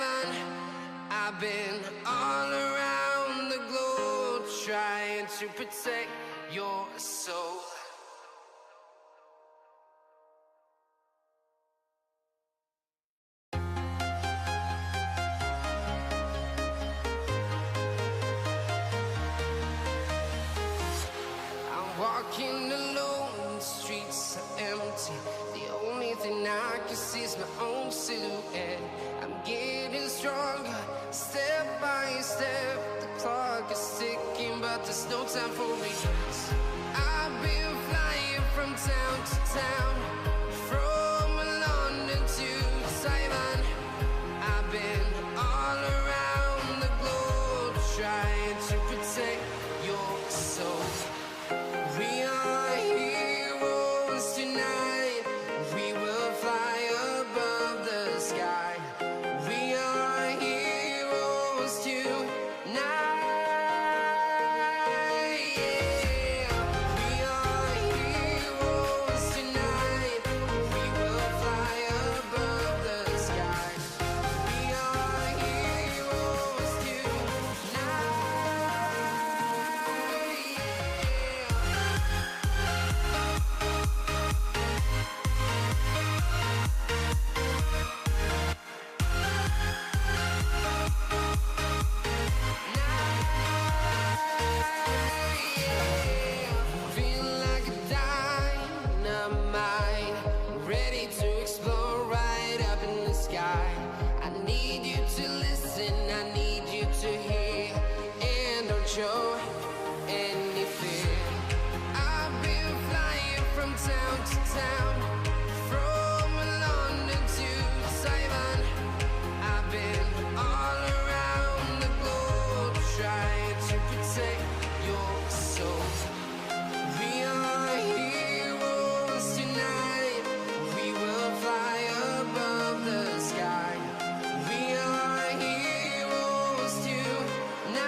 Taiwan. I've been all around the globe trying to protect your soul. Walking alone, the streets are empty. The only thing I can see is my own silhouette. I'm getting stronger, step by step. The clock is ticking, but there's no time for regrets. I've been flying from town to town, from London to Taiwan. I've been all around the globe trying to protect your soul. We are heroes tonight. We will fly above the sky. We are heroes tonight. Yeah. We are heroes tonight. We will fly above the sky. We are heroes tonight. Feel like a dynamite, ready to explode right up in the sky. I need you to listen, I need you to hear, and don't show any fear. I've been flying from town to town, from London to Taiwan. I've been all around the globe trying to protect your soul. We are heroes tonight. We will fly above the sky. We are heroes tonight.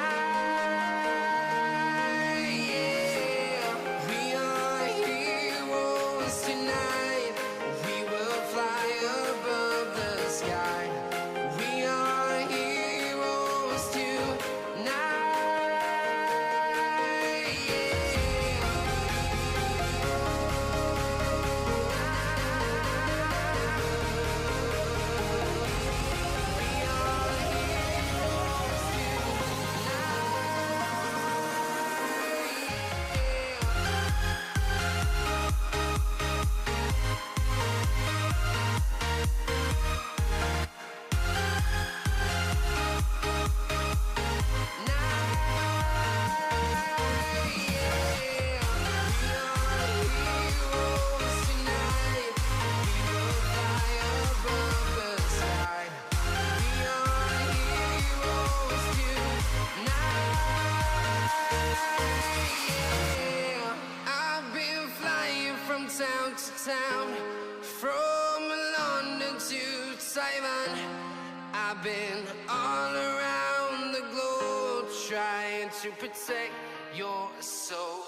Yeah. We are heroes tonight. We will fly above the sky. We are heroes tonight. I've been flying from town to town, from London to Taiwan. I've been all around the globe trying to protect your soul.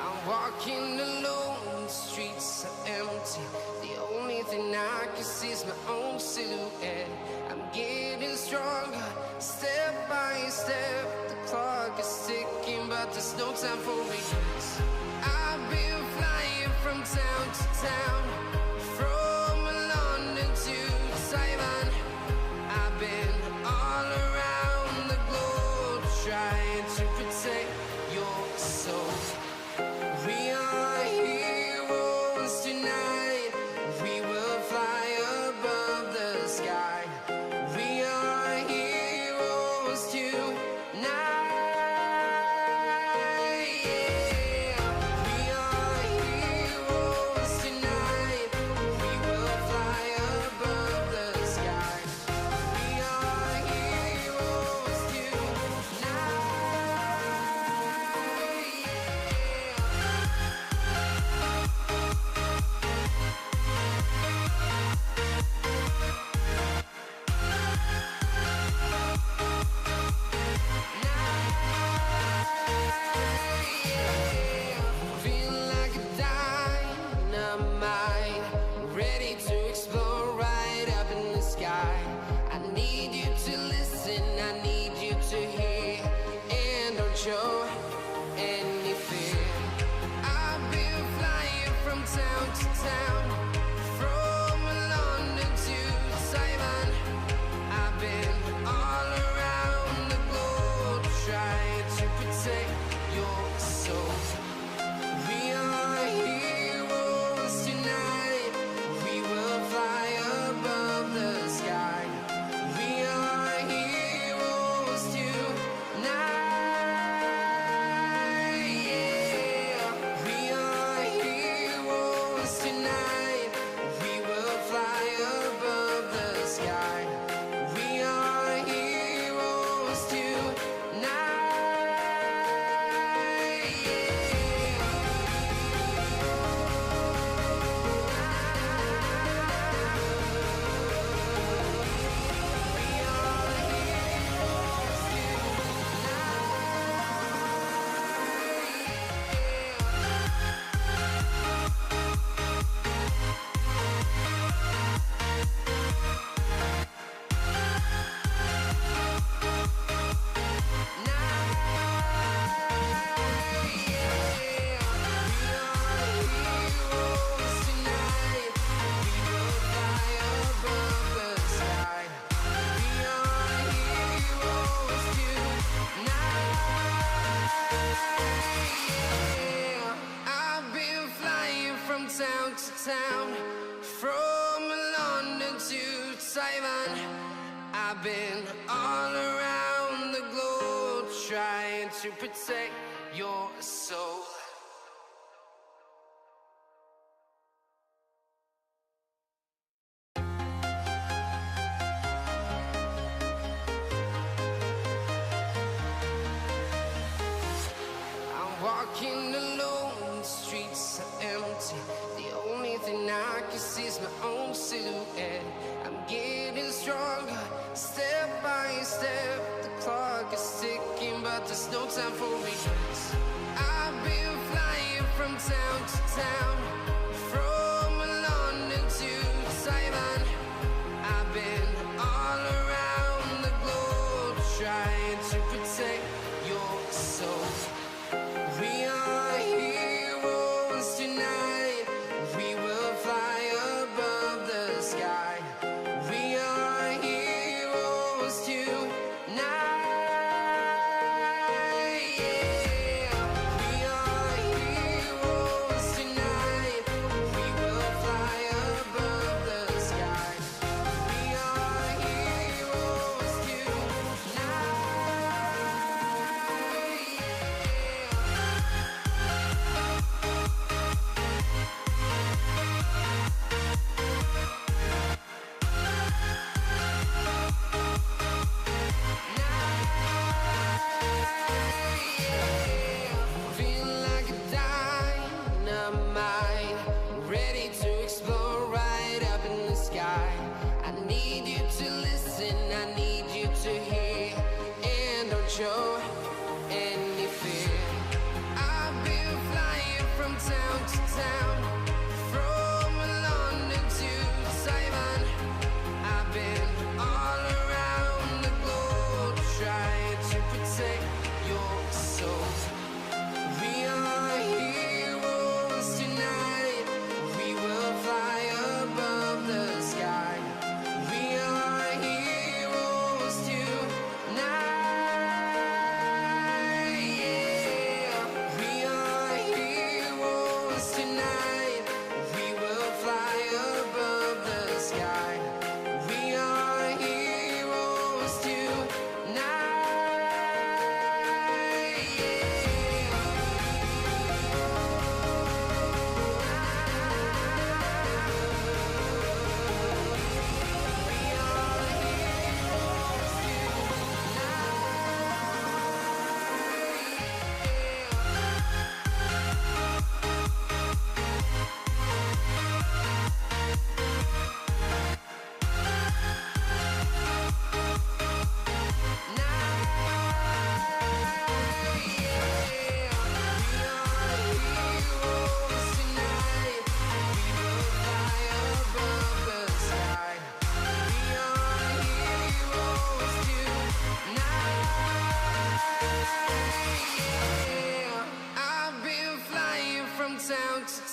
I'm walking alone, the streets are empty. The only thing I can see is my own silhouette. I'm getting stronger, step by step. The clock is ticking, but there's no time for regrets. I've been flying from town to town, from London to Taiwan. I've been all around the globe trying to protect your soul. We are heroes tonight. We will fly above the sky. We are heroes tonight. Yeah. We are heroes tonight. We will fly above the sky. We are heroes tonight. Yeah. show any fear. I've been flying from town to town, from London to Taiwan. I've been all around the globe trying to protect your soul. We are heroes tonight. We will fly above the sky. We are heroes tonight. Yeah. We are heroes tonight. We will fly above the sky. We are heroes tonight. I've been flying from town to town, from London to Taiwan. I've been all around the globe trying to protect your soul. I'm walking alone, the streets are empty. The only thing I can see is my own silhouette. I'm getting stronger, step by step. The clock is ticking, but there's no time for regrets. I've been flying from town to town, from London to Taiwan. I've been all around the globe trying to protect your soul. We are heroes tonight. We will fly above the sky. We are heroes tonight. Yeah.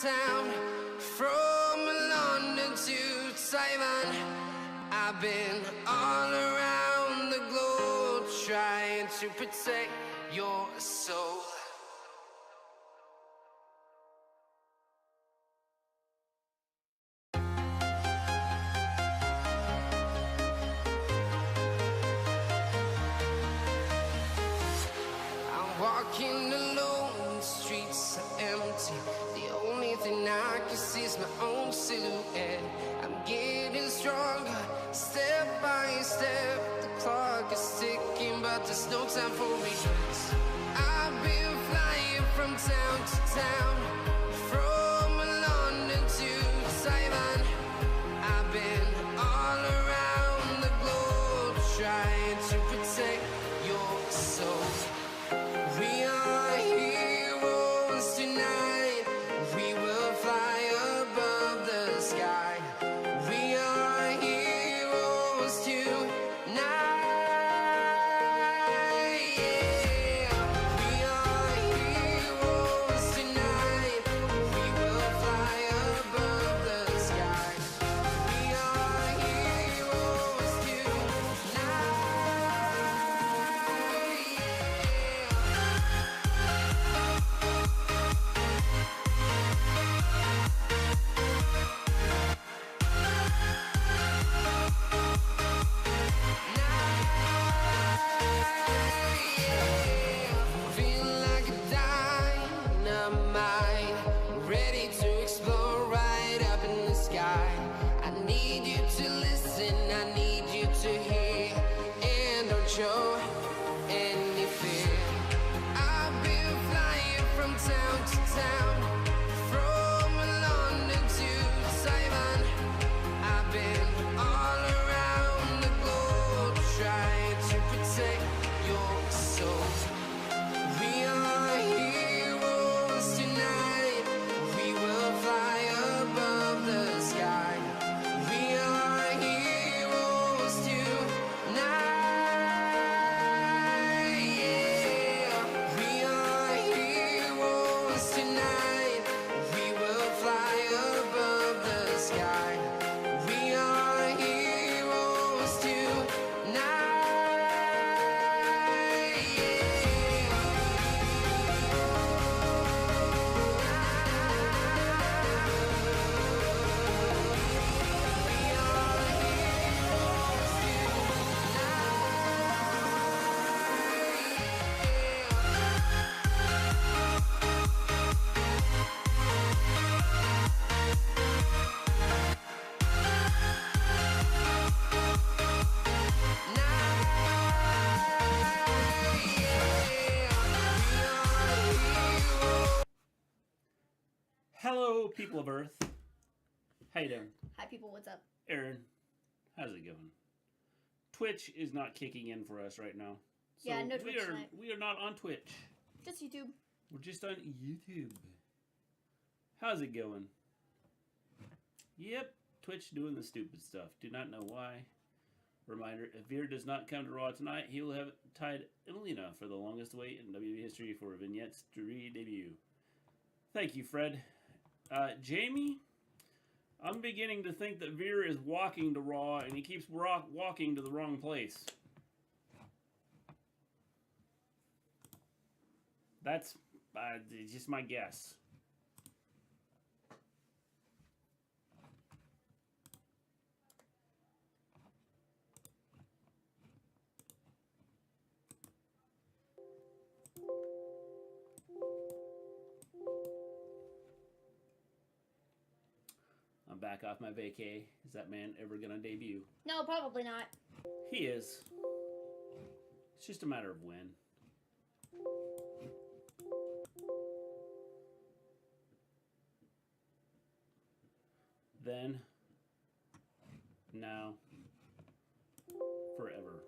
town, from London to Taiwan. I've been all around the globe trying to protect your soul. Walking alone, the streets are empty. The only thing I can see is my own silhouette. I'm getting stronger, step by step. The clock is ticking, but there's no time for regrets. I've been flying from town to town, from London to Taiwan. I've been all around the globe trying to protect your soul. We are heroes tonight. We will fly above the sky. We are heroes tonight. Yeah. We are heroes tonight. We will fly above the sky. We are heroes tonight. Feel like a dynamite, ready to explode right up in the sky. I need you to listen, I need you to hear, and don't show any fear. I've been flying from town to town, from London to Taiwan. I've been all around the globe trying to protect your soul. We are heroes tonight. We will fly above the sky. We are heroes tonight. Yeah. We are heroes tonight. We will fly above the sky. We are heroes tonight. Hello, people of Earth. How you doing? Hi, people. What's up? Aaron, how's it going? Twitch is not kicking in for us right now. So Yeah, no Twitch tonight. we are not on Twitch. Just YouTube. We're just on YouTube. How's it going? Yep, Twitch doing the stupid stuff. Do not know why. Reminder, if Veer does not come to Raw tonight, he will have tied Elena for the longest wait in WWE history for a Vignettes to re-debut. Thank you, Fred. Jamie, I'm beginning to think that Veer is walking to Raw, and he keeps walking to the wrong place. That's just my guess. I'm back off my vacay. Is that man ever gonna debut? No, probably not. He is. It's just a matter of when. Then, now, forever.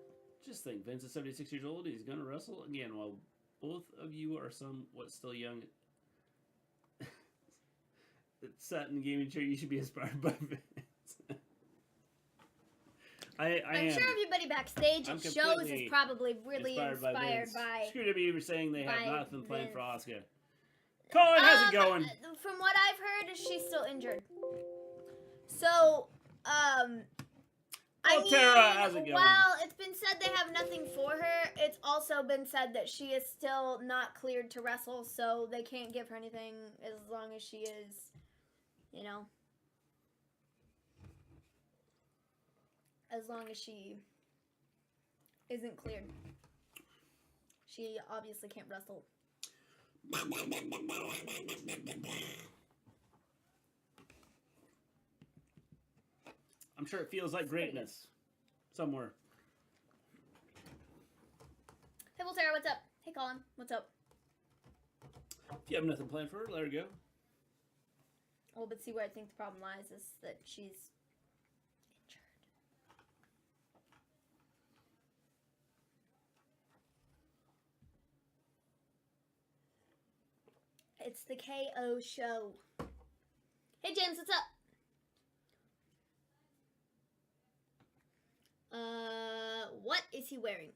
Just think, Vince is 76 years old. He's gonna wrestle again while both of you are somewhat still young. Sat in the gaming chair, you should be inspired by Vince. I'm sure everybody backstage at shows is probably really inspired by Screw W for saying they have nothing planned Vince. for Asuka. Colin, how's it going? From what I've heard, she's still injured. So, Tara, how's it going? Well, it's been said they have nothing for her. It's also been said that she is still not cleared to wrestle, so they can't give her anything as long as she is, you know, as long as she isn't cleared. She obviously can't wrestle. I'm sure it feels like greatness somewhere. Hey, Volterra, what's up? Hey, Colin, what's up? If you have nothing planned for her, let her go. Well, but see where I think the problem lies is that she's injured. It's the KO show. Hey, James, what's up? What is he wearing?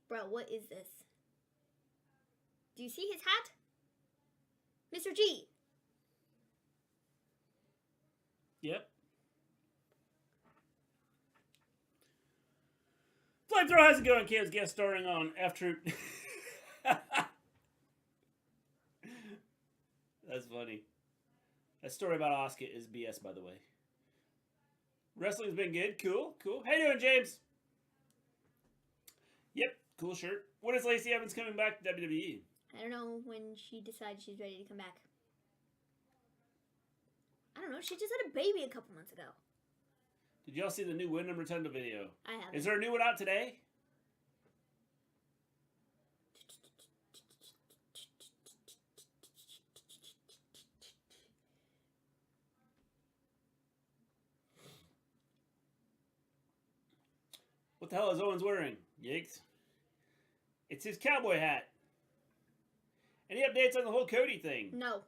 Bro, what is this? Do you see his hat? Mr. G. Yep. Flamethrower, how's it going, kids? Guest starring on After. That's funny. That story about Asuka is BS, by the way. Wrestling's been good. Cool, cool. How you doing, James? Yep, cool shirt. When is Lacey Evans coming back to WWE? I don't know when she decides she's ready to come back. I don't know. She just had a baby a couple months ago. Did y'all see the new Wyndham Rotunda video? I haven't. Is there a new one out today? What the hell is Owens wearing? Yikes. It's his cowboy hat. Any updates on the whole Cody thing? No.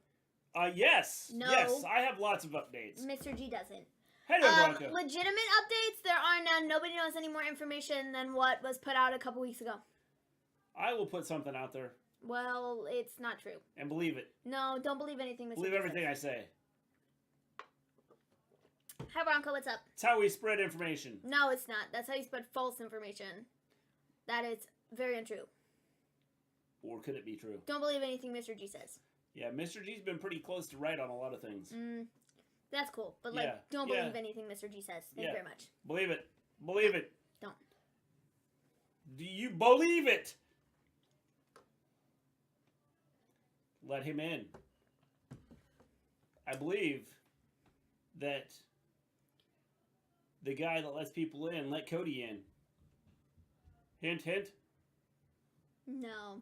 Yes. No. Yes, I have lots of updates. Mr. G doesn't. Hello, Bronco. Legitimate updates, there are none. Nobody knows any more information than what was put out a couple weeks ago. I will put something out there. Well, it's not true. And believe it. No, don't believe anything Mr. Believe G everything says. I say. Hi, Bronco, what's up? It's how we spread information. No, it's not. That's how you spread false information. That is very untrue. Or could it be true? Don't believe anything Mr. G says. Yeah, Mr. G's been pretty close to right on a lot of things. That's cool. But, don't believe anything Mr. G says. Thank you very much. Believe it. Believe it. Don't. Do you believe it? Let him in. I believe that the guy that lets people in let Cody in. Hint, hint. No.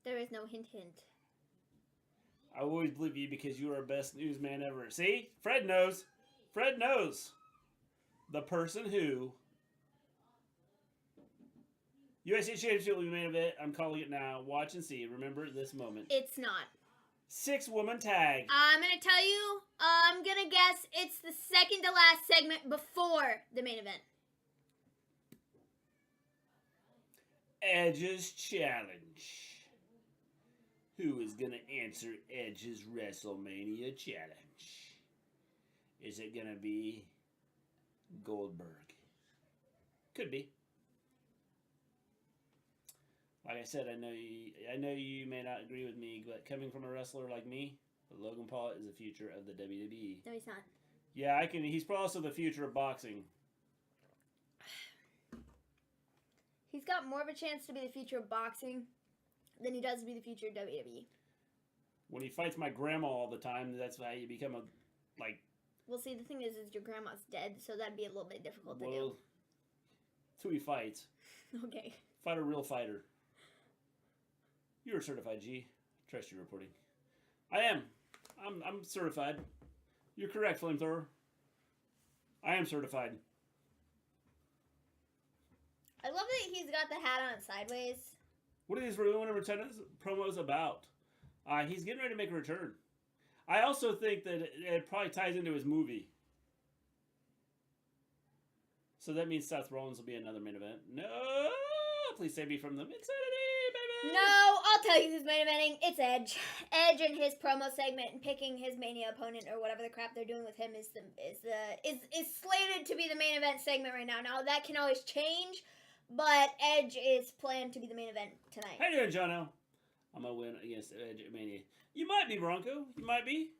There is no hint, hint. I always believe you because you are the best newsman ever. See? Fred knows. Fred knows. The person who... USA Championship will be main event. I'm calling it now. Watch and see. Remember this moment. It's not. 6-woman tag. I'm going to tell you, I'm going to guess it's the second to last segment before the main event. Edge's challenge. Who is going to answer Edge's WrestleMania challenge? Is it going to be Goldberg? Could be. Like I said, I know you may not agree with me, but coming from a wrestler like me, Logan Paul is the future of the WWE. No, he's not. Yeah, I can. He's also the future of boxing. He's got more of a chance to be the future of boxing than he does to be the future of WWE. When he fights my grandma all the time, that's how you become a, like... Well, see, the thing is your grandma's dead, so that'd be a little bit difficult to do. That's who he fights. Okay. Fight a real fighter. You're a certified G. Trust your reporting. I am. I'm certified. You're correct, Flamethrower. I am certified. I love that he's got the hat on sideways. What are these promos about? He's getting ready to make a return. I also think that it probably ties into his movie. So that means Seth Rollins will be another main event. No! Please save me from the insanity, baby! No, I'll tell you who's main eventing. It's Edge. Edge in his promo segment and picking his Mania opponent or whatever the crap they're doing with him is slated to be the main event segment right now. Now that can always change, but Edge is planned to be the main event tonight. How you doing, Jono? I'm gonna win against Edge at Mania. You might be, Bronco. You might be.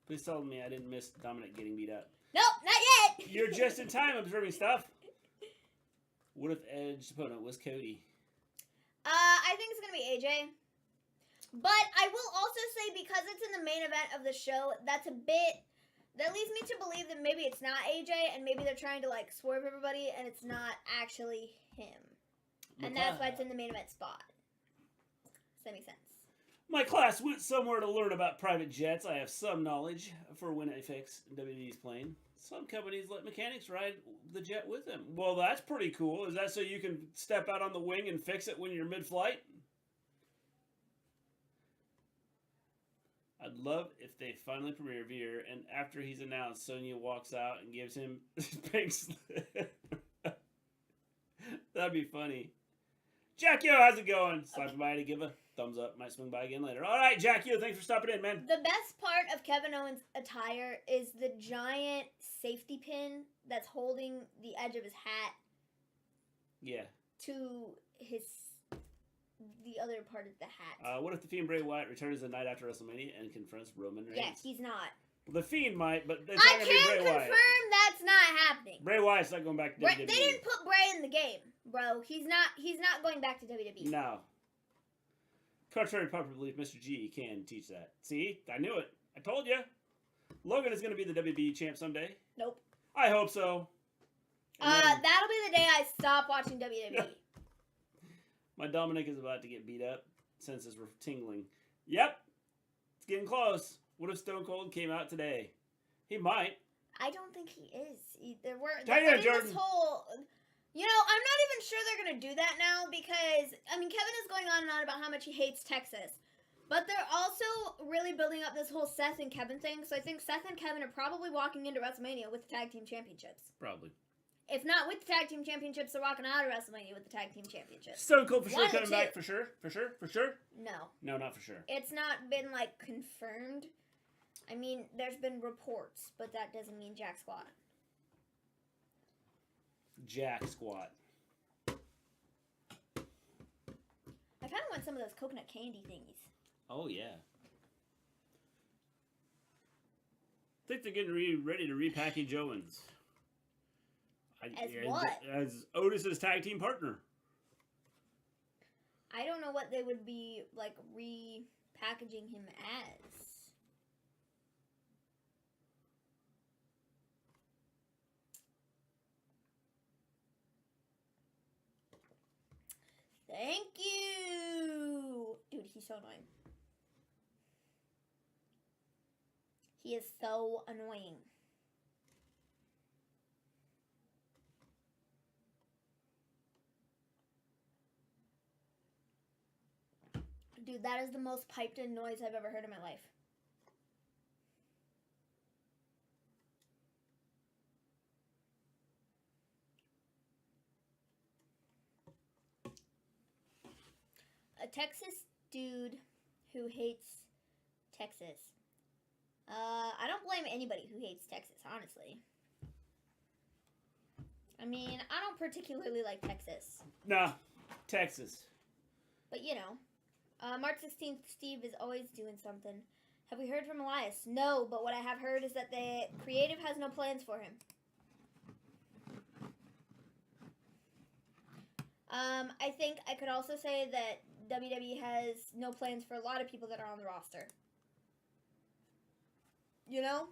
Please tell me I didn't miss Dominic getting beat up. Nope, not yet. You're just in time observing stuff. What if Edge's opponent was Cody? I think it's going to be AJ. But I will also say, because it's in the main event of the show, that leads me to believe that maybe it's not AJ, and maybe they're trying to, like, swerve everybody, and it's not actually him. And that's why it's in the main event spot. Does that make sense? My class went somewhere to learn about private jets. I have some knowledge for when it fix WWE's plane. Some companies let mechanics ride the jet with them. Well, that's pretty cool. Is that so you can step out on the wing and fix it when you're mid-flight? I'd love if they finally premiere Veer, and after he's announced, Sonya walks out and gives him pink slip. That'd be funny. Jack Yo, how's it going? Stopping by to give a thumbs up. Might swing by again later. All right, Jack Yo, thanks for stopping in, man. The best part of Kevin Owens' attire is the giant safety pin that's holding the edge of his hat. Yeah. To the other part of the hat. What if the Fiend Bray Wyatt returns the night after WrestleMania and confronts Roman Reigns? Yeah, he's not. The Fiend might, but it's I not going to be Bray can Wyatt. confirm that's not happening. Bray Wyatt's not going back to WWE. They didn't put Bray in the game, bro. He's not going back to WWE. No. Contrary to popular belief, Mr. G can teach that. See? I knew it. I told you. Logan is going to be the WWE champ someday. Nope. I hope so. That'll be the day I stop watching WWE. My Dominic is about to get beat up. Senses were tingling. Yep. It's getting close. What if Stone Cold came out today? He might. I don't think he is. They're Jordan. this whole... You know, I'm not even sure they're going to do that now because, I mean, Kevin is going on and on about how much he hates Texas. But they're also really building up this whole Seth and Kevin thing. So I think Seth and Kevin are probably walking into WrestleMania with the Tag Team Championships. Probably. If not with the Tag Team Championships, they're walking out of WrestleMania with the Tag Team Championships. Stone Cold for sure coming back for sure? For sure? For sure? No. No, not for sure. It's not been, like, confirmed. I mean, there's been reports, but that doesn't mean jack squat. Jack squat. I kind of want some of those coconut candy thingies. Oh, yeah. I think they're getting ready to repackage Owens. As what? As Otis's tag team partner. I don't know what they would be, like, repackaging him as. Thank you! Dude, he's so annoying. He is so annoying. Dude, that is the most piped-in noise I've ever heard in my life. A Texas dude who hates Texas. I don't blame anybody who hates Texas, honestly. I mean, I don't particularly like Texas. Nah, Texas. But, you know, March 16th, Steve is always doing something. Have we heard from Elias? No, but what I have heard is that the creative has no plans for him. I think I could also say that WWE has no plans for a lot of people that are on the roster. You know?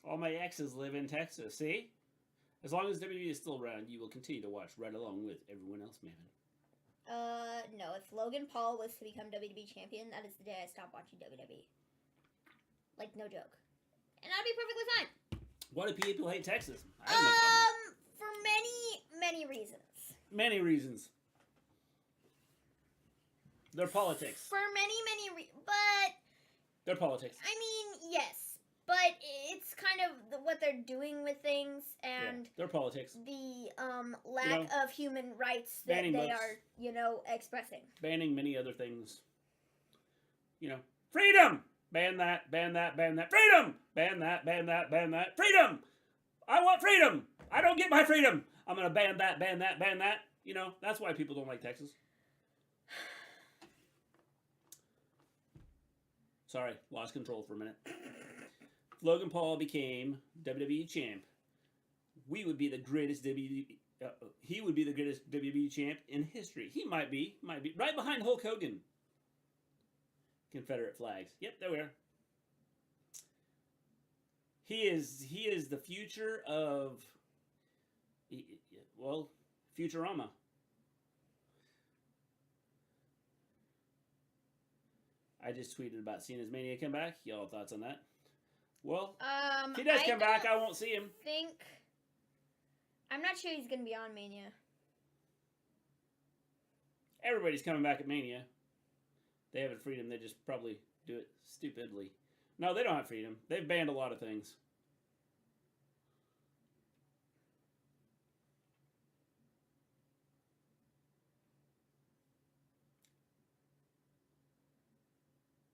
All my exes live in Texas, see? As long as WWE is still around, you will continue to watch right along with everyone else, Maven. No. If Logan Paul was to become WWE champion, that is the day I stop watching WWE. Like, no joke. And I'd be perfectly fine. Why do people hate Texas? I have no problem. For many reasons. Many reasons. Their politics. For many but... Their politics. I mean, yes. but it's kind of what they're doing with things and their politics. The lack of human rights that Banning they books. are, expressing. Banning many other things. Freedom! Ban that, ban that, ban that. Freedom! Ban that, ban that, ban that. Freedom! I want freedom! I don't get my freedom! I'm gonna ban that, ban that, ban that. That's why people don't like Texas. Sorry, lost control for a minute. If Logan Paul became WWE champ, he would be the greatest WWE champ in history. He might be right behind Hulk Hogan. Confederate flags. Yep, there we are. He is the future of, Futurama. I just tweeted about seeing his Mania come back. Y'all thoughts on that? Well, if he does come back, I won't see him. I'm not sure he's going to be on Mania. Everybody's coming back at Mania. They have freedom. They just probably do it stupidly. No, they don't have freedom. They've banned a lot of things.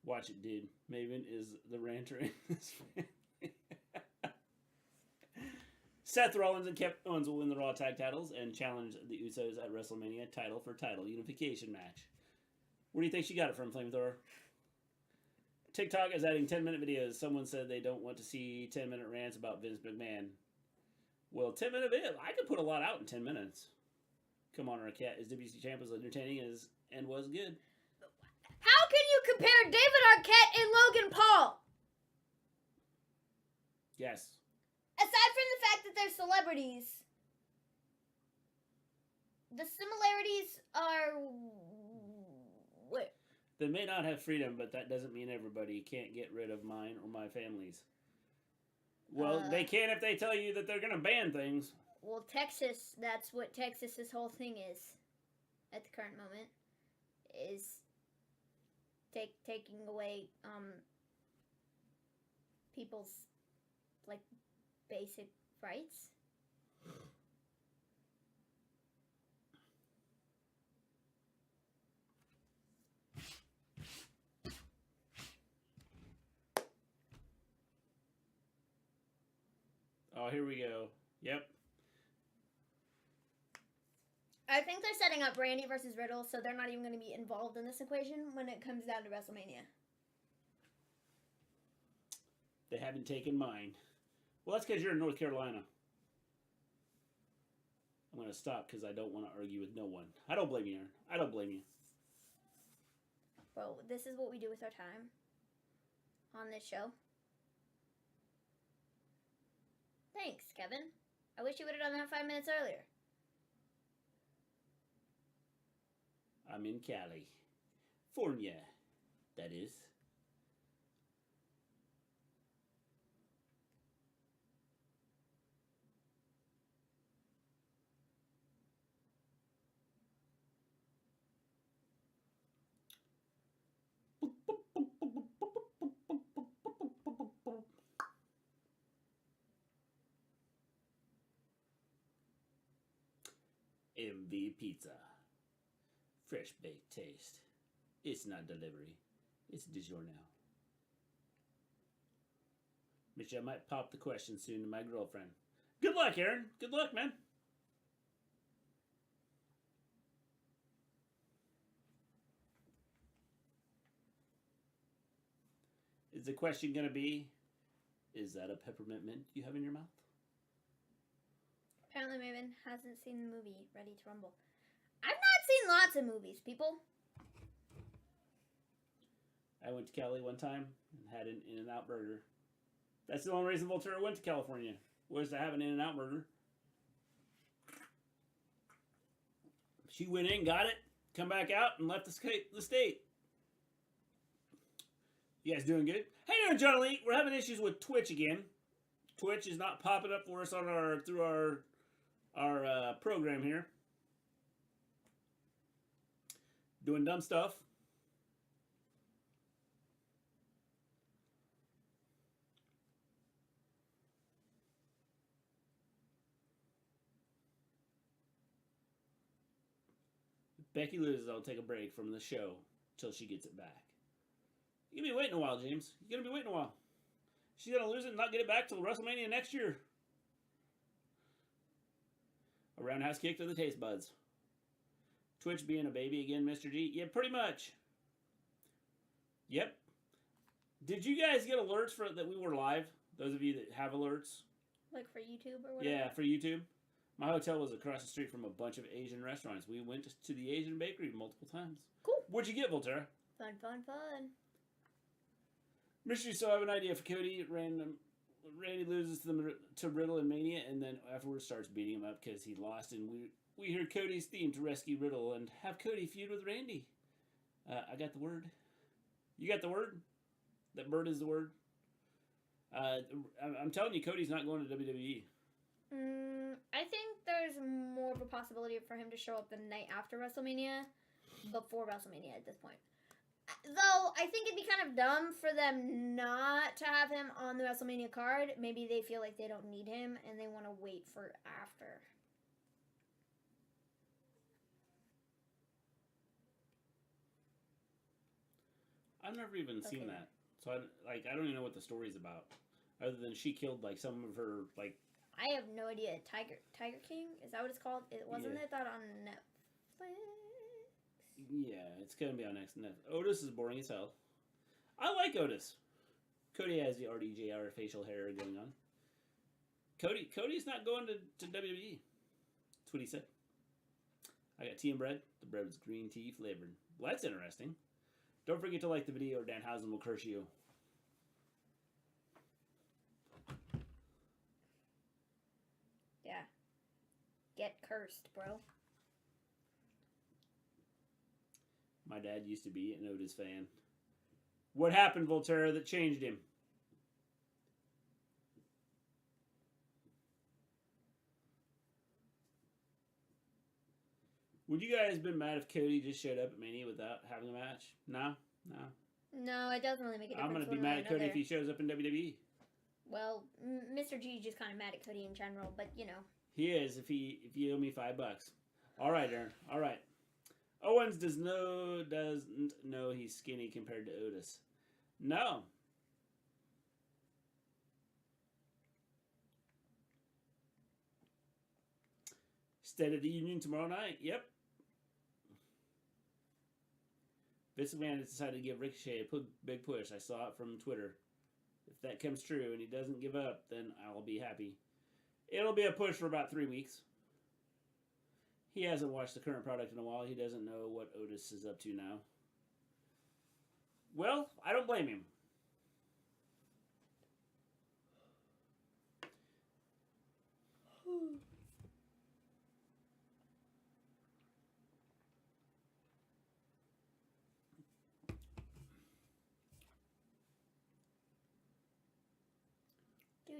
Watch it, dude. Maven is the ranter in this family. Seth Rollins and Kevin Owens will win the Raw Tag Titles and challenge the Usos at WrestleMania title for title unification match. Where do you think she got it from, Flamethrower? TikTok is adding 10-minute videos. Someone said they don't want to see 10-minute rants about Vince McMahon. Well, 10-minute video. I could put a lot out in 10 minutes. Come on, Arquette. Is WC Champ as entertaining and was good? How can you compare David Arquette and Logan Paul? Yes. Aside from the fact that they're celebrities, the similarities are... What? They may not have freedom, but that doesn't mean everybody can't get rid of mine or my family's. Well, they can if they tell you that they're going to ban things. Well, Texas, that's what Texas's whole thing is at the current moment, is taking away people's, basic rights. Oh, here we go. Yep. I think they're setting up Randy versus Riddle, so they're not even going to be involved in this equation when it comes down to WrestleMania. They haven't taken mine. Well, that's because you're in North Carolina. I'm going to stop because I don't want to argue with no one. I don't blame you, Aaron. I don't blame you. Well, this is what we do with our time on this show. Thanks, Kevin. I wish you would have done that 5 minutes earlier. I'm in Cali. Fornia, that is. MV Pizza. Fresh baked taste. It's not delivery. It's DiGiorno. Mitch, I might pop the question soon to my girlfriend. Good luck, Aaron. Good luck, man. Is the question going to be, is that a peppermint mint you have in your mouth? Apparently Maven hasn't seen the movie Ready to Rumble. I've not seen lots of movies, people. I went to Cali one time and had an In-N-Out burger. That's the only reason Volterra went to California, was to have an In-N-Out burger. She went in, got it, come back out, and left the state. You guys doing good? How you doing, John Elite? We're having issues with Twitch again. Twitch is not popping up for us on through our program here. Doing dumb stuff. Becky loses, I'll take a break from the show till she gets it back. You're going to be waiting a while, James. You're going to be waiting a while. She's going to lose it and not get it back till WrestleMania next year. A roundhouse kick to the taste buds. Twitch being a baby again, Mr. G? Yeah, pretty much. Yep. Did you guys get alerts for that we were live? Those of you that have alerts? Like for YouTube or whatever? Yeah, for YouTube. My hotel was across the street from a bunch of Asian restaurants. We went to the Asian bakery multiple times. Cool. What'd you get, Volterra? Fun, fun, fun. Mystery, so I have an idea for Cody. Randy loses to Riddle in Mania, and then afterwards starts beating him up because he lost. And we hear Cody's theme to rescue Riddle and have Cody feud with Randy. I got the word. You got the word? That bird is the word? I'm telling you, Cody's not going to WWE. I think there's more of a possibility for him to show up the night after WrestleMania, before WrestleMania at this point. Though, I think it'd be kind of dumb for them not to have him on the WrestleMania card. Maybe they feel like they don't need him, and they want to wait for after. I've never even seen that. So, I don't even know what the story's about. Other than she killed, like, some of her, like... I have no idea. Tiger King? Is that what it's called? It wasn't it that on Netflix? Yeah, it's going to be on next. Otis is boring as hell. I like Otis. Cody has the RDJR facial hair going on. Cody's not going to WWE. That's what he said. I got tea and bread. The bread was green tea flavored. Well, that's interesting. Don't forget to like the video or Danhausen will curse you. Yeah. Get cursed, bro. My dad used to be an Otis fan. What happened, Volterra, that changed him? Would you guys have been mad if Cody just showed up at Mania without having a match? No? No. No, it doesn't really make a difference. I'm going to be mad at Cody if he shows up in WWE. Well, Mr. G is just kind of mad at Cody in general, but you know. He is if you owe me $5. All right, Aaron. All right. Owens doesn't know he's skinny compared to Otis. No. State of the Union tomorrow night. Yep. Vince McMahon has decided to give Ricochet a big push. I saw it from Twitter. If that comes true and he doesn't give up, then I'll be happy. It'll be a push for about 3 weeks. He hasn't watched the current product in a while. He doesn't know what Otis is up to now. Well, I don't blame him. Dude,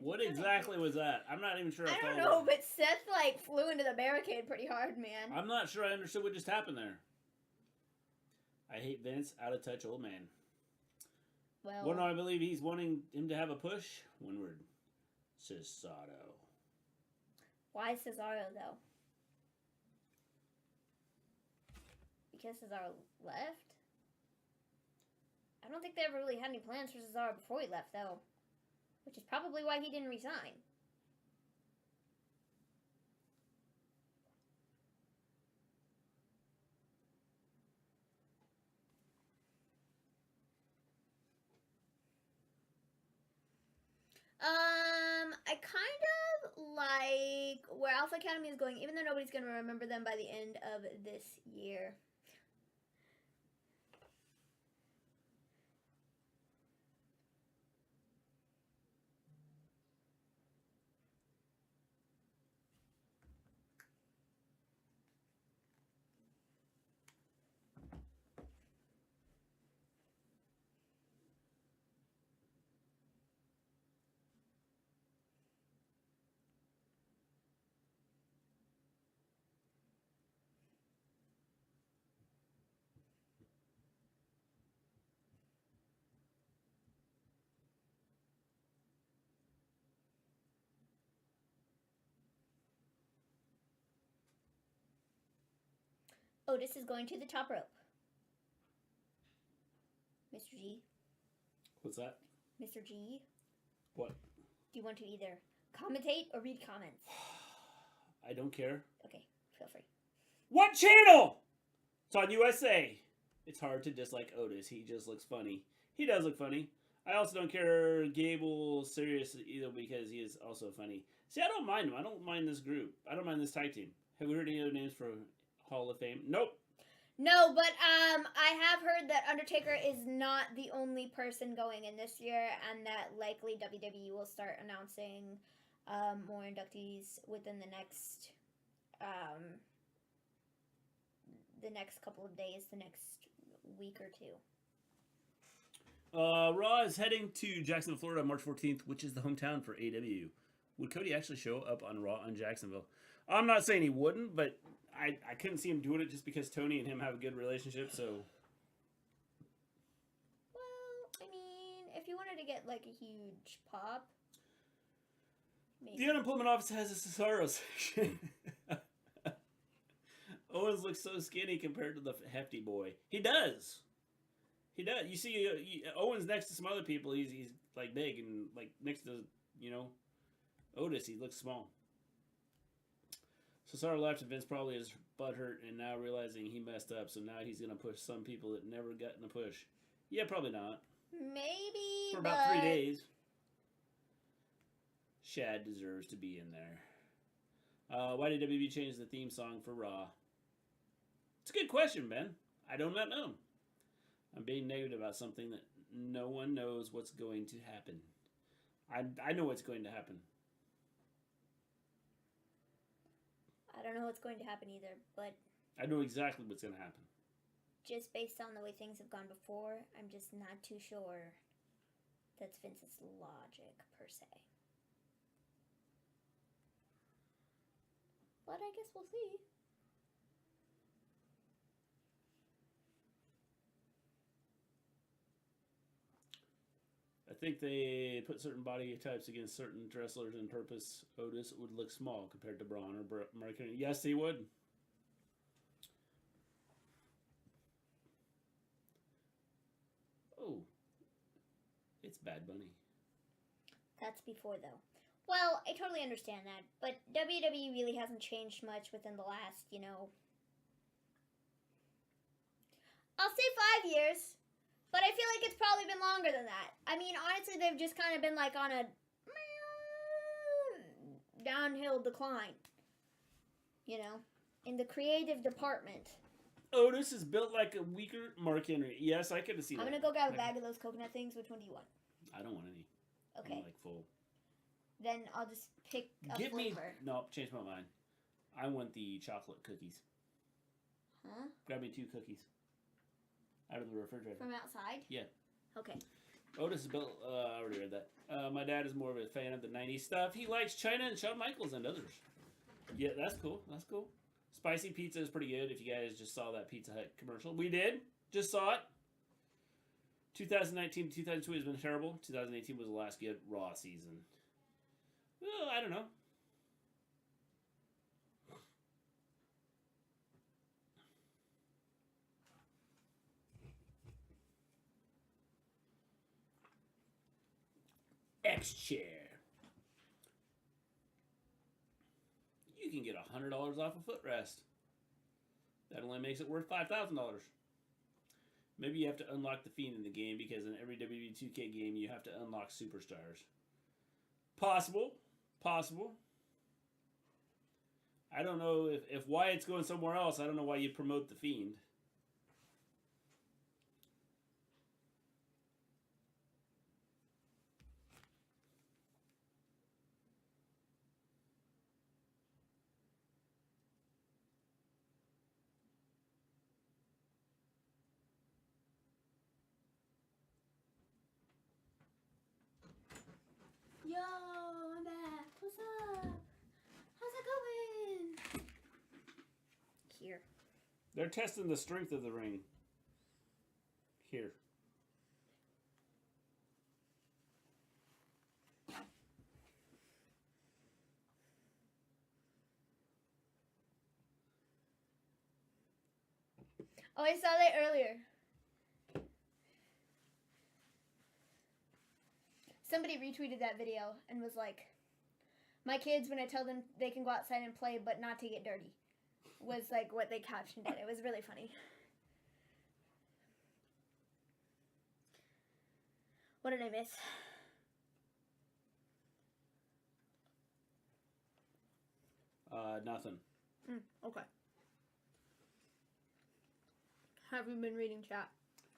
What exactly was that? I'm not even sure. I don't know, but Seth like flew into the barricade pretty hard, man. I'm not sure I understood what just happened there. I hate Vince, out of touch old man. Well, no, I believe he's wanting him to have a push. One word. Cesaro. Why Cesaro, though? Because Cesaro left? I don't think they ever really had any plans for Cesaro before he left, though. Which is probably why he didn't resign. I kind of like where Alpha Academy is going, even though nobody's going to remember them by the end of this year. Otis is going to the top rope. Mr. G. What's that? Mr. G. What? Do you want to either commentate or read comments? I don't care. Okay, feel free. What channel? It's on USA. It's hard to dislike Otis. He just looks funny. He does look funny. I also don't care Gable Serious either because he is also funny. See, I don't mind him. I don't mind this group. I don't mind this tag team. Have we heard any other names for Hall of Fame? Nope. No, but I have heard that Undertaker is not the only person going in this year, and that likely WWE will start announcing more inductees within the next couple of days, the next week or two. Raw is heading to Jacksonville, Florida on March 14th, which is the hometown for AEW. Would Cody actually show up on Raw in Jacksonville? I'm not saying he wouldn't, but I couldn't see him doing it just because Tony and him have a good relationship, so... Well, I mean, if you wanted to get, like, a huge pop, maybe. The unemployment office has a Cesaro section. Owens looks so skinny compared to the hefty boy. He does. He does. You see, Owens next to some other people, he's like big, and like next to Otis, he looks small. Cesaro left, and Vince probably is butthurt, and now realizing he messed up, so now he's gonna push some people that never got in a push. Yeah, probably not. Maybe for about 3 days. Shad deserves to be in there. Why did WWE change the theme song for Raw? It's a good question, Ben. I do not know. I'm being negative about something that no one knows what's going to happen. I know what's going to happen. I don't know what's going to happen either, but... I know exactly what's going to happen. Just based on the way things have gone before, I'm just not too sure that's Vince's logic, per se. But I guess we'll see. I think they put certain body types against certain wrestlers on purpose. Otis would look small compared to Braun or Mark Henry. Yes, he would. Oh, it's Bad Bunny. That's before, though. Well, I totally understand that, but WWE really hasn't changed much within the last, I'll say 5 years, but I feel like it's probably been longer than that. I mean, honestly, they've just kind of been like on a downhill decline, in the creative department. Otis is built like a weaker Mark Henry. Yes, I could have seen that. I'm going to go grab a bag of those coconut things. Which one do you want? I don't want any. Okay. I'm like full. Then I'll just pick a flavor. No, change my mind. I want the chocolate cookies. Huh? Grab me 2 cookies. Out of the refrigerator. From outside? Yeah. Okay. Otis is built... I already read that. My dad is more of a fan of the 90s stuff. He likes China and Shawn Michaels and others. Yeah, that's cool. That's cool. Spicy pizza is pretty good if you guys just saw that Pizza Hut commercial. We did. Just saw it. 2019 to 2020 has been terrible. 2018 was the last good Raw season. Well, I don't know. X-Chair. You can get $100 off a footrest. That only makes it worth $5,000. Maybe you have to unlock the Fiend in the game because in every WWE 2K game you have to unlock superstars. Possible. Possible. I don't know if Wyatt's going somewhere else. I don't know why you promote the Fiend. Yo, I'm back. What's up? How's it going? Here. They're testing the strength of the ring. Here. Oh, I saw that earlier. Somebody retweeted that video and was like, my kids, when I tell them they can go outside and play but not to get dirty, was like what they captioned it. It was really funny. What did I miss? Nothing. Okay. Have you been reading chat?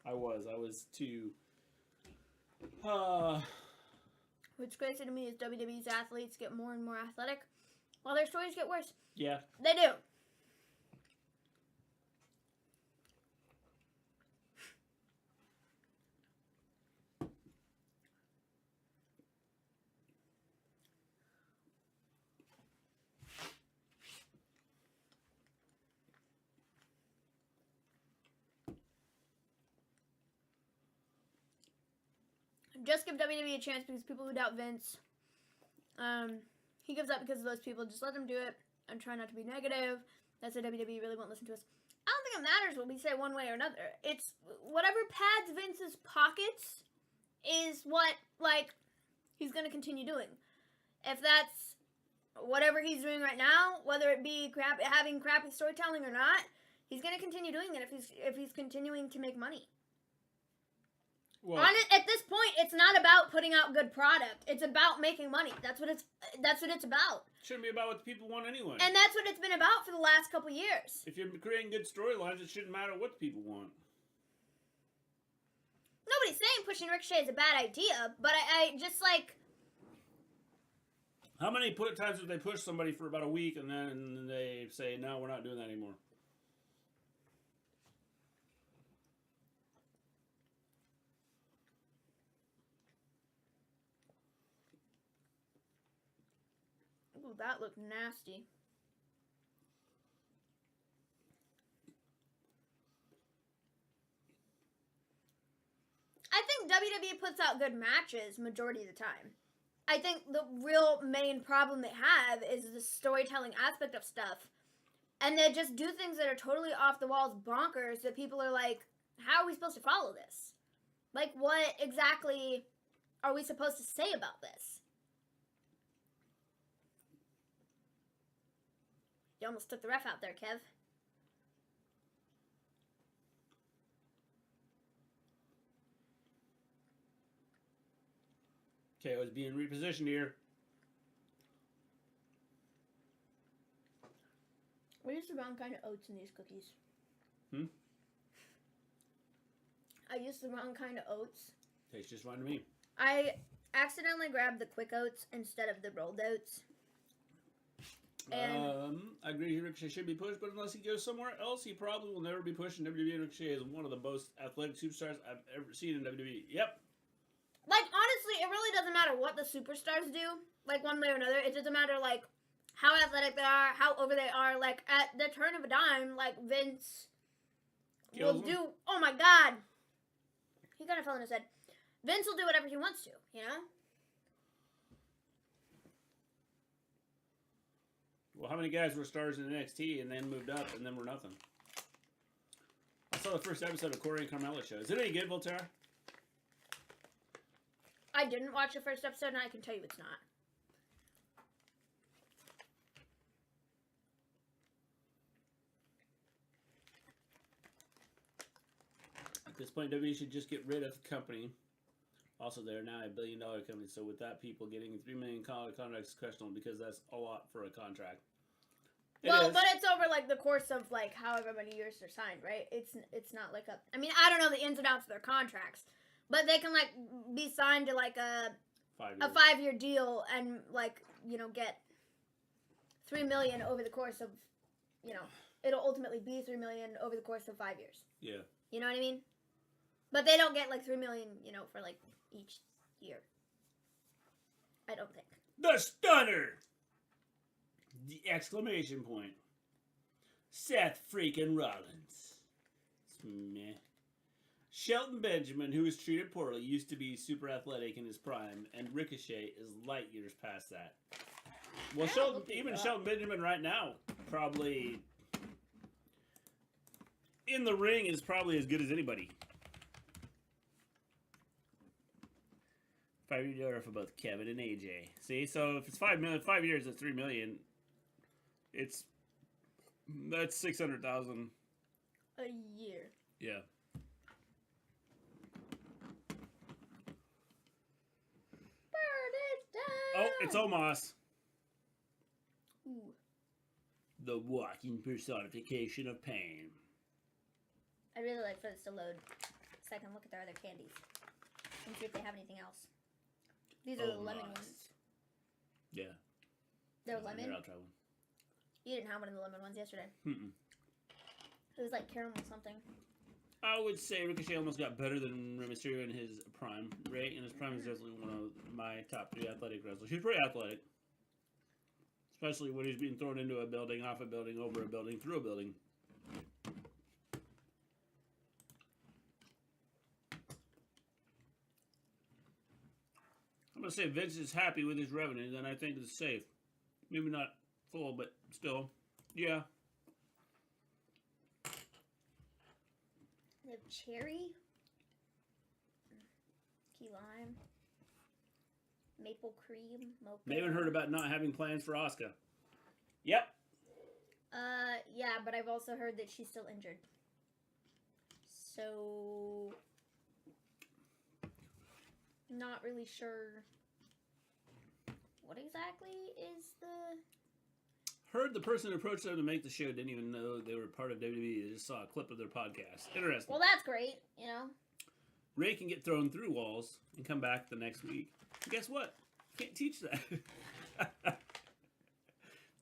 I was too... What's crazy to me is WWE's athletes get more and more athletic, while their stories get worse. Yeah. They do. Just give WWE a chance because people who doubt Vince, he gives up because of those people. Just let them do it and try not to be negative. That's why WWE really won't listen to us. I don't think it matters what we say one way or another. It's whatever pads Vince's pockets is what, like, he's going to continue doing. If that's whatever he's doing right now, whether it be having crappy storytelling or not, he's going to continue doing it if he's continuing to make money. Well, At this point, it's not about putting out good product. It's about making money. That's what it's about. shouldn't be about what the people want anyway. And that's what it's been about for the last couple years. If you're creating good storylines, it shouldn't matter what the people want. Nobody's saying pushing Ricochet is a bad idea, but I just like... How many times have they push somebody for about a week and then they say, no, we're not doing that anymore? Ooh, that looked nasty. I think WWE puts out good matches majority of the time. I think the real main problem they have is the storytelling aspect of stuff. And they just do things that are totally off the walls bonkers that people are like, how are we supposed to follow this? Like, what exactly are we supposed to say about this? You almost took the ref out there, Kev. Okay, I was being repositioned here. We used the wrong kind of oats in these cookies. I used the wrong kind of oats. Tastes just fine to me. I accidentally grabbed the quick oats instead of the rolled oats. And I agree Ricochet should be pushed, but unless he goes somewhere else, he probably will never be pushed in WWE. Ricochet is one of the most athletic superstars I've ever seen in WWE. Yep. like, honestly, it really doesn't matter what the superstars do, like, one way or another. It doesn't matter, like, how athletic they are, how over they are. Like, at the turn of a dime, like, Vince will do... Oh, my God. He kind of fell on his head. Vince will do whatever he wants to, you know? Well, how many guys were stars in NXT and then moved up and then were nothing? I saw the first episode of Corey and Carmella's show. Is it any good, Voltaire? I didn't watch the first episode, and I can tell you it's not. At this point, WWE should just get rid of the company. Also, they're now a $1 billion company, so with that, people getting $3 million contracts is questionable because that's a lot for a contract. Well, but it's over, like, the course of, like, however many years they're signed, right? It's not, like, a... I mean, I don't know the ins and outs of their contracts, but they can, like, be signed to, like, a 5-year deal and, like, you know, get $3 million over the course of, you know, it'll ultimately be $3 million over the course of 5 years. Yeah. You know what I mean? But they don't get, like, $3 million, you know, for, like, each year. I don't think. The Stunner! The exclamation point. Seth freaking Rollins. Meh. Shelton Benjamin, who was treated poorly, used to be super athletic in his prime, and Ricochet is light years past that. Well, Shelton Benjamin right now probably in the ring is probably as good as anybody. 5-year for both Kevin and AJ. See, so if it's 5 million, 5 years, it's 3 million. That's 600,000 a year. Yeah. Burn it down. Oh, it's Omos. Ooh. The walking personification of pain. I'd really like for this to load so I can look at their other candies and see if they have anything else. These are the lemon ones. Yeah. They're lemon? I'll try one. You didn't have one of the lemon ones yesterday. Mm-mm. It was like caramel something. I would say Ricochet almost got better than Rey Mysterio in his prime, right? And his prime is definitely one of my top 3 athletic wrestlers. He's pretty athletic. Especially when he's being thrown into a building, off a building, over a building, through a building. I'm going to say Vince is happy with his revenue, and I think it's safe. Maybe not full, but still. Yeah. They have cherry, key lime, maple cream, mocha. Maven heard about not having plans for Asuka. Yep. Yeah, but I've also heard that she's still injured. So, not really sure what exactly is the... Heard the person who approached them to make the show didn't even know they were part of WWE. They just saw a clip of their podcast. Interesting. Well, that's great, you know. Ray can get thrown through walls and come back the next week. And guess what? You can't teach that.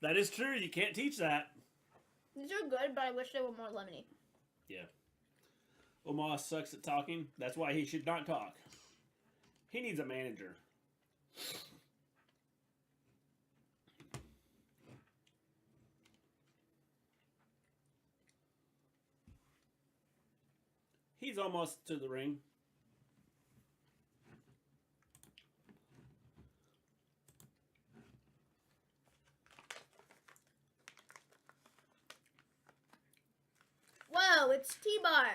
That is true. You can't teach that. These are good, but I wish they were more lemony. Yeah. Omos sucks at talking. That's why he should not talk. He needs a manager. He's almost to the ring. Whoa, it's T-Bar.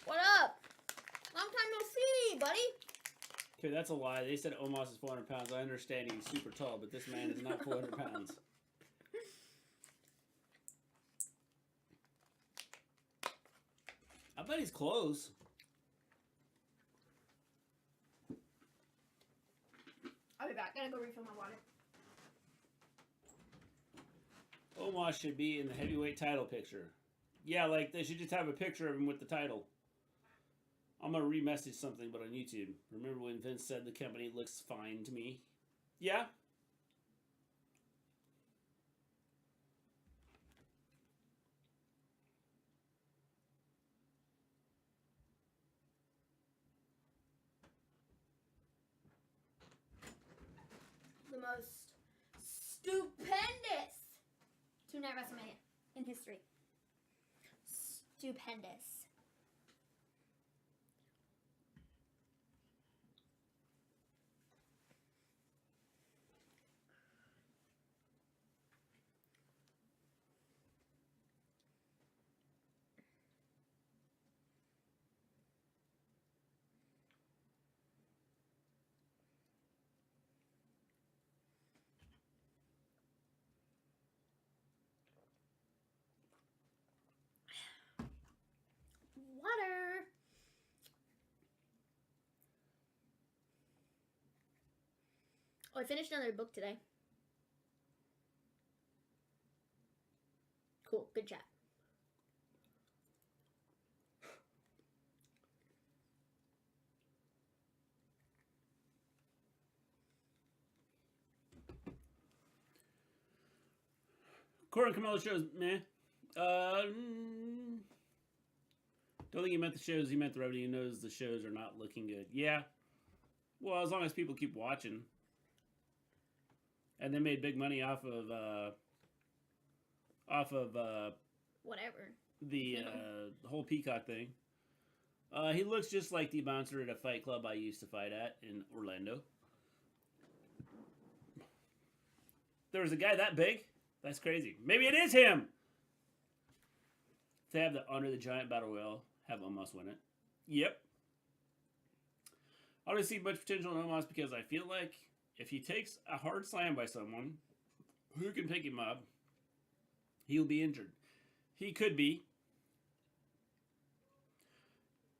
What up? Long time no see, buddy. Okay, that's a lie. They said Omos is 400 pounds. I understand he's super tall, but this man is not 400 pounds. I bet he's close. I'll be back. Gotta go refill my water. Omos should be in the heavyweight title picture. Yeah, like they should just have a picture of him with the title. I'm gonna re-message something, but on YouTube. Remember when Vince said the company looks fine to me? Yeah. The most stupendous two-night WrestleMania in history. Stupendous. Water. Oh, I finished another book today. Cool. Good chat. Corey Camelo shows, meh. Don't think he meant the shows. He meant the revenue. He knows the shows are not looking good. Yeah. Well, as long as people keep watching. And they made big money off of Whatever. the whole Peacock thing. He looks just like the bouncer at a fight club I used to fight at in Orlando. There was a guy that big? That's crazy. Maybe it is him! To have the Under the Giant Battle Royal, have Omos win it. Yep. I don't see much potential in Omos because I feel like if he takes a hard slam by someone who can pick him up, he'll be injured. He could be.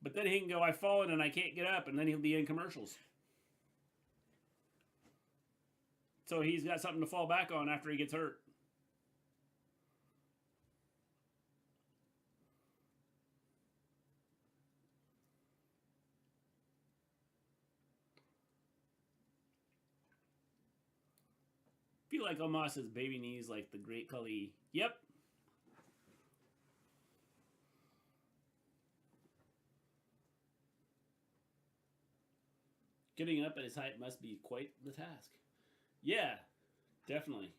But then he can go, I've fallen and I can't get up, and then he'll be in commercials. So he's got something to fall back on after he gets hurt. I feel like Omos has baby knees like the Great Khali. Yep. Getting up at his height must be quite the task. Yeah, definitely.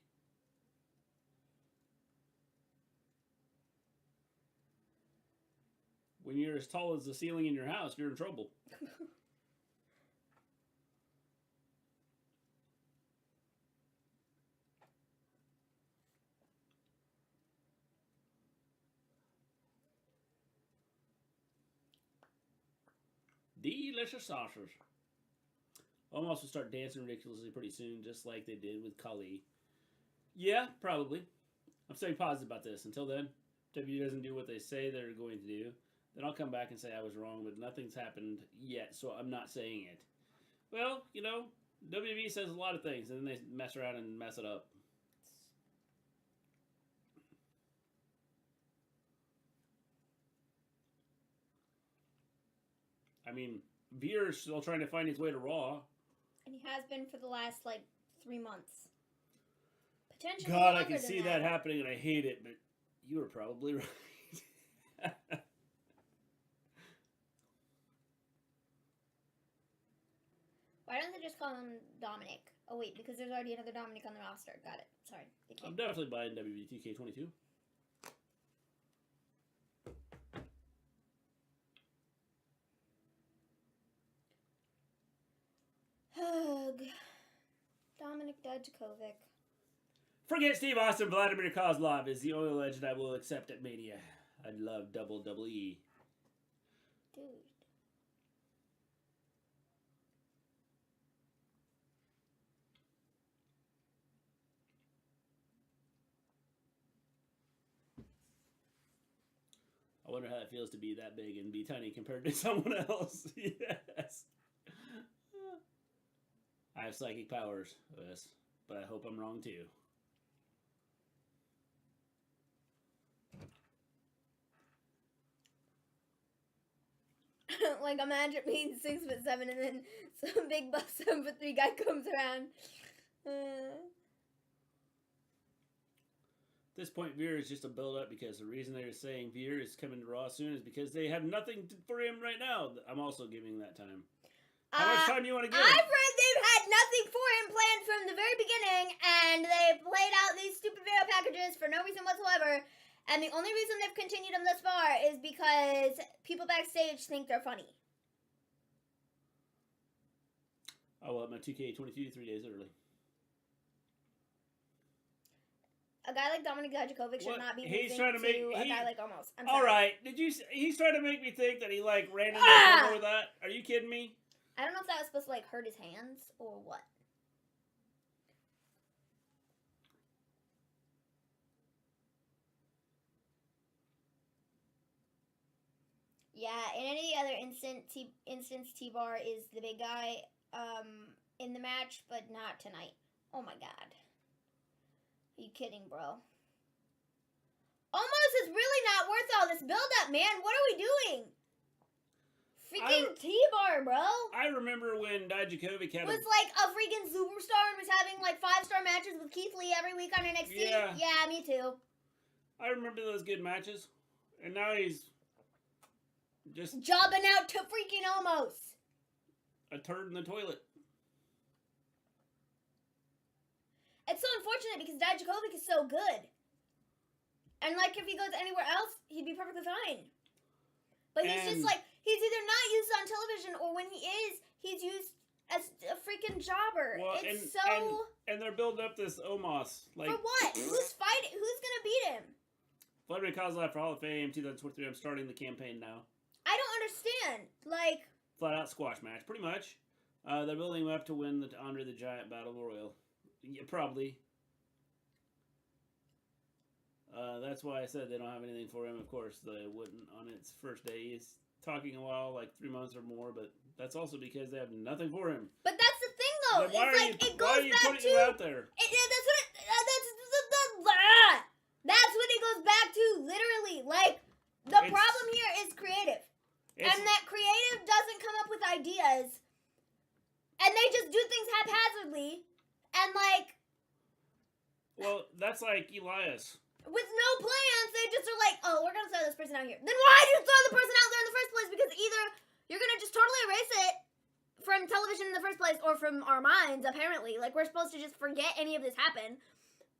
When you're as tall as the ceiling in your house, you're in trouble. Delicious saucers. Omos will start dancing ridiculously pretty soon, just like they did with Khali. Yeah, probably. I'm staying positive about this. Until then, if WWE doesn't do what they say they're going to do, then I'll come back and say I was wrong, but nothing's happened yet, so I'm not saying it. Well, you know, WWE says a lot of things, and then they mess around and mess it up. I mean, Veer's still trying to find his way to Raw. And he has been for the last, 3 months. Potentially God, I can see that happening, and I hate it, but you were probably right. Why don't they just call him Dominic? Oh, wait, because there's already another Dominic on the roster. Got it. Sorry. I'm definitely buying WWE 2K22. Hug. Dominic Dijakovic. Forget Steve Austin. Vladimir Kozlov is the only legend I will accept at Mania. I love WWE. Dude. I wonder how it feels to be that big and be tiny compared to someone else. Yes. I have psychic powers, yes, but I hope I'm wrong too. Like, imagine being 6'7" and then some big buff 7'3" guy comes around. At this point, Veer is just a build-up because the reason they're saying Veer is coming to Raw soon is because they have nothing for him right now. I'm also giving that time. How much time do you want to give him? I've read they've had nothing for him planned from the very beginning, and they played out these stupid video packages for no reason whatsoever. And the only reason they've continued them thus far is because people backstage think they're funny. Oh, well, my 2K22 3 days early. A guy like Dominic Dijakovic should not be losing trying to make a guy like Omos. I'm all sorry. right, he's trying to make me think that he ran into with that. Are you kidding me? I don't know if that was supposed to hurt his hands or what. Yeah, in any other instance, T-Bar is the big guy in the match, but not tonight. Oh my god. Are you kidding, bro? Almost is really not worth all this build-up, man. What are we doing? Freaking T-Bar, bro. I remember when Dijakovic had was like a freaking superstar and was having 5-star matches with Keith Lee every week on NXT. Yeah, me too. I remember those good matches. And now he's just jobbing out to freaking Omos. A turd in the toilet. It's so unfortunate because Dijakovic is so good. And if he goes anywhere else, he'd be perfectly fine. But he's just he's either not used on television or when he is, he's used as a freaking jobber. Well, and they're building up this Omos. For what? Who's fighting? Who's gonna beat him? Celebrity Cause Life for Hall of Fame 2023. I'm starting the campaign now. I don't understand. Like, Flat out squash match, pretty much. They're building him up to win the Andre the Giant Battle Royal. Yeah, probably. That's why I said they don't have anything for him. Of course, they wouldn't on its first day. He's talking a while, like 3 months or more, but that's also because they have nothing for him. but that's the thing, though. Then It's like it goes why are you back putting to him out there? That's what it goes back to. Literally, like the problem here is creative, and that creative doesn't come up with ideas, and they just do things haphazardly, and like. Well, that's like Elias. With no plans, they just are like, oh, we're gonna throw this person out here. Then why do you throw the person out there in the first place? Because either you're gonna just totally erase it from television in the first place, or from our minds, apparently. Like, we're supposed to just forget any of this happened.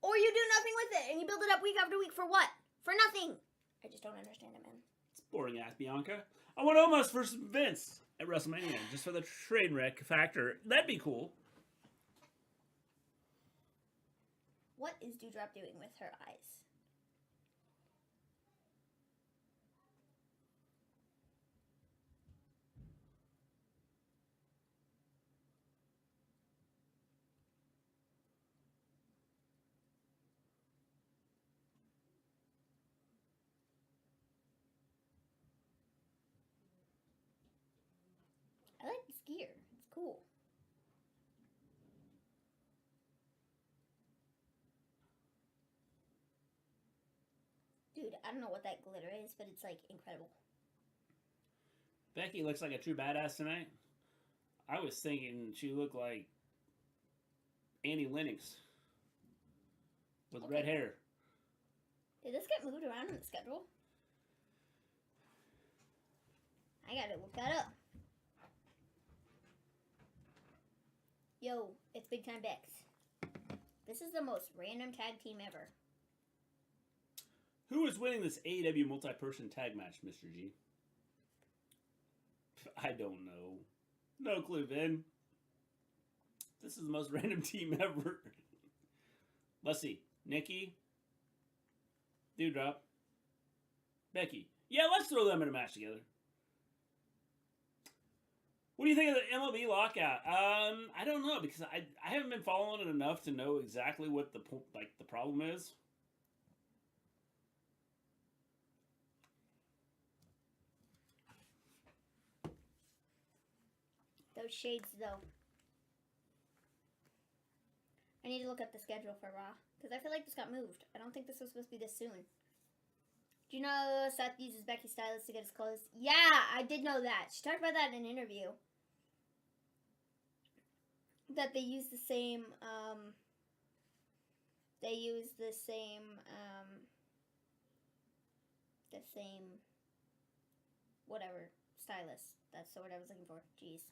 Or you do nothing with it, and you build it up week after week for what? For nothing. I just don't understand it, man. It's boring ass, Bianca. I want Omos versus Vince at WrestleMania, just for the train wreck factor. That'd be cool. What is Dewdrop doing with her eyes? I like this gear. It's cool. Dude, I don't know what that glitter is, but it's like incredible. Becky looks like a true badass tonight. I was thinking she looked like Annie Lennox with red hair. Did this get moved around in the schedule? I gotta look that up. Yo, it's Big Time Bex. This is the most random tag team ever. Who is winning this AEW multi-person tag match, Mr. G? I don't know. No clue, Vin. This is the most random team ever. Let's see. Nikki. Dewdrop. Becky. Yeah, let's throw them in a match together. What do you think of the MLB lockout? I don't know, because I haven't been following it enough to know exactly what the problem is. Those shades, though. I need to look up the schedule for Raw, because I feel like this got moved. I don't think this was supposed to be this soon. Do you know Seth uses Becky's stylist to get his clothes? Yeah, I did know that. She talked about that in an interview. That they use the same, whatever, stylist. That's the word I was looking for. Jeez.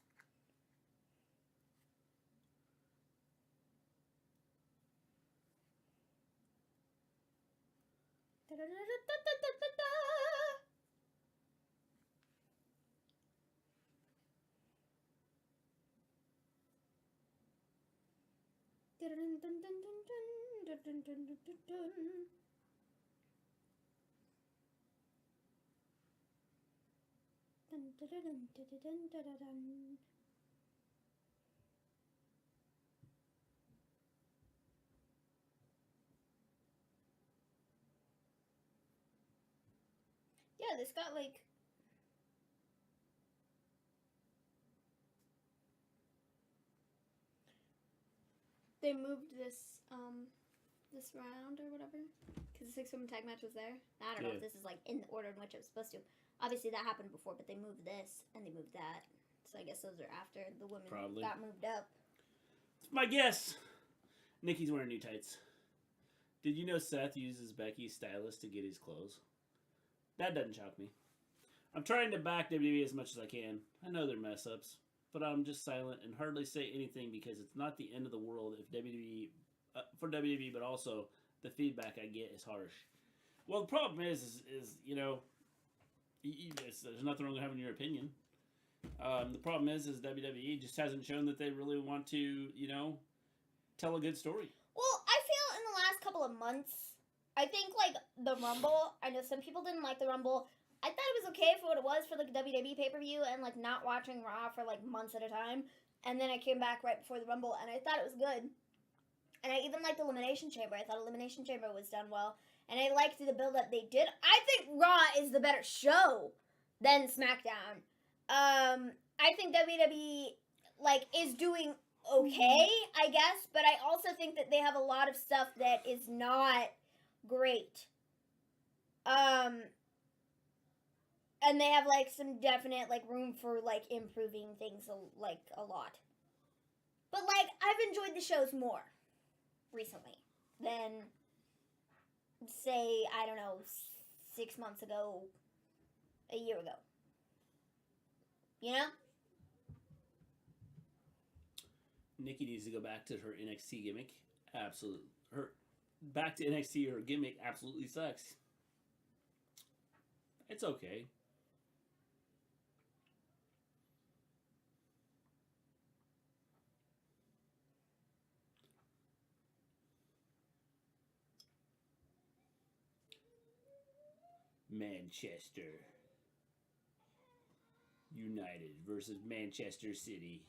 Yeah, this got like they moved this round or whatever because the 6-woman tag match was there. I don't know if this is like in the order in which it was supposed to. Obviously that happened before, but they moved this and they moved that. So I guess those are after the women got moved up. It's my guess. Nikki's wearing new tights. Did you know Seth uses Becky's stylist to get his clothes? That doesn't shock me. I'm trying to back WWE as much as I can. I know they're mess ups, but I'm just silent and hardly say anything because it's not the end of the world if WWE, for WWE, but also the feedback I get is harsh. Well, the problem is you know, there's nothing wrong with having your opinion. The problem is WWE just hasn't shown that they really want to, you know, tell a good story. Well, I feel in the last couple of months, I think, like, the Rumble, I know some people didn't like the Rumble. I thought it was okay for what it was for, like, a WWE pay-per-view and, like, not watching Raw for, like, months at a time. And then I came back right before the Rumble, and I thought it was good. And I even liked Elimination Chamber. I thought Elimination Chamber was done well. And I liked the build-up they did. I think Raw is the better show than SmackDown. I think WWE, like, is doing okay, I guess. But I also think that they have a lot of stuff that is not great. And they have, like, some definite, like, room for, like, improving things, like, a lot. But, like, I've enjoyed the shows more recently than, say, I don't know, 6 months ago, a year ago. You know? Nikki needs to go back to her NXT gimmick. Absolutely. Back to NXT, her gimmick absolutely sucks. It's okay. Manchester United versus Manchester City.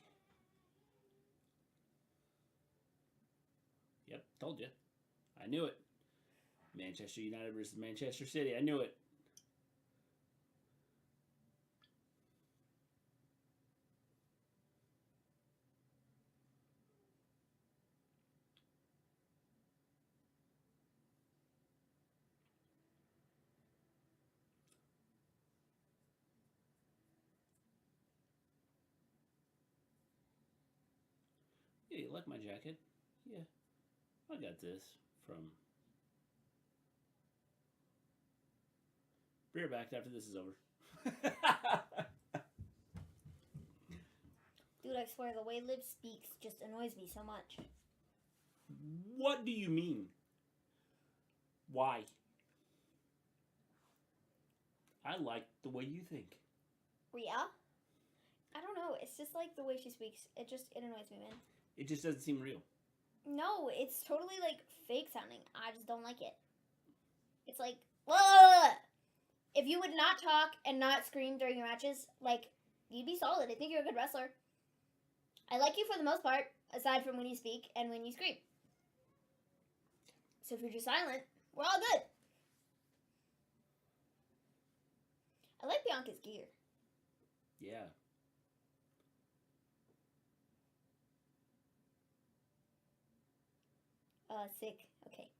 Yep, told you. I knew it. Manchester United versus Manchester City. I knew it. Yeah, you like my jacket? Yeah. I got this from... Be right back after this is over. Dude, I swear, the way Liv speaks just annoys me so much. What do you mean? Why? I like the way you think. Rhea? I don't know. It's just like the way she speaks. It annoys me, man. It just doesn't seem real. No, it's totally like fake sounding. I just don't like it. It's like, whoa! If you would not talk and not scream during your matches, like, you'd be solid. I think you're a good wrestler. I like you for the most part, aside from when you speak and when you scream. So if you're just silent, we're all good. I like Bianca's gear. Yeah. Sick. Okay.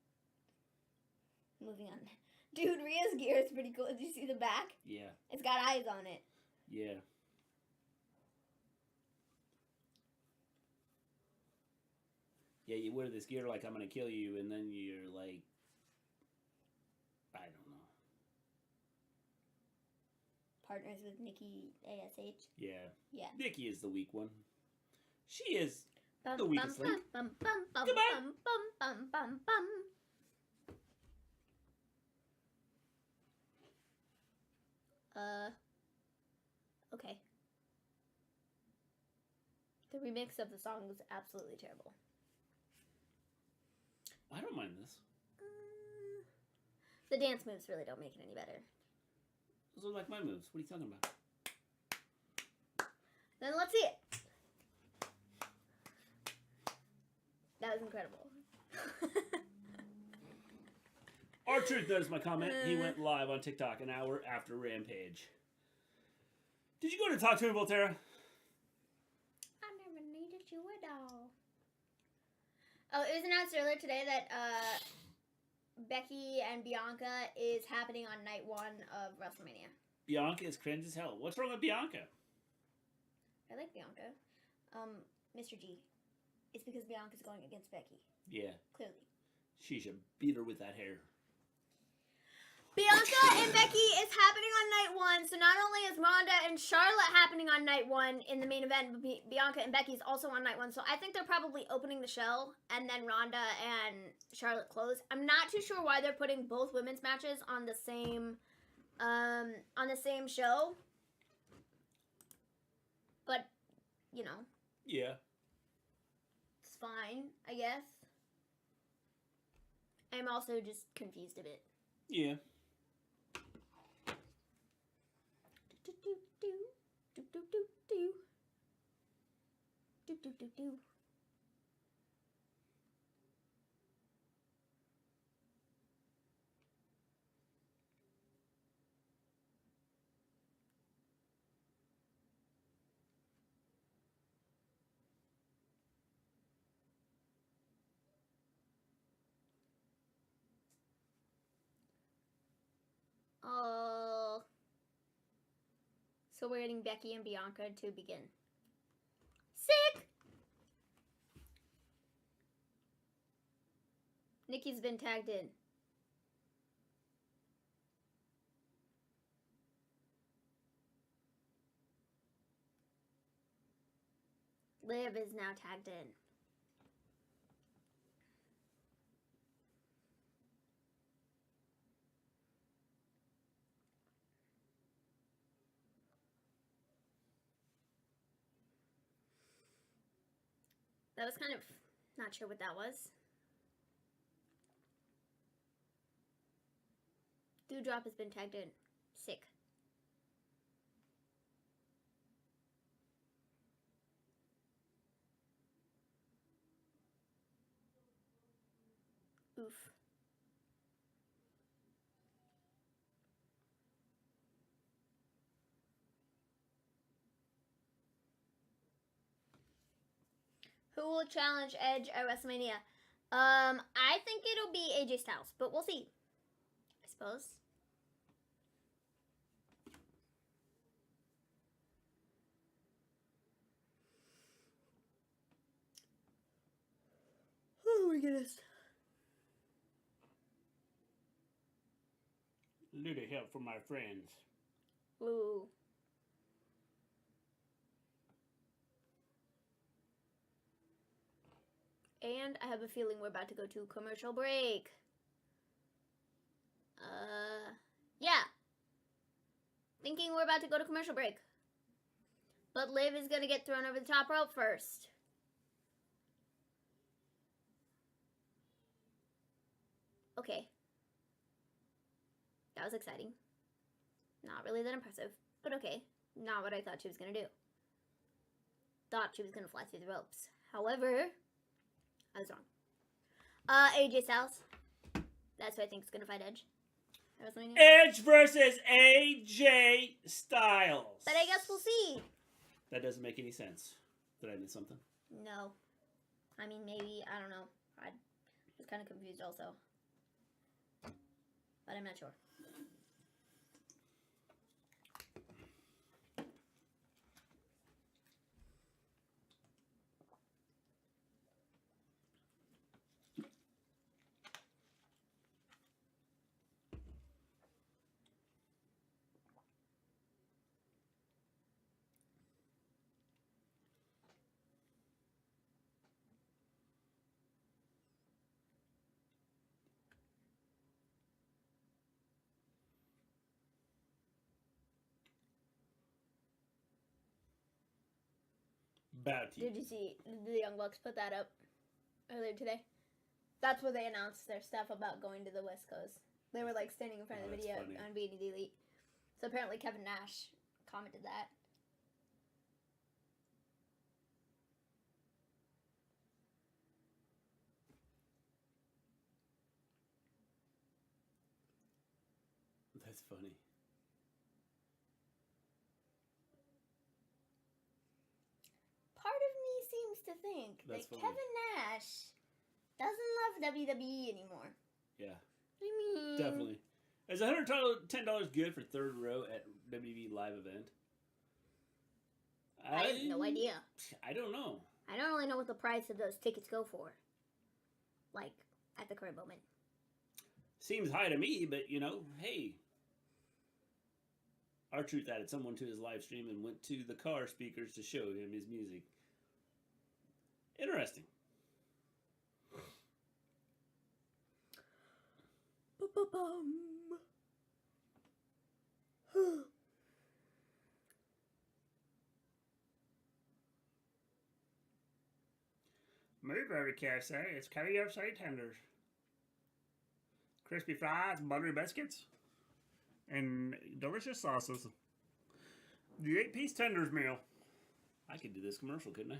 Moving on. Dude, Rhea's gear is pretty cool. Did you see the back? Yeah. It's got eyes on it. Yeah. Yeah, you wear this gear like I'm gonna kill you, and then you're like, I don't know. Partners with Nikki ASH. Yeah. Yeah. Nikki is the weak one. She is Bum, the weakest bum, link. bum, bum, bum, Goodbye. bum, bum, bum, bum, bum. Okay. The remix of the song was absolutely terrible. I don't mind this. The dance moves really don't make it any better. Those are like my moves. What are you talking about? Then let's see it. That was incredible. R-Truth noticed my comment. He went live on TikTok an hour after Rampage. Did you go to talk to him, Volterra? I never needed you at all. Oh, it was announced earlier today that Becky and Bianca is happening on night 1 of WrestleMania. Bianca is cringe as hell. What's wrong with Bianca? I like Bianca. Mr. G. It's because Bianca's going against Becky. Yeah. Clearly. She should beat her with that hair. Bianca and Becky is happening on night 1, so not only is Ronda and Charlotte happening on night 1 in the main event, but Bianca and Becky is also on night 1, so I think they're probably opening the show, and then Ronda and Charlotte close. I'm not too sure why they're putting both women's matches on the same show, but, you know. Yeah. It's fine, I guess. I'm also just confused a bit. Yeah. Oh. So we're getting Becky and Bianca to begin. Sick! Nikki's been tagged in. Liv is now tagged in. That was kind of not sure what that was. Dewdrop has been tagged in. Sick. Oof. Who will challenge Edge at WrestleMania? I think it'll be AJ Styles, but we'll see. I suppose. Oh my goodness. Little help from my friends. Ooh. And I have a feeling we're about to go to commercial break. Yeah. Thinking we're about to go to commercial break. But Liv is gonna get thrown over the top rope first. Okay. That was exciting. Not really that impressive, but okay. Not what I thought she was gonna do. Thought she was gonna fly through the ropes. However, I was wrong. AJ Styles. That's who I think is gonna fight Edge. Edge versus AJ Styles. But I guess we'll see. That doesn't make any sense. Did I miss something? No. I mean, maybe. I don't know. I was kind of confused also. But I'm not sure. Bounty. Did you see the Young Bucks put that up earlier today? That's where they announced their stuff about going to the West Coast. They were like standing in front of the video on Being the Elite. So apparently Kevin Nash commented that. That's funny. Part of me seems to think That's that funny. Kevin Nash doesn't love WWE anymore. Yeah. I mean... Definitely. Is $110 good for third row at WWE live event? I have no idea. I don't know. I don't really know what the price of those tickets go for. Like, at the current moment. Seems high to me, but you know, hey. R-Truth added someone to his live stream and went to the car speakers to show him his music. Interesting. Move over, Cassie. It's KFC tenders. crispy fries, buttery biscuits, and delicious sauces. The 8-piece tenders meal. I could do this commercial, couldn't I?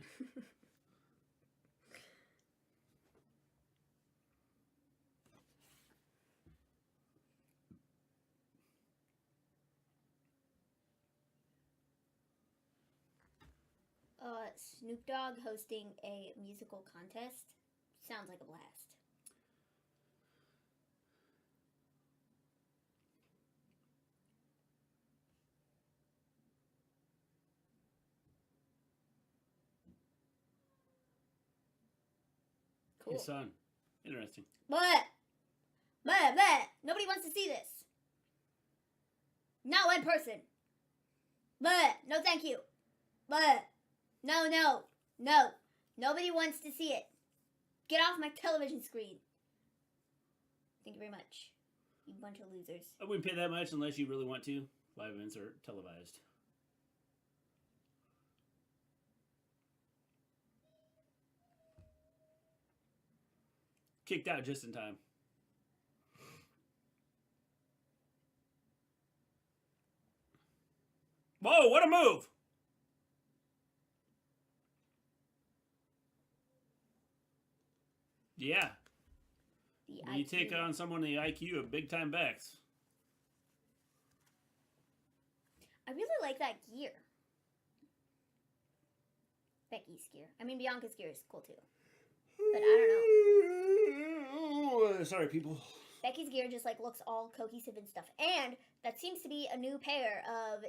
Snoop Dogg hosting a musical contest. Sounds like a blast. Cool. His son. Interesting. But nobody wants to see this. Not one person. But no, thank you. But no. Nobody wants to see it. Get off my television screen. Thank you very much. You bunch of losers. I wouldn't pay that much unless you really want to. Live events are televised. Kicked out just in time. Whoa, what a move! Yeah. You take on someone in the IQ of big time backs. I really like that gear. Becky's gear. I mean, Bianca's gear is cool too. But I don't know. Sorry, people. Becky's gear just like looks all cohesive and stuff. And that seems to be a new pair of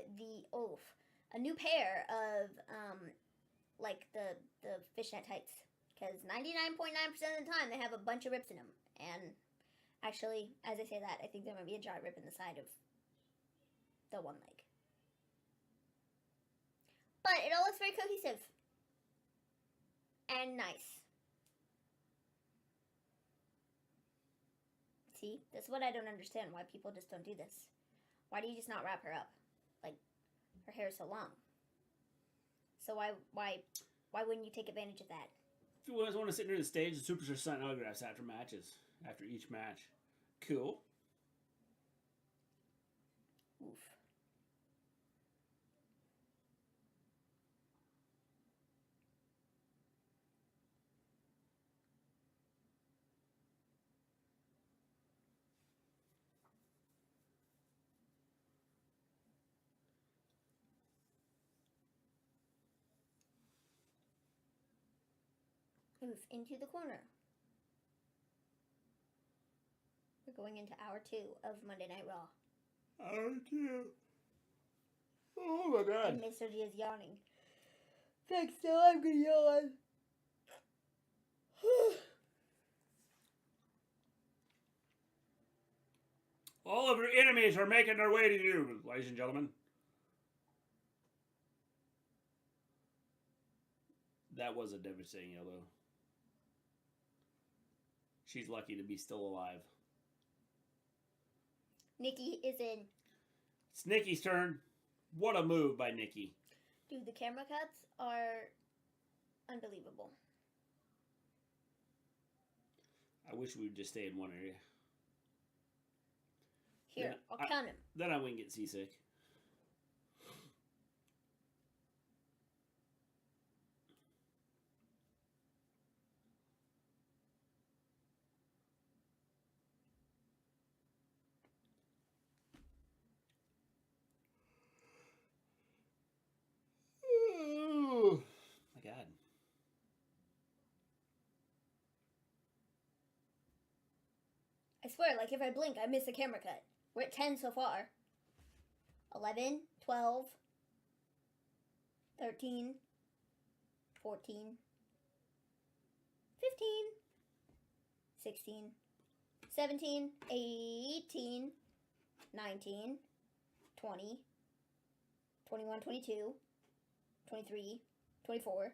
like the fishnet tights. Because 99.9% of the time they have a bunch of rips in them. And actually, as I say that, I think there might be a giant rip in the side of the one leg. But it all looks very cohesive. And nice. See, that's what I don't understand. Why people just don't do this. Why do you just not wrap her up? Like, her hair is so long. So why wouldn't you take advantage of that? If you always want to sit near the stage, the supers are signing autographs after matches. After each match. Cool. Oof. Oof, into the corner. We're going into hour 2 of Monday Night Raw. Hour 2. Oh my god. And Mr. G is yawning. Thanks, still I'm gonna yawn. All of your enemies are making their way to you, ladies and gentlemen. That was a devastating yellow. She's lucky to be still alive. Nikki is in. It's Nikki's turn. What a move by Nikki. Dude, the camera cuts are unbelievable. I wish we would just stay in one area. Here, then I'll count him. Then I wouldn't get seasick. Oh my god. I swear, like if I blink, I miss a camera cut. We're at 10 so far. 11, 12, 13, 14, 15, 16, 17, 18, 19, 20, 21, 22, 23, 24.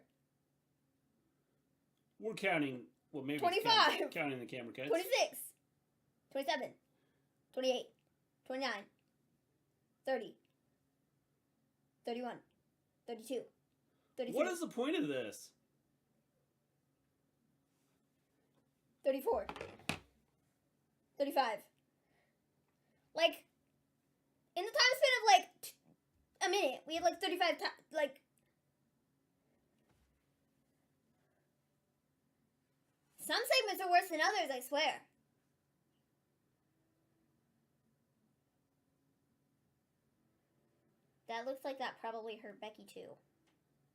We're counting, well maybe 25. Counting the camera cuts. 26, 27, 28, 29, 30, 31, 32, 33. What is the point of this? 34, 35, Like, in the time span of, like, a minute, we had, like, 35 times, like... Some segments are worse than others, I swear. That looks like that probably hurt Becky, too.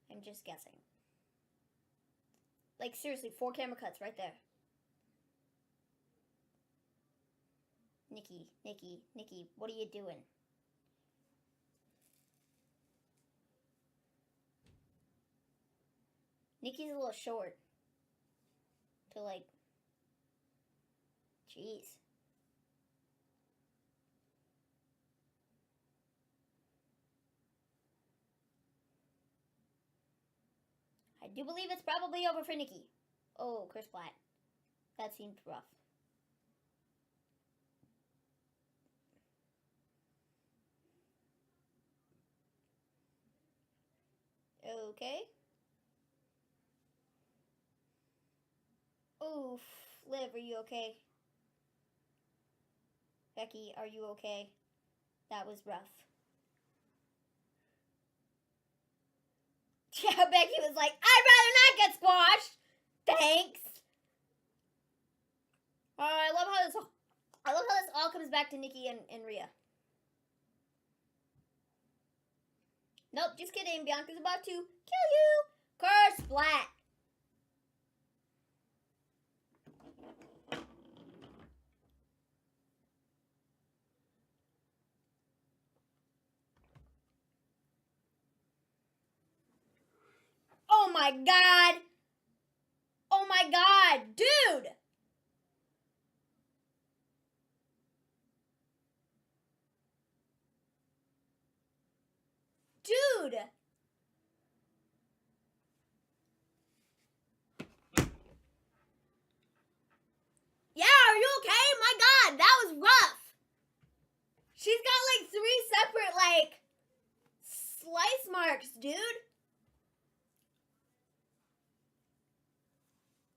I'm just guessing. Like, seriously, 4 camera cuts right there. Nikki, what are you doing? Nikki's a little short. To, like... Jeez. I do believe it's probably over for Nikki. Oh, Chris Platt. That seemed rough. Okay. Oof. Liv, are you okay? Becky, are you okay? That was rough. Yeah, Becky was like, I'd rather not get squashed. Thanks. I love how this all comes back to Nikki and Rhea. Nope, just kidding. Bianca's about to kill you. Curse splat. Oh my god! Oh my god! Dude! Dude! Yeah, are you okay? My god, that was rough! She's got like 3 separate, like, slice marks, dude.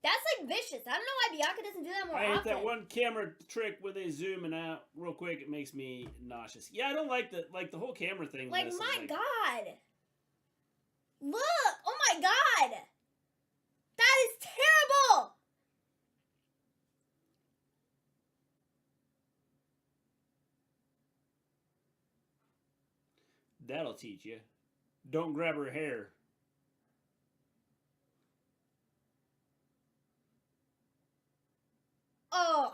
That's like vicious. I don't know why Bianca doesn't do that more often. I hate that one camera trick where they zoom in out real quick. It makes me nauseous. Yeah, I don't like the whole camera thing. Like, my god. Look! Oh my god! That is terrible! That'll teach you. Don't grab her hair. Oh.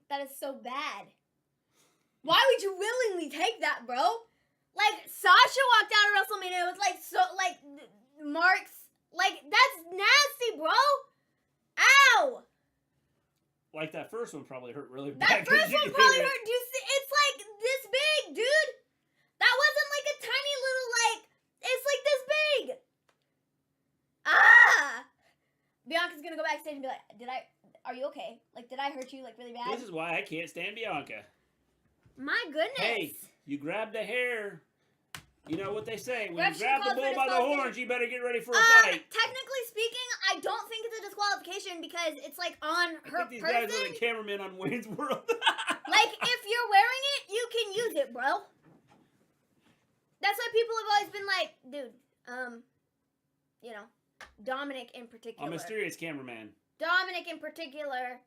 That is so bad. Why would you willingly take that, bro? Like, Sasha walked out of WrestleMania with, like, so, like, marks. Like, that's nasty, bro. Ow. Like that first one probably hurt really bad. That first one probably hurt. Do you see? It's like this big, dude. That wasn't like a tiny little, like, it's like this big. Ah. Bianca's gonna go backstage and be like, are you okay? Like, did I hurt you, like, really bad? This is why I can't stand Bianca. My goodness. Hey, you grabbed the hair. You know what they say. When Ref you grab the should call bull for by the disqualification. horns, you better get ready for a fight. Technically speaking, I don't think it's a disqualification because it's, like, on her I think these person. guys are the cameramen on Wayne's World. Like, if you're wearing it, you can use it, bro. That's why people have always been like, dude, you know, Dominic in particular. A mysterious cameraman. Dominic in particular,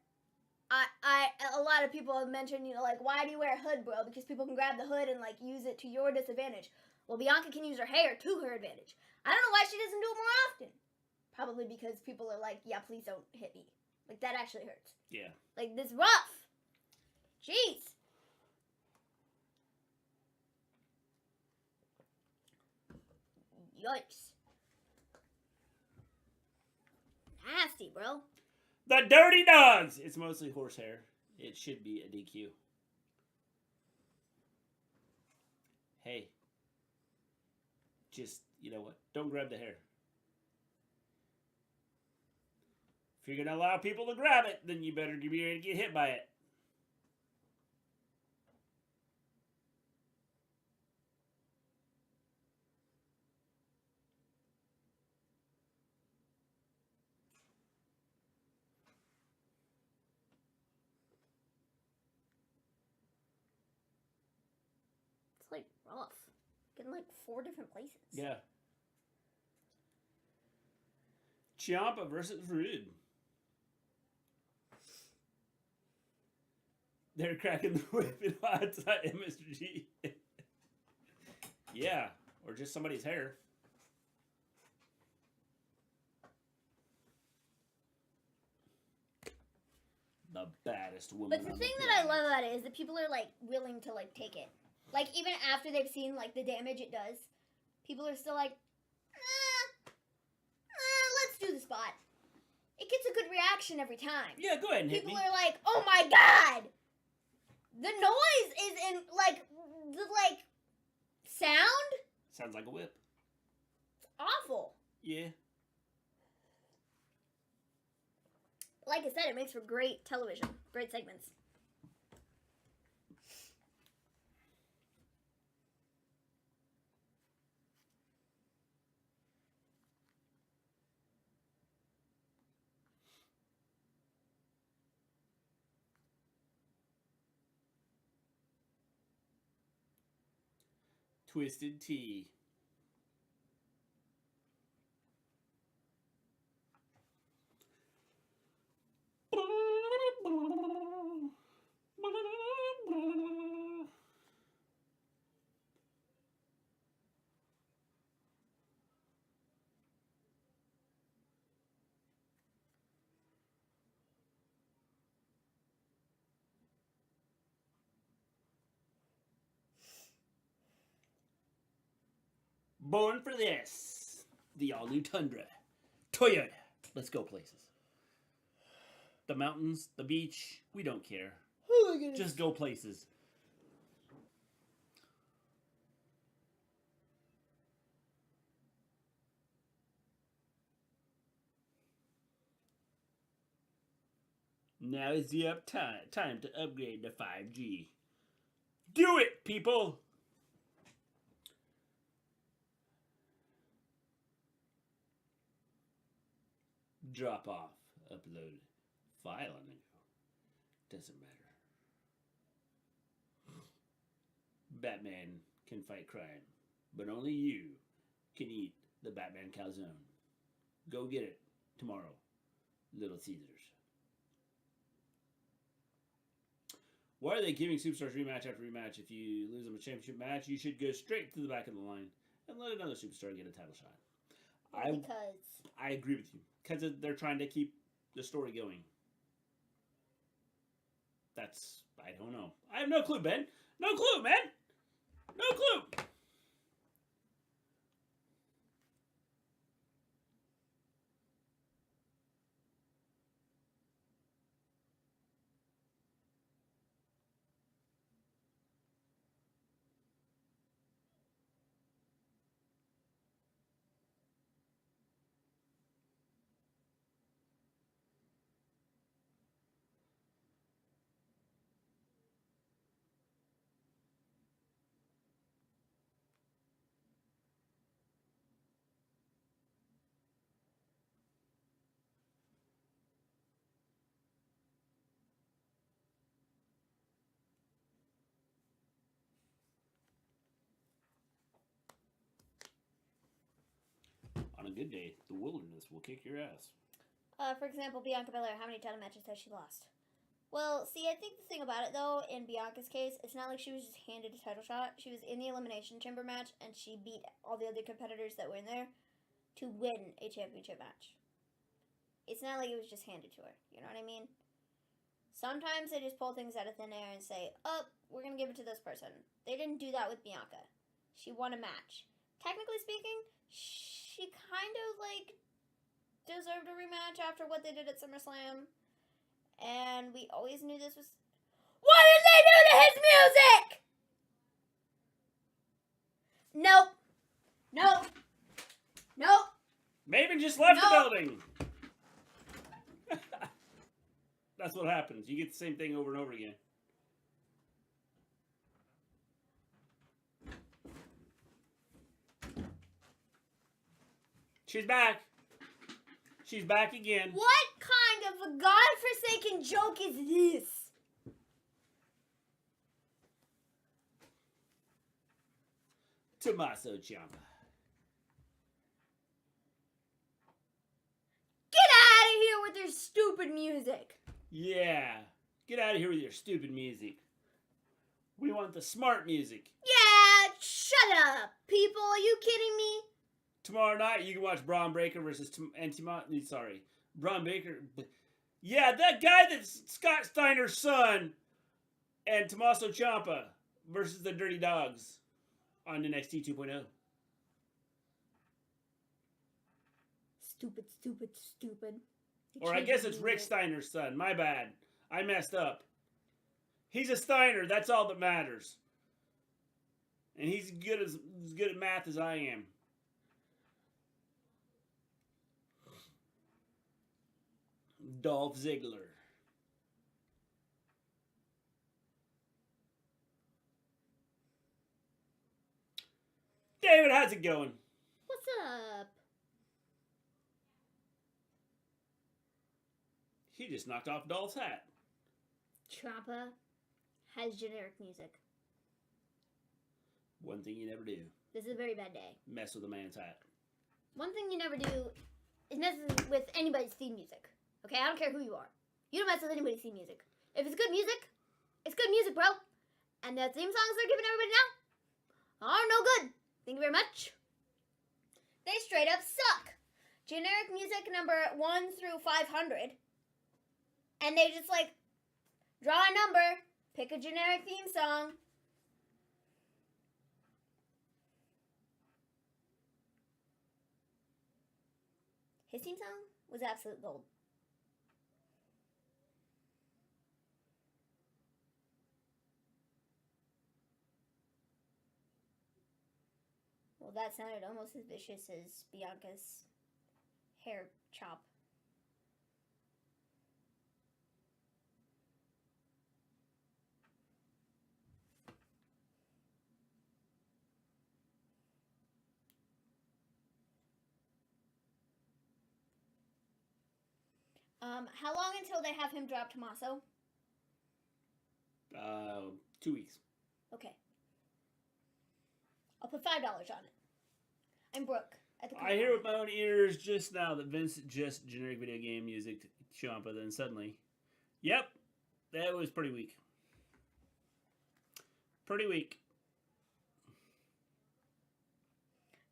a lot of people have mentioned, you know, like, why do you wear a hood, bro? Because people can grab the hood and, like, use it to your disadvantage. Well, Bianca can use her hair to her advantage. I don't know why she doesn't do it more often. Probably because people are like, yeah, please don't hit me. Like, that actually hurts. Yeah. Like, this rough. Jeez. Yikes. Nasty, bro. The Dirty Dogs! It's mostly horsehair. It should be a DQ. Hey. Just, you know what? Don't grab the hair. If you're going to allow people to grab it, then you better be ready to get hit by it. like rough. Getting like 4 different places. Yeah. Ciampa versus Rude. They're cracking the whip in outside MSG. Yeah, or just somebody's hair. The baddest woman. But the thing that I love about it is that people are like willing to like take it. Like even after they've seen like the damage it does, people are still like, let's do the spot. It gets a good reaction every time. Yeah, go ahead and hit me. People are like, oh my god! The noise is in like the like sound. Sounds like a whip. It's awful. Yeah. Like I said, it makes for great television, great segments. Twisted Tea. Born for this. The all-new Tundra. Toyota. Let's go places. The mountains, the beach, we don't care. Oh my goodness. Just go places. Now is the time to upgrade to 5G. Do it, people! Drop off, upload, file on the go. Doesn't matter. Batman can fight crime, but only you can eat the Batman calzone. Go get it tomorrow, Little Caesars. Why are they giving superstars rematch after rematch? If you lose them a championship match, you should go straight to the back of the line and let another superstar get a title shot. I agree with you. Because they're trying to keep the story going. That's... I don't know. I have no clue, Ben. No clue, man! No clue! On a good day, the wilderness will kick your ass. For example, Bianca Belair, how many title matches has she lost? Well, see, I think the thing about it, though, in Bianca's case, it's not like she was just handed a title shot. She was in the Elimination Chamber match, and she beat all the other competitors that were in there to win a championship match. It's not like it was just handed to her. You know what I mean? Sometimes they just pull things out of thin air and say, oh, we're going to give it to this person. They didn't do that with Bianca. She won a match. Technically speaking, she kind of, like, deserved a rematch after what they did at SummerSlam. And we always knew this was... What did they do to his music? Nope. Nope. Nope. Maven just left the No. building! That's what happens. You get the same thing over and over again. She's back. She's back again. What kind of a godforsaken joke is this? Tommaso Ciampa. Get out of here with your stupid music. Yeah. Get out of here with your stupid music. We want the smart music. Yeah, shut up, people. Are you kidding me? Tomorrow night, you can watch Braun Breaker versus Braun Breaker. Yeah, that guy that's Scott Steiner's son and Tommaso Ciampa versus the Dirty Dogs on NXT 2.0. Stupid, stupid, stupid. Or I guess it's Rick Steiner's son. My bad. I messed up. He's a Steiner. That's all that matters. And he's as good at math as I am. Dolph Ziggler. David, how's it going? What's up? He just knocked off Dolph's hat. Ciampa has generic music. One thing you never do. This is a very bad day. Mess with a man's hat. One thing you never do is mess with anybody's theme music. Okay, I don't care who you are. You don't mess with anybody's theme music. If it's good music, it's good music, bro. And the theme songs they're giving everybody now are no good. Thank you very much. They straight up suck. Generic music number 1 through 500. And they just like draw a number, pick a generic theme song. His theme song was absolute gold. Well, that sounded almost as vicious as Bianca's hair chop. How long until they have him drop Tommaso? 2 weeks. Okay. I'll put $5 on it. I'm broke. I hear with my own ears just now that Vince just generic video game music to Ciampa, then suddenly, yep, that was pretty weak. Pretty weak.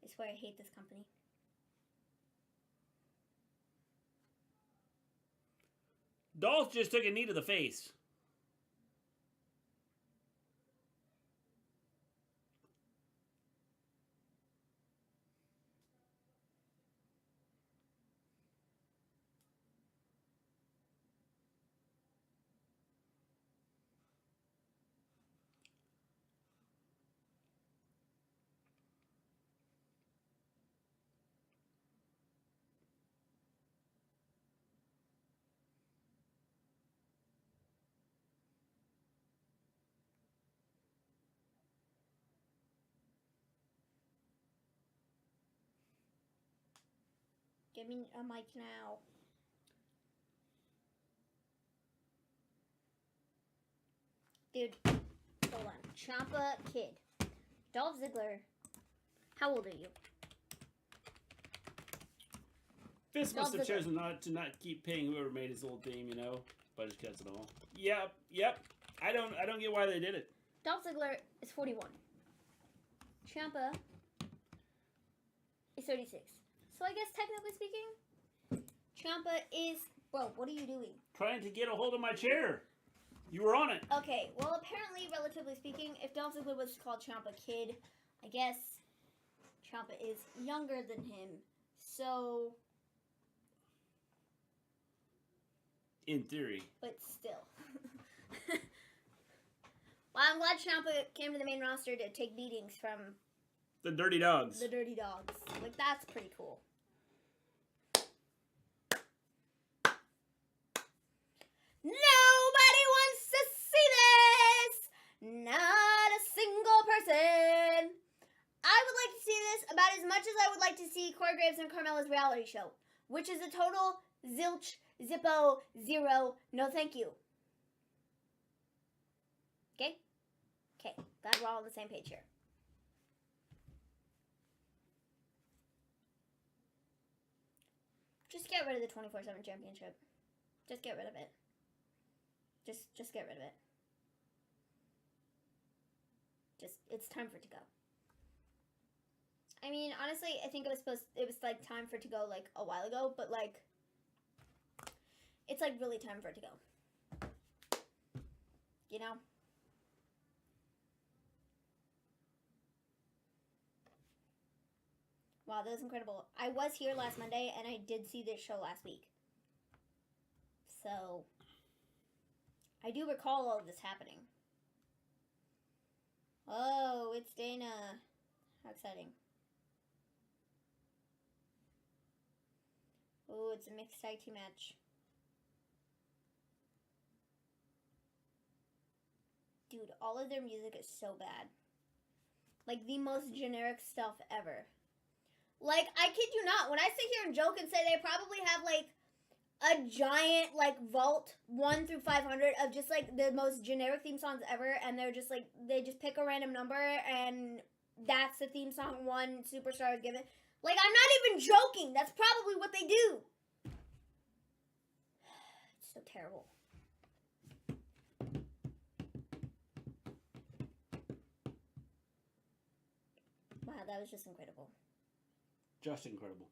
I swear I hate this company. Dolph just took a knee to the face. Give me a mic now. Dude, hold on. Ciampa kid. Dolph Ziggler. How old are you? Vince must have chosen not to keep paying whoever made his old theme, you know. Budget cuts and all. Yep. I don't get why they did it. Dolph Ziggler is 41. Ciampa is 36. So I guess technically speaking, Ciampa is... Bro, what are you doing? Trying to get a hold of my chair. You were on it. Okay, well apparently, relatively speaking, if Dolph Ziggler was called Ciampa Kid, I guess Ciampa is younger than him. So... In theory. But still. Well, I'm glad Ciampa came to the main roster to take beatings from... The Dirty Dogs. The Dirty Dogs. Like, that's pretty cool. Nobody wants to see this! Not a single person! I would like to see this about as much as I would like to see Corey Graves and Carmella's reality show, which is a total zilch, zippo, zero, no thank you. Okay? Okay, glad we're all on the same page here. get rid of the 24/7 championship. Just get rid of it. Just get rid of it. It's time for it to go. I mean, honestly, I think it was like time for it to go like a while ago, but like it's like really time for it to go. You know? Wow, that was incredible. I was here last Monday and I did see this show last week. So I do recall all of this happening. Oh, it's Dana. How exciting. Oh, it's a mixed tag team match. Dude, all of their music is so bad. Like, the most generic stuff ever. Like, I kid you not, when I sit here and joke and say they probably have, like, a giant, like, vault 1 through 500 of just, like, the most generic theme songs ever, and they're just, like, they just pick a random number, and that's the theme song one superstar is given. Like, I'm not even joking. That's probably what they do. It's so terrible. Wow, that was just incredible. Just incredible.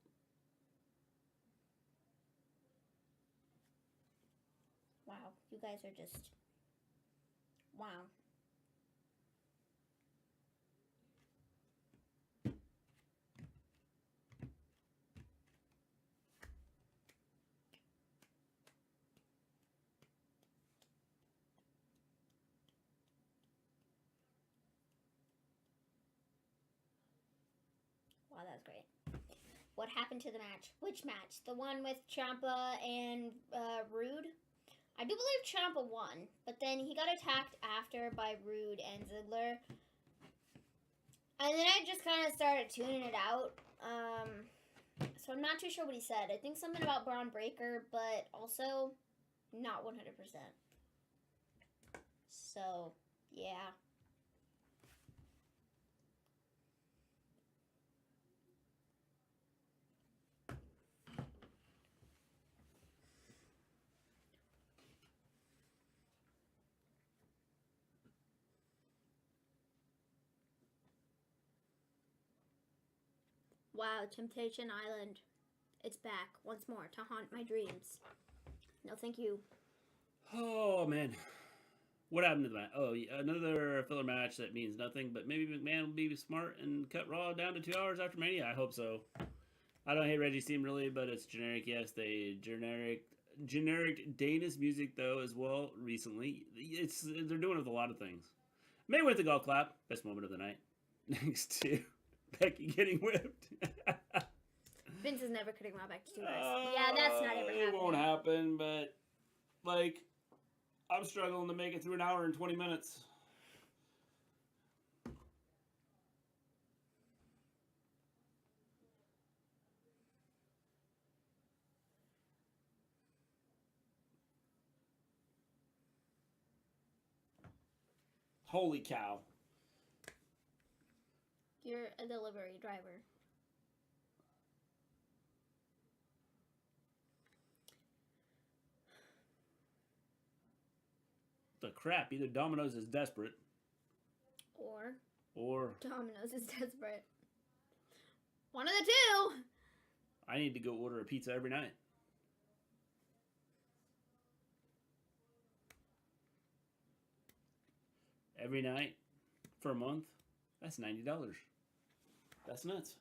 Wow, you guys are just... Wow. Wow, that was great. What happened to the match? Which match? The one with Ciampa and Rude? I do believe Ciampa won, but then he got attacked after by Rude and Ziggler. And then I just kind of started tuning it out. So I'm not too sure what he said. I think something about Braun Breaker, but also not 100%. So, yeah. Wow, Temptation Island. It's back once more to haunt my dreams. No, thank you. Oh, man. What happened to the match? Oh, another filler match that means nothing, but maybe McMahon will be smart and cut Raw down to 2 hours after Mania. I hope so. I don't hate Reggie's theme really, but it's generic. Yes, they generic Dana's music though as well recently. They're doing it with a lot of things. May with the golf clap, best moment of the night. Next to Becky getting whipped. Vince is never cutting Raw back to 2 hours. Yeah, that's not ever happening. It won't happen, but like I'm struggling to make it through an hour and 20 minutes. Holy cow. You're a delivery driver. The crap. Either Domino's is desperate. Or Domino's is desperate. One of the two. I need to go order a pizza every night. Every night for a month, that's $90. That's nuts.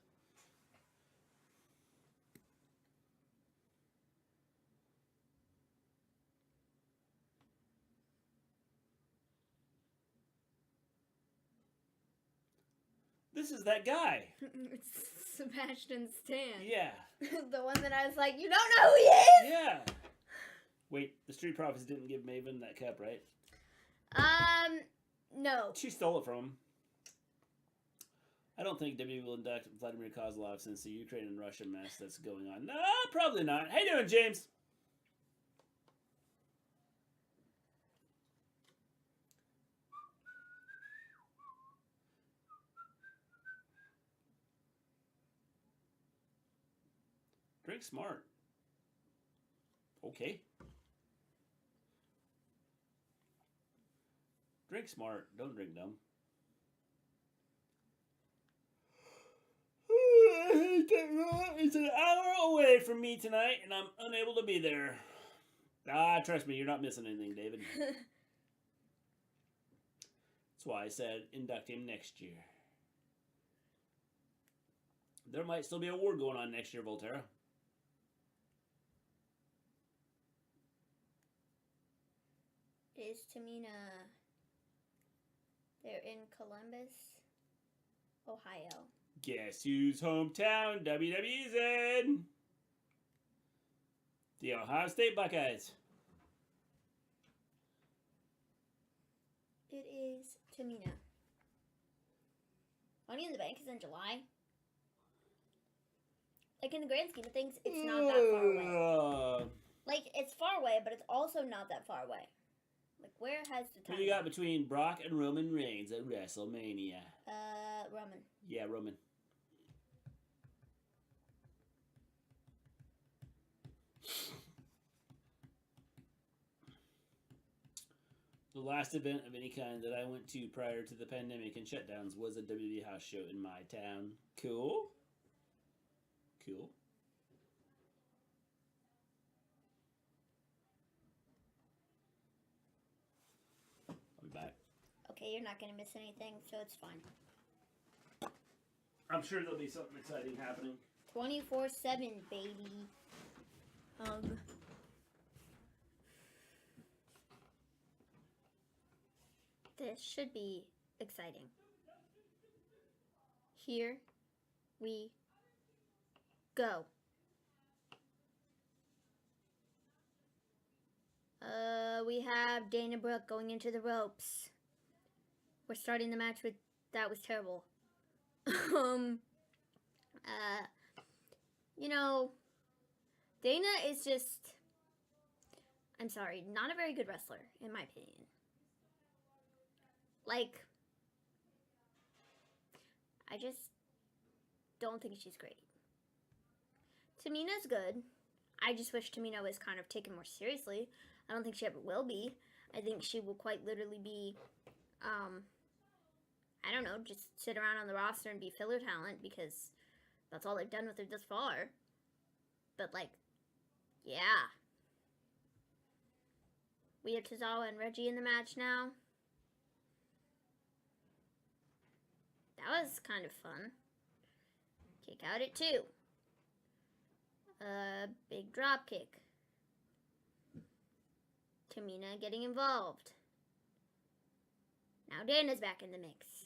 This is that guy. It's Sebastian Stan. Yeah. The one that I was like, you don't know who he is? Yeah. Wait, the Street Profits didn't give Maven that cup, right? No. She stole it from him. I don't think WWE will induct Vladimir Kozlov since the Ukraine and Russia mess that's going on. No, probably not. How you doing, James? Drink smart. Okay. Drink smart. Don't drink dumb. It's an hour away from me tonight, and I'm unable to be there. Trust me, you're not missing anything, David. That's why I said induct him next year. There might still be a war going on next year, Volterra. Is Tamina... They're in Columbus, Ohio. Guess whose hometown WWE's in? The Ohio State Buckeyes. It is Tamina. Money in the Bank is in July. Like, in the grand scheme of things, it's not that far away. Like, it's far away, but it's also not that far away. Like, where has the time? Who you got between Brock and Roman Reigns at WrestleMania? Roman. Yeah, Roman. The last event of any kind that I went to prior to the pandemic and shutdowns was a WWE house show in my town. Cool. Cool. I'll be back. Okay, you're not going to miss anything, so it's fine. I'm sure there'll be something exciting happening. 24/7, baby. This should be exciting. Here we go. We have Dana Brooke going into the ropes. We're starting the match with that was terrible. You know, Dana is just, I'm sorry, not a very good wrestler, in my opinion. Like, I just don't think she's great. Tamina's good. I just wish Tamina was kind of taken more seriously. I don't think she ever will be. I think she will quite literally be, I don't know, just sit around on the roster and be filler talent because that's all they've done with her thus far. But, like, yeah. We have Tozawa and Reggie in the match now. That was kind of fun. Kick out at 2. Big drop kick. Tamina getting involved. Now Dana's back in the mix.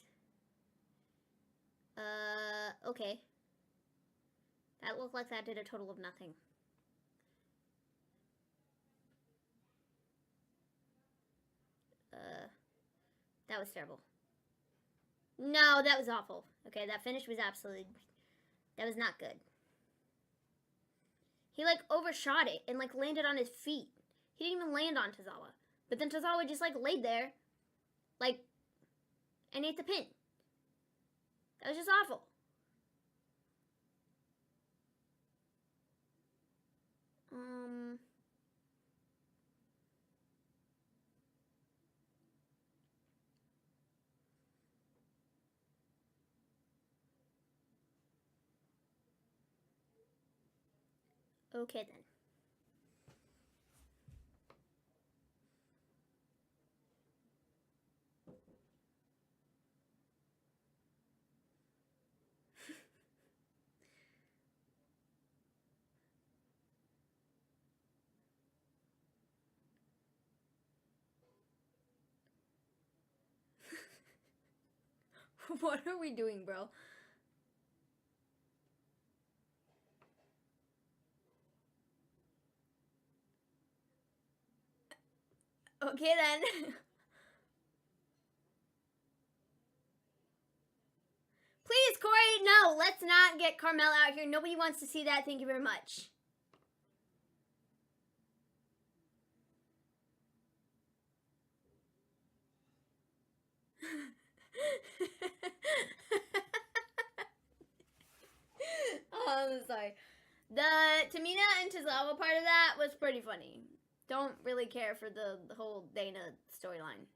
Okay. That looked like that did a total of nothing. That was terrible. No, that was awful. Okay, that finish was absolutely... That was not good. He, like, overshot it and, like, landed on his feet. He didn't even land on Tozawa. But then Tozawa just, like, laid there, like, and ate the pin. That was just awful. Okay, then. What are we doing, bro? Okay, then. Please, Corey, no. Let's not get Carmel out here. Nobody wants to see that. Thank you very much. Oh, I'm sorry. The Tamina and Tozawa part of that was pretty funny. Don't really care for the whole Dana storyline.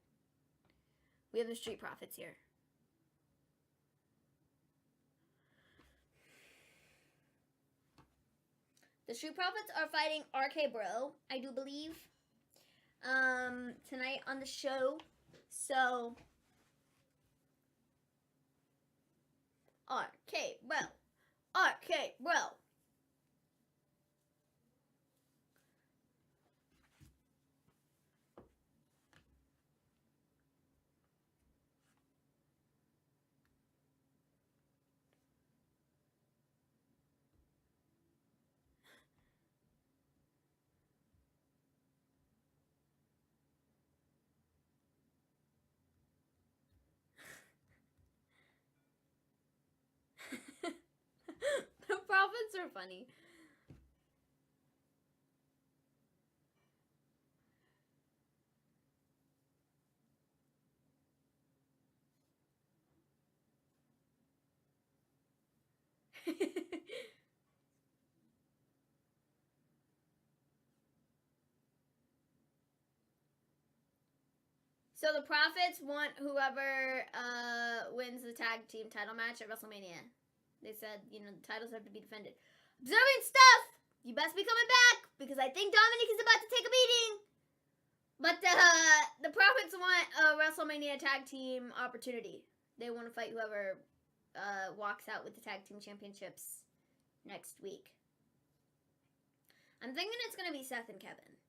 We have the Street Profits here. The Street Profits are fighting RK Bro, I do believe, tonight on the show. So, RK Bro, RK Bro. The Profits are funny. So the Profits want whoever wins the tag team title match at WrestleMania. They said, you know, the titles have to be defended. Observant stuff! You best be coming back, because I think Dominic is about to take a beating. But the Profits want a WrestleMania tag team opportunity. They want to fight whoever walks out with the tag team championships next week. I'm thinking it's going to be Seth and Kevin.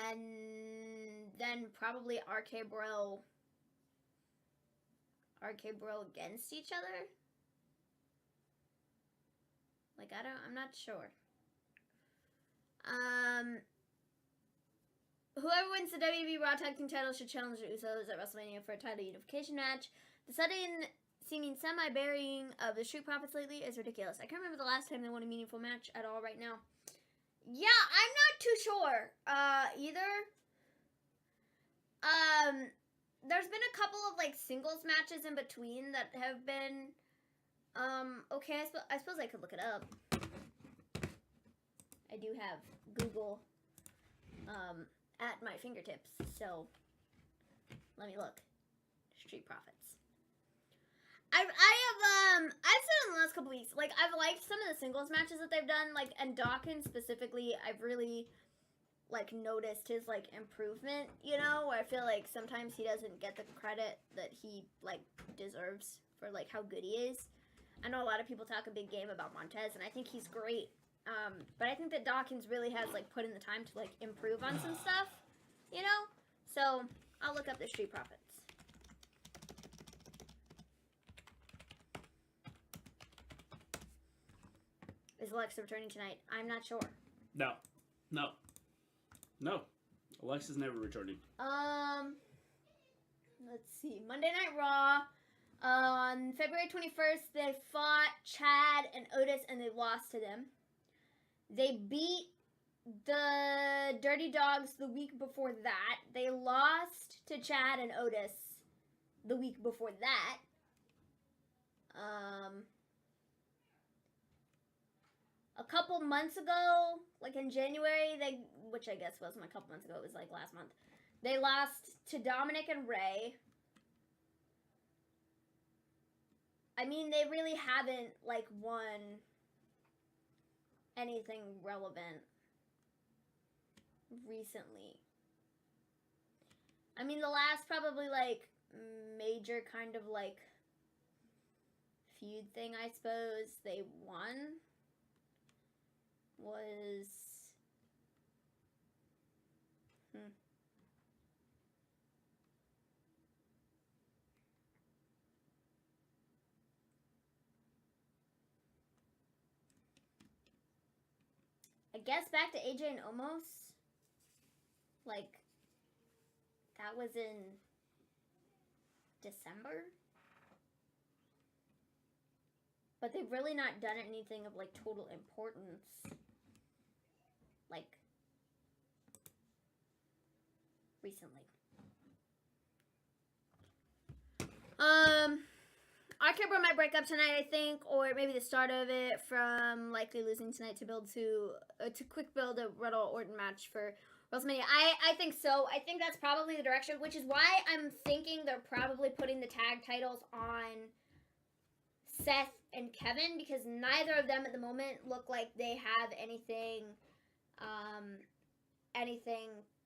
And then probably RK Bro against each other? Like, I'm not sure. Whoever wins the WWE Raw Tag Team title should challenge the Usos at WrestleMania for a title unification match. The sudden seeming semi-burying of the Street Profits lately is ridiculous. I can't remember the last time they won a meaningful match at all right now. Yeah, I'm not too sure, either. There's been a couple of, like, singles matches in between that have been, okay, I suppose I could look it up. I do have Google, at my fingertips, so let me look. Street Profits. I've said in the last couple weeks, like, I've liked some of the singles matches that they've done, like, and Dawkins specifically, I've really, like, noticed his, like, improvement, you know, where I feel like sometimes he doesn't get the credit that he, like, deserves for, like, how good he is. I know a lot of people talk a big game about Montez, and I think he's great, but I think that Dawkins really has, like, put in the time to, like, improve on some stuff, you know, so I'll look up the Street Profits. Is Alexa returning tonight? I'm not sure. No. Alexa's never returning. Let's see. Monday Night Raw. On February 21st, they fought Chad and Otis, and they lost to them. They beat the Dirty Dogs the week before that. They lost to Chad and Otis the week before that. A couple months ago, like in January, which I guess wasn't a couple months ago, it was like last month, they lost to Dominic and Ray. I mean, they really haven't, like, won anything relevant recently. I mean, the last probably, like, major kind of, like, feud thing, I suppose, they won was... I guess back to AJ and Omos. Like, that was in December? But they've really not done anything of, like, total importance. Like, recently. Our Kipper might break up tonight, I think, or maybe the start of it from likely losing tonight to build to quick build a Riddle Orton match for WrestleMania. I think so. I think that's probably the direction, which is why I'm thinking they're probably putting the tag titles on Seth and Kevin, because neither of them at the moment look like they have anything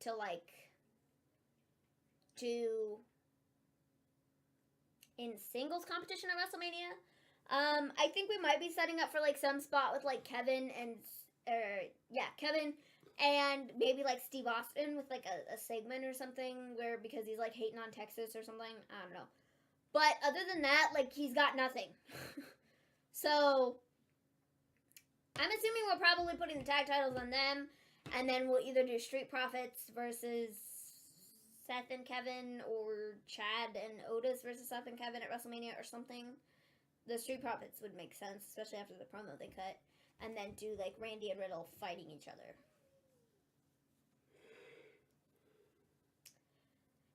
to like do in singles competition at WrestleMania. I think we might be setting up for like some spot with like Kevin and Kevin and maybe like Steve Austin with like a segment or something where, because he's like hating on Texas or something. I don't know. But other than that, like, he's got nothing. So I'm assuming we're probably putting the tag titles on them, and then we'll either do Street Profits versus Seth and Kevin, or Chad and Otis versus Seth and Kevin at WrestleMania or something. The Street Profits would make sense, especially after the promo they cut. And then do, like, Randy and Riddle fighting each other.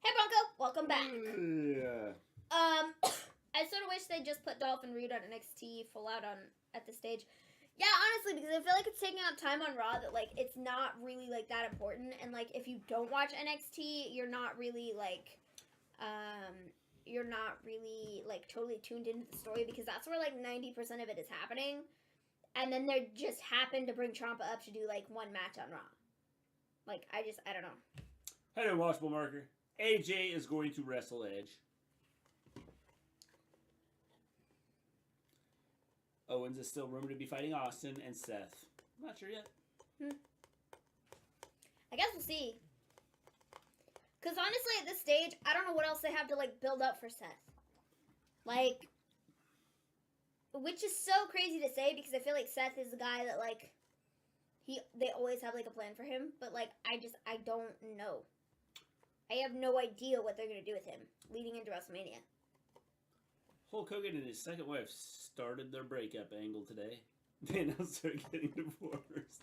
Hey, Bronco! Welcome back. Yeah. I sort of wish they just put Dolph and Reed on NXT full out at the stage. Yeah, honestly, because I feel like it's taking up time on Raw that, like, it's not really, like, that important. And, like, if you don't watch NXT, you're not really, like, totally tuned into the story, because that's where, like, 90% of it is happening. And then they just happen to bring Ciampa up to do, like, one match on Raw. Like, I don't know. Hello, Watchable Marker. AJ is going to wrestle Edge. Owens is still rumored to be fighting Austin and Seth. I'm not sure yet. I guess we'll see. Because honestly, at this stage, I don't know what else they have to, like, build up for Seth. Like, which is so crazy to say, because I feel like Seth is the guy that, like, they always have, like, a plan for him. But, like, I don't know. I have no idea what they're going to do with him leading into WrestleMania. Hulk Hogan and his second wife started their breakup angle today. They announced they're getting divorced.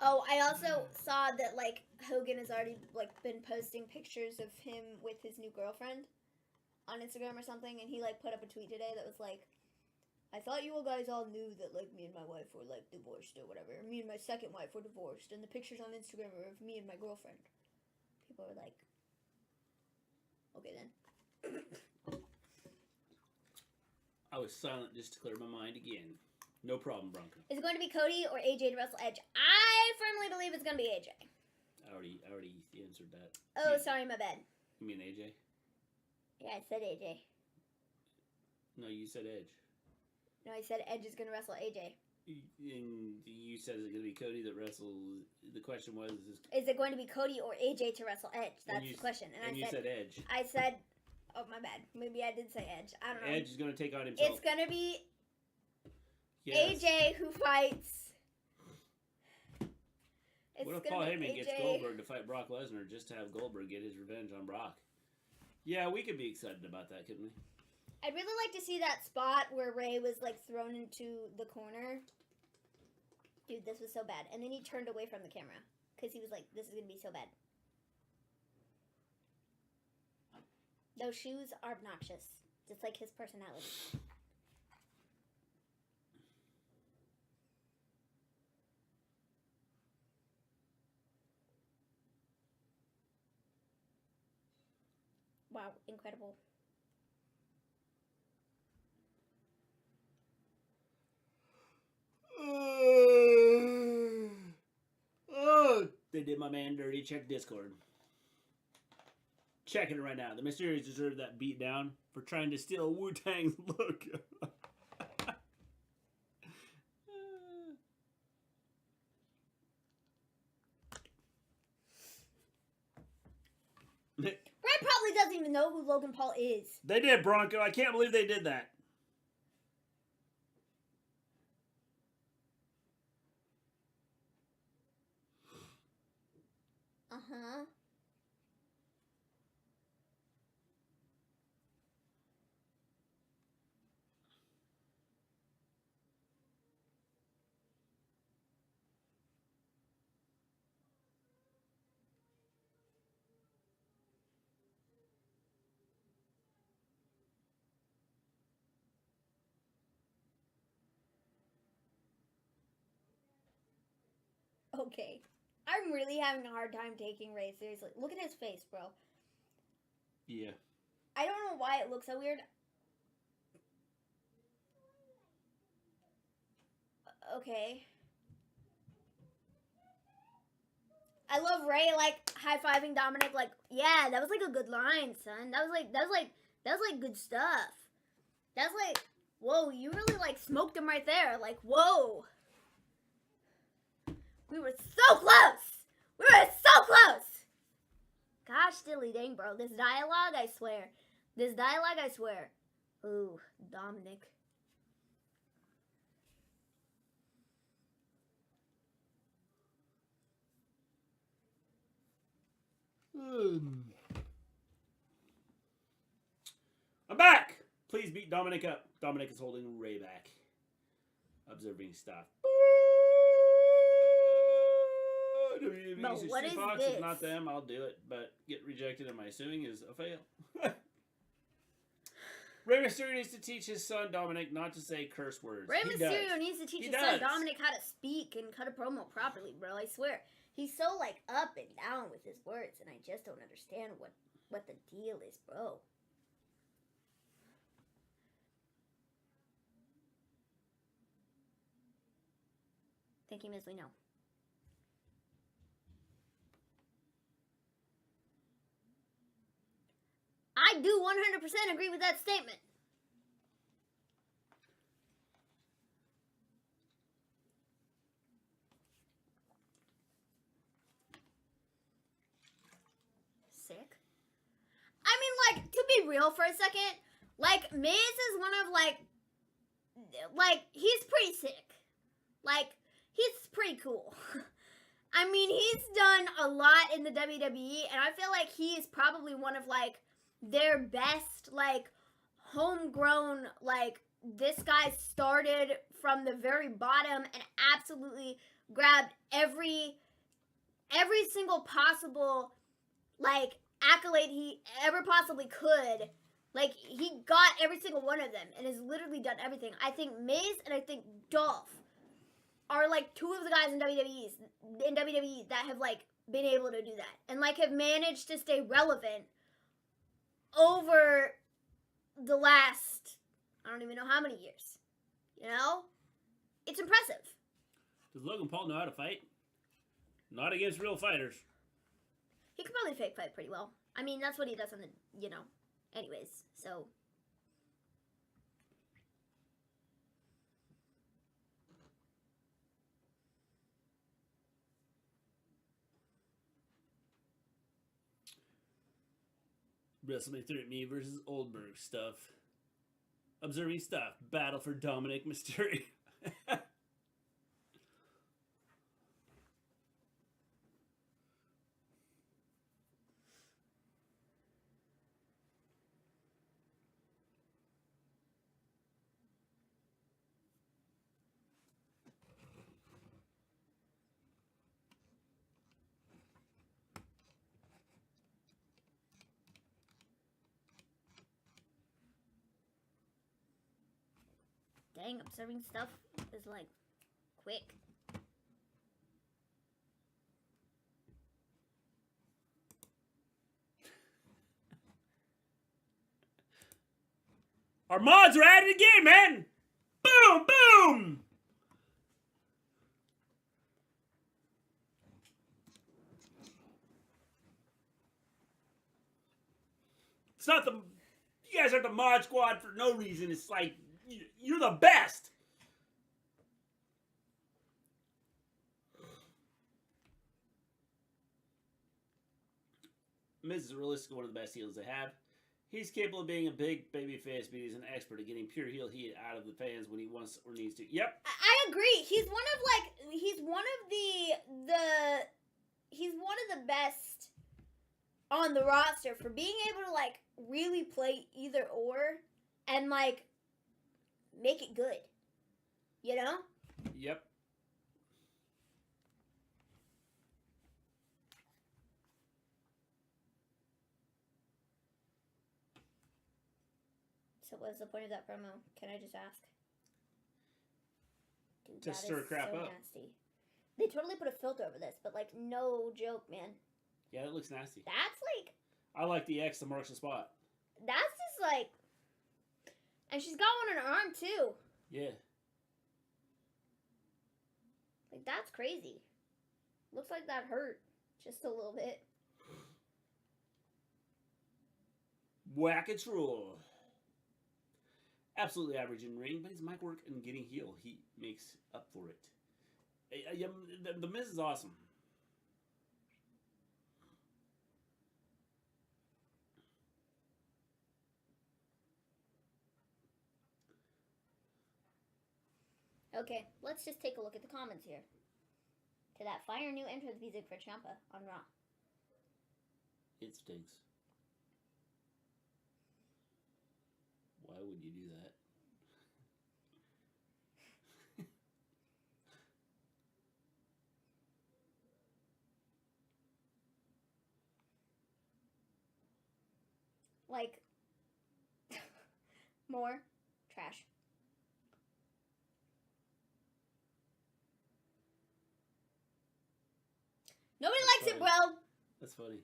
Oh, I also saw that, like, Hogan has already, like, been posting pictures of him with his new girlfriend on Instagram or something, and he, like, put up a tweet today that was like, I thought you guys all knew that, like, me and my wife were, like, divorced or whatever. Me and my second wife were divorced, and the pictures on Instagram are of me and my girlfriend. People were like, okay then. I was silent just to clear my mind again. No problem, Bronco. Is it going to be Cody or AJ to wrestle Edge? I firmly believe it's going to be AJ. I already answered that. Oh, sorry, my bad. You mean AJ? Yeah, I said AJ. No, you said Edge. No, I said Edge is going to wrestle AJ. And you said it's going to be Cody that wrestles. The question was... Is it going to be Cody or AJ to wrestle Edge? That's the question. And you said Edge. I said... Oh, my bad. Maybe I did say Edge. I don't know. Edge is going to take on himself. It's going to be yes. AJ who fights... What if Paul Heyman gets Goldberg to fight Brock Lesnar just to have Goldberg get his revenge on Brock? Yeah, we could be excited about that, couldn't we? I'd really like to see that spot where Ray was, like, thrown into the corner. Dude, this was so bad. And then he turned away from the camera. Because he was like, this is going to be so bad. Those shoes are obnoxious. Just like his personality. Wow, incredible. Oh, they did my man dirty. Check Discord. Checking it right now. The Mysterios deserve that beat down for trying to steal Wu-Tang's look. Ray probably doesn't even know who Logan Paul is. They did, Bronco. I can't believe they did that. Uh-huh. Okay. I'm really having a hard time taking Ray seriously. Look at his face, bro. Yeah. I don't know why it looks so weird. Okay. I love Ray like high-fiving Dominic like, yeah, that was like a good line, son. That was like good stuff. That's like, whoa, you really like smoked him right there. Like, whoa. We were so close. We were so close. Gosh, dilly dang, bro. This dialogue, I swear. Ooh, Dominic. I'm back! Please beat Dominic up. Dominic is holding Ray back. Observing stuff. WWE But what is Fox, this? if not them, I'll do it. But get rejected and my suing is a fail. Rey Mysterio needs to teach his son Dominic not to say curse words. Rey Mysterio needs to teach his son Dominic how to speak and cut a promo properly, bro. I swear. He's so like up and down with his words, and I just don't understand what the deal is, bro. Thank you, Ms. We know. I do 100% agree with that statement. Sick. I mean, like, to be real for a second, like, Miz is one of, like, he's pretty sick. Like, he's pretty cool. I mean, he's done a lot in the WWE, and I feel like he is probably one of, like, their best, like, homegrown, like, this guy started from the very bottom and absolutely grabbed every single possible, like, accolade he ever possibly could. Like, he got every single one of them and has literally done everything. I think Miz and I think Dolph are, like, two of the guys in WWE that have, like, been able to do that. And, like, have managed to stay relevant over the last, I don't even know how many years. You know? It's impressive. Does Logan Paul know how to fight? Not against real fighters. He could probably fake fight pretty well. I mean, that's what he does on the, you know, anyways, so. WrestleMania 30 versus Oldberg stuff. Observing stuff. Battle for Dominic Mysterio. Dang, observing stuff is like quick. Our mods are at it again, man! Boom! Boom! It's not the... You guys are the mod squad for no reason. It's like, you're the best! Miz is realistically one of the best heels they have. He's capable of being a big babyface, but he's an expert at getting pure heel heat out of the fans when he wants or needs to. Yep. I agree. He's one of the best on the roster for being able to like really play either or and like make it good. You know? Yep. So what's the point of that promo? Can I just ask? Dude, To stir crap up. Nasty. They totally put a filter over this, but like no joke, man. Yeah, it looks nasty. That's like I like the X that marks the spot. that's just like, and she's got one on her arm too. Yeah. Like that's crazy. Looks like that hurt just a little bit. Whack-a-troll. Absolutely average in ring, but his mic work and getting heel, he makes up for it. The Miz is awesome. Okay, let's just take a look at the comments here. To that fire new entrance music for Ciampa on Raw. It stinks. Why would you do that? Like, more trash. Nobody likes it, bro. That's funny.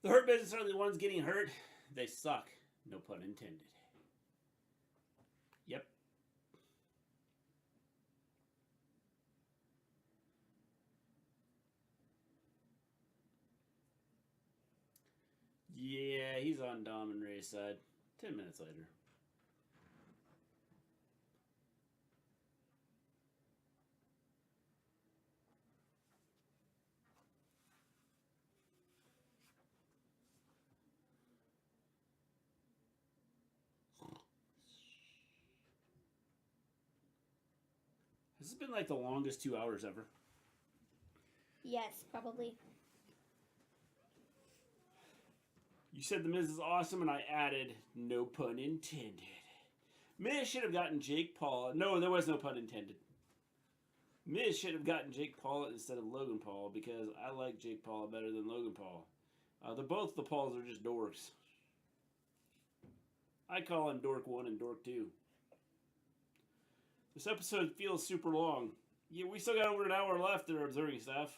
The Hurt Business are the ones getting hurt. They suck. No pun intended. Yep. Yeah, he's on Dom and Ray's side. 10 minutes later. This has been like the longest 2 hours ever. Yes, probably. You said The Miz is awesome, and I added, no pun intended. Miz should have gotten Jake Paul. No, there was no pun intended. Miz should have gotten Jake Paul instead of Logan Paul, because I like Jake Paul better than Logan Paul. They're both the Pauls are just dorks. I call him Dork 1 and Dork 2. This episode feels super long. Yeah, we still got over an hour left in our observing staff.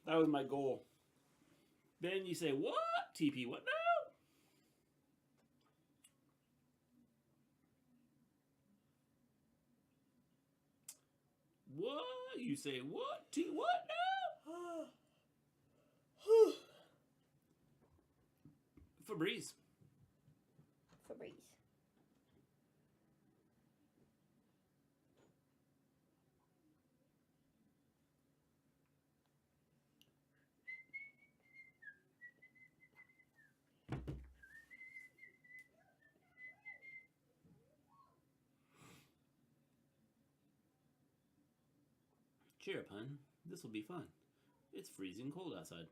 That was my goal. Then you say, what? TP, what now? What? You say, what? T what now? Febreze. Febreze. Cheer up, hun. This will be fun. It's freezing cold outside.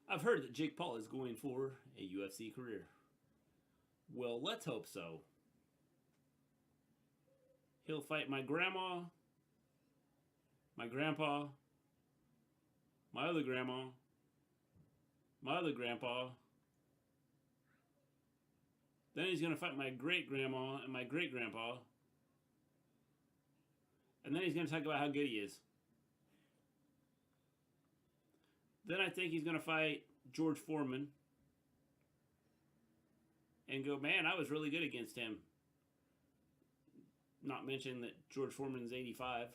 I've heard that Jake Paul is going for a UFC career. Well, let's hope so. He'll fight my grandma, my grandpa, my other grandma, my other grandpa. Then he's going to fight my great-grandma and my great-grandpa. And then he's going to talk about how good he is. Then I think he's going to fight George Foreman. And go, man, I was really good against him. Not mentioning that George Foreman's 85.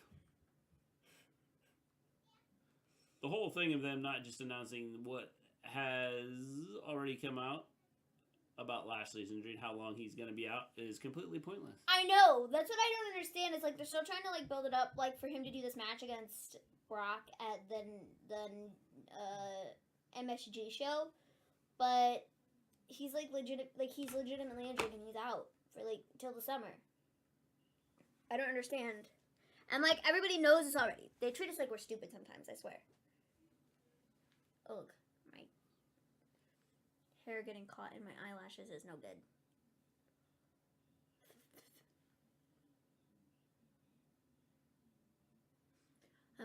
The whole thing of them not just announcing what has already come out about Lashley's injury and how long he's going to be out is completely pointless. I know. That's what I don't understand. It's like they're still trying to like build it up, like for him to do this match against Brock at the MSG show, but he's like he's legitimately injured and he's out for like till the summer. I don't understand. And like everybody knows this already. They treat us like we're stupid sometimes. I swear. Ugh. Hair getting caught in my eyelashes is no good.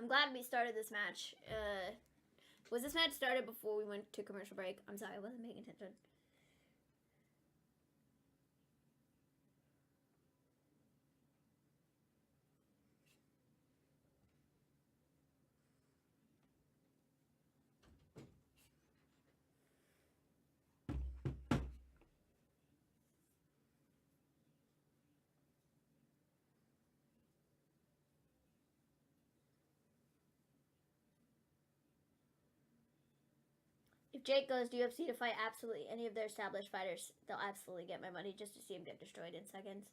I'm glad we started this match. Was this match started before we went to commercial break? I'm sorry, I wasn't paying attention. If Jake goes to UFC to fight absolutely any of their established fighters, they'll absolutely get my money just to see him get destroyed in seconds.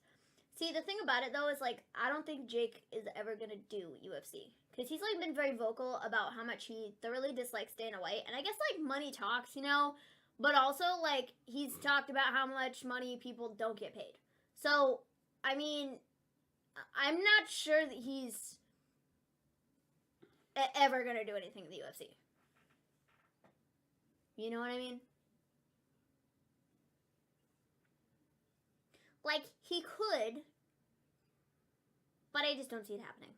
See, the thing about it, though, is, like, I don't think Jake is ever going to do UFC. Because he's, like, been very vocal about how much he thoroughly dislikes Dana White. And I guess, like, money talks, you know? But also, like, he's talked about how much money people don't get paid. So, I mean, I'm not sure that he's ever going to do anything in the UFC. You know what I mean? Like, he could, but I just don't see it happening.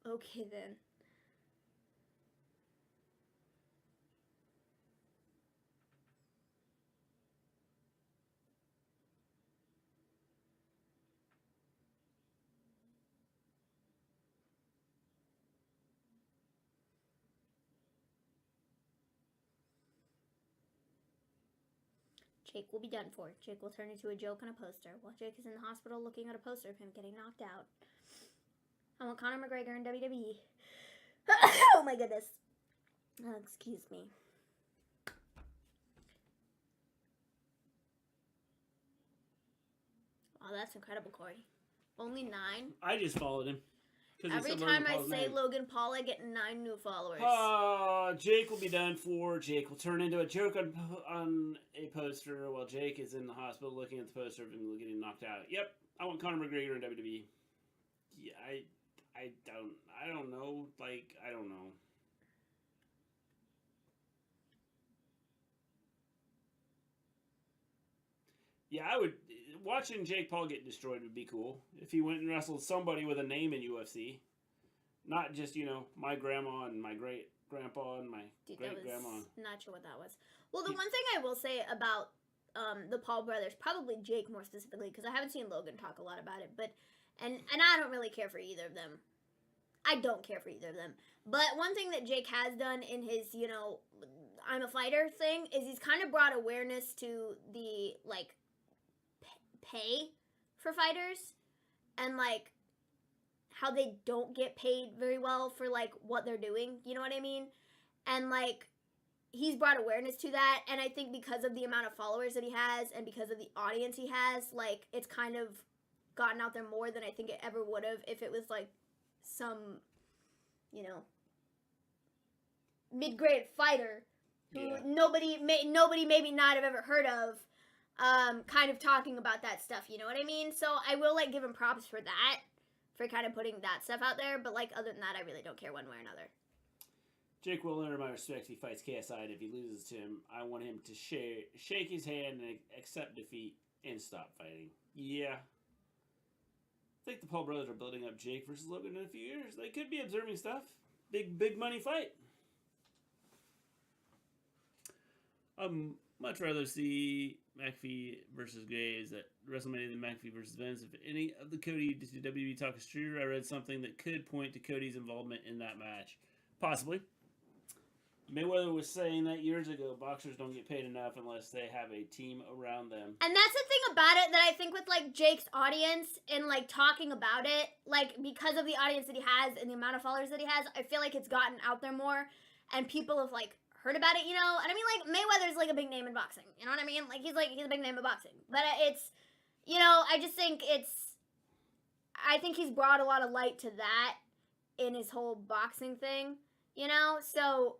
Okay, then. Jake will be done for. Jake will turn into a joke on a poster while Jake is in the hospital looking at a poster of him getting knocked out. I want Conor McGregor in WWE. Oh my goodness. Excuse me. Oh, that's incredible, Corey. Only 9? I just followed him. Every time I say Logan Paul, I get 9 new followers. Jake will be done for. Jake will turn into a joke on a poster while Jake is in the hospital looking at the poster of him getting knocked out. Yep, I want Conor McGregor in WWE. Yeah, I don't know. Like, I don't know. Yeah, I would. Watching Jake Paul get destroyed would be cool. If he went and wrestled somebody with a name in UFC. Not just, you know, my grandma and my great-grandpa and my great-grandma. Not sure what that was. Well, the one thing I will say about the Paul brothers, probably Jake more specifically, because I haven't seen Logan talk a lot about it, but and I don't really care for either of them. I don't care for either of them. But one thing that Jake has done in his, you know, I'm a fighter thing is he's kind of brought awareness to the, like, pay for fighters and, like, how they don't get paid very well for, like, what they're doing. You know what I mean? And, like, he's brought awareness to that. And I think because of the amount of followers that he has and because of the audience he has, like, it's kind of gotten out there more than I think it ever would have if it was, like, some, you know, mid-grade fighter who nobody maybe not have ever heard of, kind of talking about that stuff, you know what I mean? So I will, like, give him props for that, for kind of putting that stuff out there, but, like, other than that, I really don't care one way or another. Jake will earn my respect if he fights KSI, and if he loses to him, I want him to shake his hand and accept defeat and stop fighting. Yeah. I think the Paul brothers are building up Jake versus Logan in a few years. They could be observing stuff. Big money fight. Much rather see McAfee versus Gaze at WrestleMania than McAfee versus Vince. If any of the Cody to WWE talk is true, I read something that could point to Cody's involvement in that match. Possibly. Mayweather was saying that years ago, boxers don't get paid enough unless they have a team around them. And that's the thing about it that I think with, like, Jake's audience and, like, talking about it, like, because of the audience that he has and the amount of followers that he has, I feel like it's gotten out there more and people have, like, heard about it, you know? And I mean, like, Mayweather's, like, a big name in boxing. You know what I mean? Like, he's a big name in boxing. But it's, you know, I just think I think he's brought a lot of light to that in his whole boxing thing, you know? So,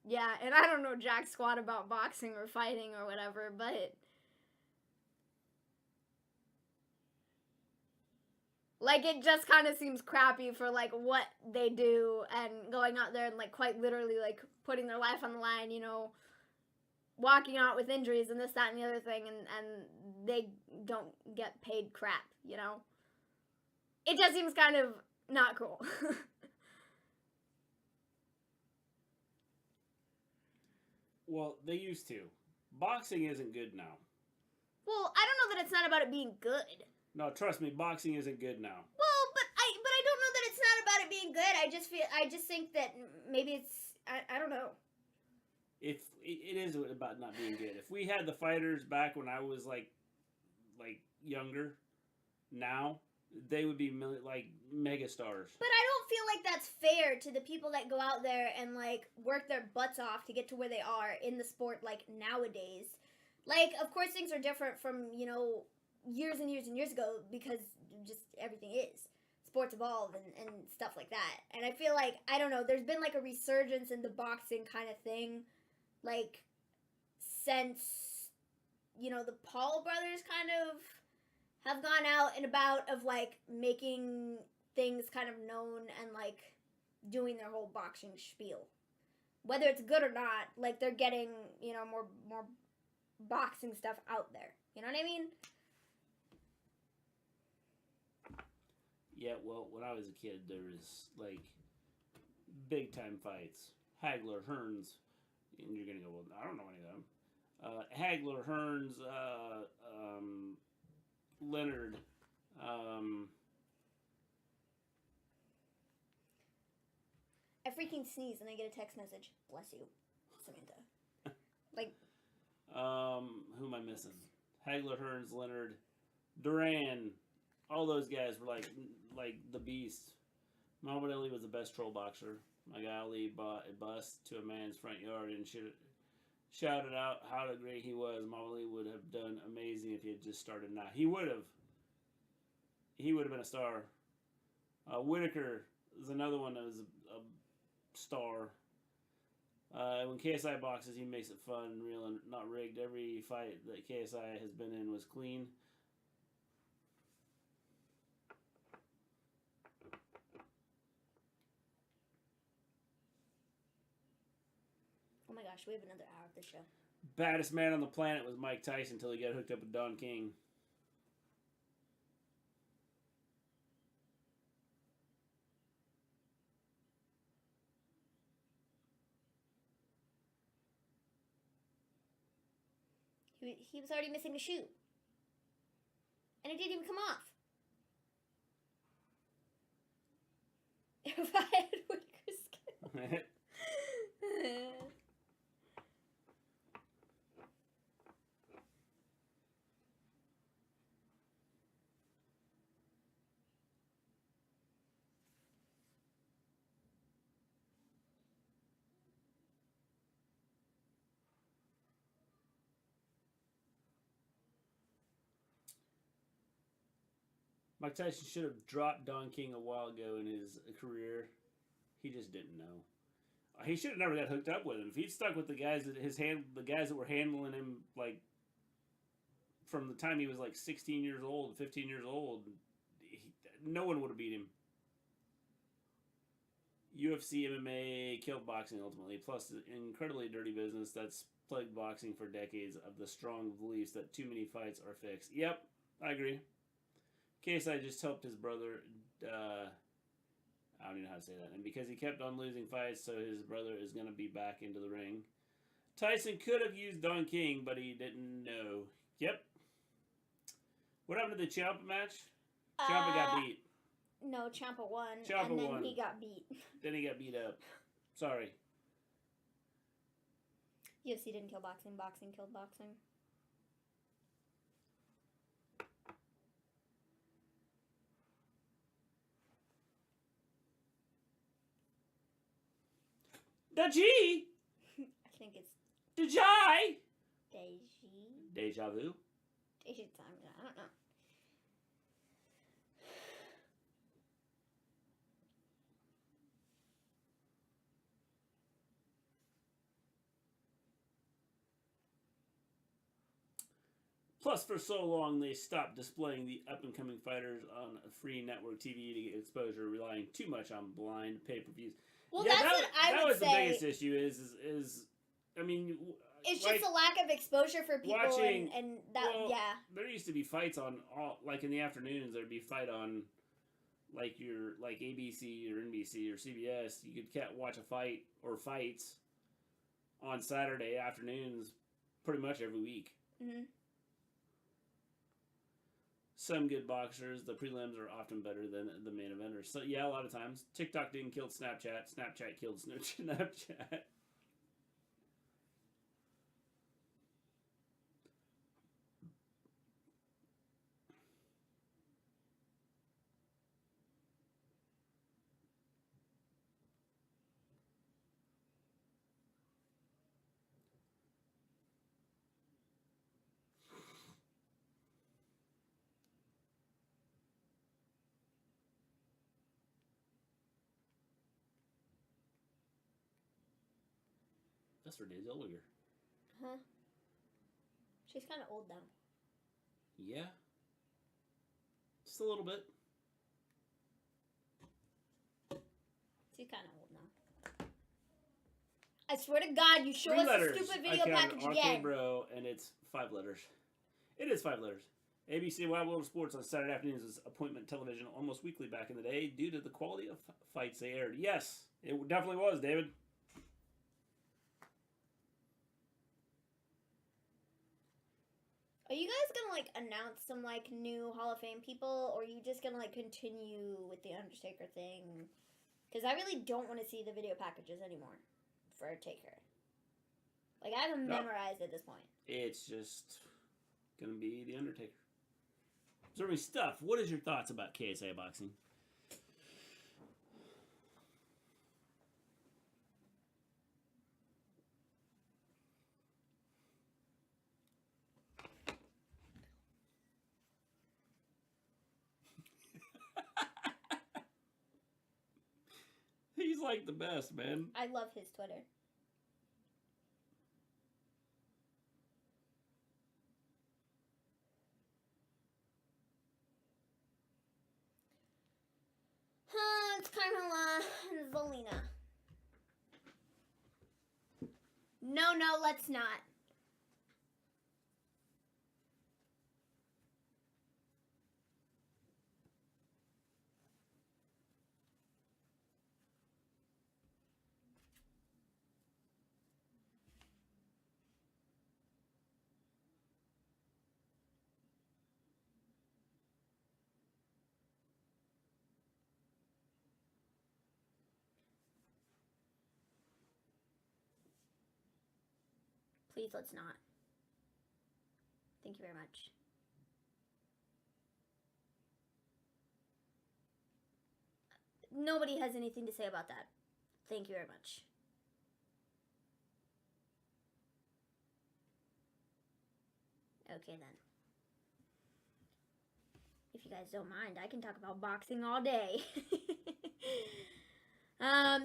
Yeah, and I don't know jack squat about boxing or fighting or whatever, but like it just kind of seems crappy for like what they do and going out there and like quite literally like putting their life on the line, you know, walking out with injuries and this, that, and the other thing, and they don't get paid crap, you know? It just seems kind of not cool. Well, they used to. Boxing isn't good now. Well, I don't know that it's not about it being good. No, trust me, boxing isn't good now. Well, but I don't know that it's not about it being good. I just think that maybe it's I don't know. If it is about not being good. If we had the fighters back when I was like younger, now they would be like mega stars. But I don't feel like that's fair to the people that go out there and like work their butts off to get to where they are in the sport like nowadays. Like, of course things are different from, you know, years and years and years ago because just everything is. Sports evolve and stuff like that. And I feel like, I don't know, there's been like a resurgence in the boxing kind of thing, like, since, you know, the Paul brothers kind of have gone out and about of like making things kind of known and like doing their whole boxing spiel. Whether it's good or not, like they're getting, you know, more boxing stuff out there. You know what I mean? Yeah, well, when I was a kid, there was like big time fights. Hagler, Hearns, and you're gonna go, well, I don't know any of them. Hagler, Hearns, Leonard. I freaking sneeze and I get a text message. Bless you, Samantha. Like, who am I missing? Hagler, Hearns, Leonard, Duran. All those guys were like the beast. Muhammad Ali was the best troll boxer. My guy Ali bought a bus to a man's front yard and shouted out how great he was. Muhammad Ali would have done amazing if he had just started now. He would have. He would have been a star. Whitaker is another one that was a star. When KSI boxes, he makes it fun and real and not rigged. Every fight that KSI has been in was clean. oh my gosh, we have another hour of the show. Baddest man on the planet was Mike Tyson until he got hooked up with Don King. He was already missing a shoe. And it didn't even come off. If I had Whitaker's skin. Mike Tyson should have dropped Don King a while ago in his career. He just didn't know. He should have never got hooked up with him. If he'd stuck with the guys that were handling him like from the time he was like 16 years old, 15 years old, no one would have beat him. UFC, MMA killed boxing ultimately. Plus, the incredibly dirty business that's plagued boxing for decades of the strong beliefs that too many fights are fixed. Yep, I agree. KSI just helped his brother, I don't even know how to say that, and because he kept on losing fights, so his brother is going to be back into the ring. Tyson could have used Don King, but he didn't know. Yep. What happened to the Ciampa match? Ciampa got beat. No, Ciampa won, Ciampa and then won. he got beat. Then he got beat up. Sorry. UFC didn't kill boxing. Boxing killed boxing. The G? I think it's The J? Deja vu? Deja time. I don't know. Plus, for so long, they stopped displaying the up-and-coming fighters on free network TV to get exposure, relying too much on blind pay-per-views. Well, that's what I would say. That was the biggest issue is I mean... It's just a lack of exposure for people, and that, yeah. There used to be fights on, like in the afternoons, there'd be fight on, like ABC or NBC or CBS. You could watch a fight or fights on Saturday afternoons pretty much every week. Mm-hmm. Some good boxers, the prelims are often better than the main eventers. So, yeah, a lot of times. TikTok didn't kill Snapchat. Snapchat killed Snapchat. That's Renee's older. Huh? She's kind of old now. Yeah. Just a little bit. She's kind of old now. I swear to God, you show us the stupid video package again. Bro, and it's 5 letters. It is 5 letters. ABC Wild World of Sports on Saturday afternoons was appointment television almost weekly back in the day due to the quality of fights they aired. Yes, it definitely was, David. Are you guys gonna like announce some like new Hall of Fame people, or are you just gonna like continue with the Undertaker thing? Because I really don't want to see the video packages anymore for Taker. Like I haven't memorized at this point. It's just gonna be the Undertaker. Observing stuff. What is your thoughts about KSI boxing? He's like the best, man. I love his Twitter. It's Carmela and Zelina. No, let's not. Please, let's not. Thank you very much. Nobody has anything to say about that. Thank you very much. Okay, then. If you guys don't mind, I can talk about boxing all day.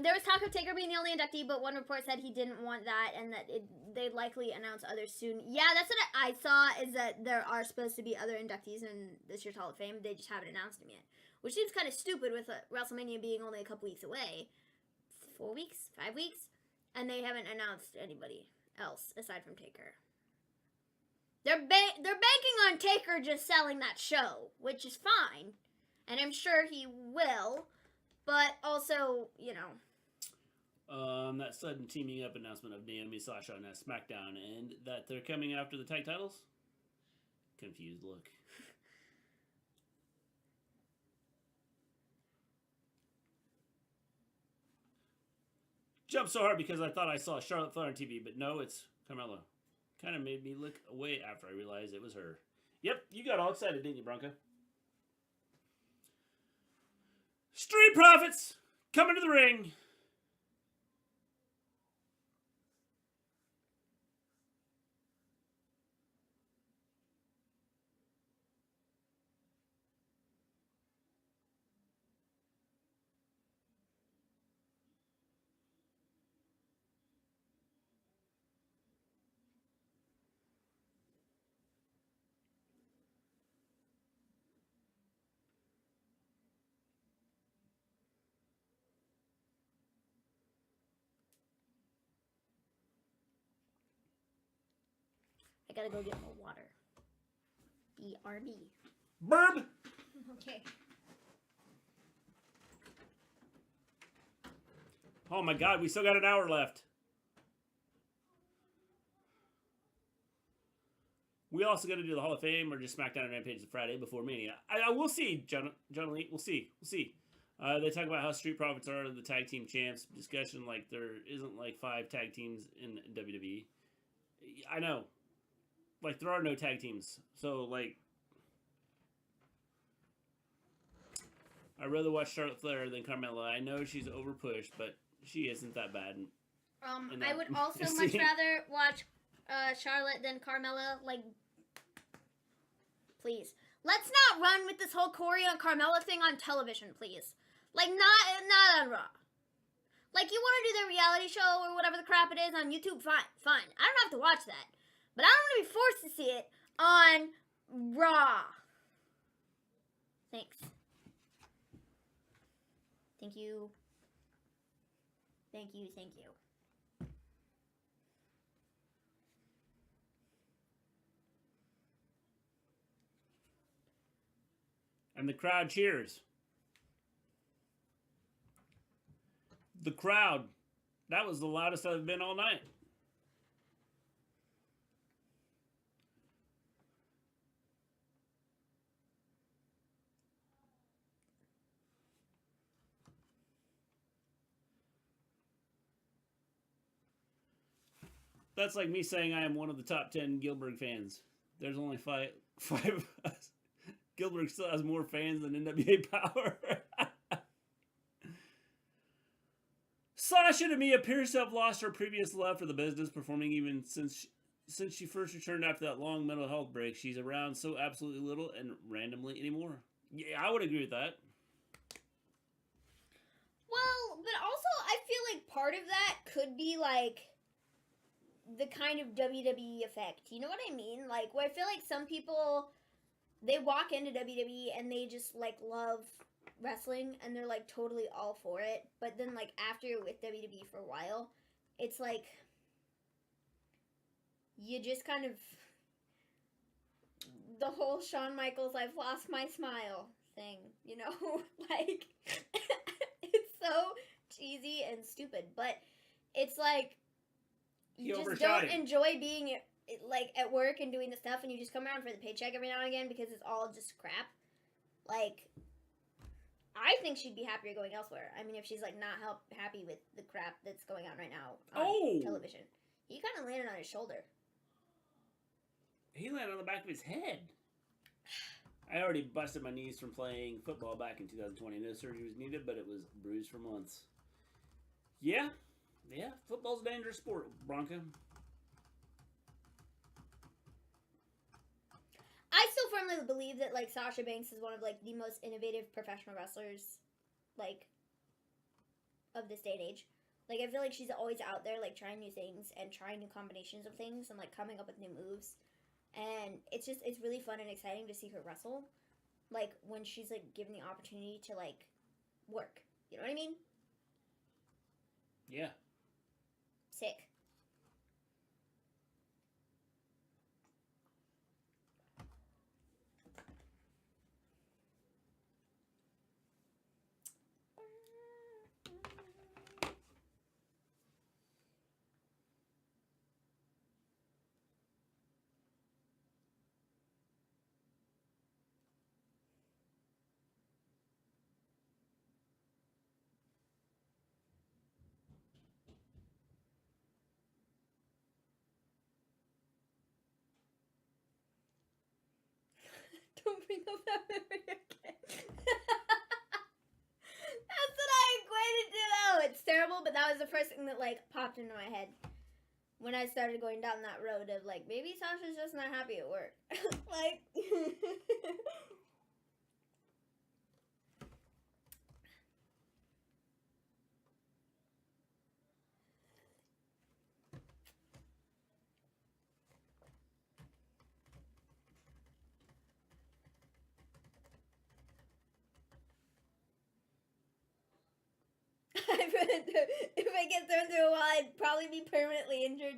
There was talk of Taker being the only inductee, but one report said he didn't want that and that they'd likely announce others soon. Yeah, that's what I saw, is that there are supposed to be other inductees in this year's Hall of Fame. They just haven't announced them yet. Which seems kind of stupid with WrestleMania being only a couple weeks away. 4 weeks? 5 weeks? And they haven't announced anybody else aside from Taker. They're banking on Taker just selling that show, which is fine. And I'm sure he will. But also, you know. That sudden teaming up announcement of Naomi, Sasha on SmackDown, and that they're coming after the tag titles? Confused look. Jumped so hard because I thought I saw Charlotte Flair on TV, but no, it's Carmella. Kind of made me look away after I realized it was her. Yep, you got all excited, didn't you, Bronca? Street Profits coming to the ring. gotta go get more water. BRB. Burb! Okay. Oh my god, we still got an hour left. We also got to do the Hall of Fame or just SmackDown and Rampage the Friday before Mania. I will see, John Lee. We'll see. They talk about how Street Profits are the tag team champs. Discussion like there isn't like 5 tag teams in WWE. I know. Like there are no tag teams. So like I'd rather watch Charlotte Flair than Carmella. I know she's overpushed, but she isn't that bad. I would also much rather watch Charlotte than Carmella. Like, please, let's not run with this whole Corey and Carmella thing on television, please. Like, not on Raw. Like, you want to do the reality show or whatever the crap it is on YouTube? Fine. I don't have to watch that, but I don't want to be forced to see it on Raw. Thanks. Thank you. Thank you. And the crowd cheers. The crowd. That was the loudest I've been all night. That's like me saying I am one of the top 10 Gilbert fans. There's only five of us. Gilbert still has more fans than NWA Power. Sasha to me appears to have lost her previous love for the business, performing even since she first returned after that long mental health break. She's around so absolutely little and randomly anymore. Yeah, I would agree with that. Well, but also I feel like part of that could be like the kind of WWE effect. You know what I mean? Like, where I feel like some people, they walk into WWE and they just like love wrestling and they're like totally all for it, but then like after you're with WWE for a while, it's like you just kind of, the whole Shawn Michaels I've lost my smile thing, you know? Like it's so cheesy and stupid, but it's like you just don't enjoy being like at work and doing the stuff, and you just come around for the paycheck every now and again because it's all just crap. Like, I think she'd be happier going elsewhere. I mean, if she's like not happy with the crap that's going on right now on television. He kind of landed on his shoulder. He landed on the back of his head. I already busted my knees from playing football back in 2020. No surgery was needed, but it was bruised for months. Yeah, football's a dangerous sport, Bronca. I still firmly believe that like Sasha Banks is one of like the most innovative professional wrestlers, like, of this day and age. Like, I feel like she's always out there like trying new things and trying new combinations of things and like coming up with new moves. And it's really fun and exciting to see her wrestle, like when she's like given the opportunity to like work. You know what I mean? Yeah. Sick. Don't bring up that memory again. That's what I equated to, though. It's terrible, but that was the first thing that like popped into my head when I started going down that road of like, maybe Sasha's just not happy at work. Like, if I get thrown through a wall, I'd probably be permanently injured.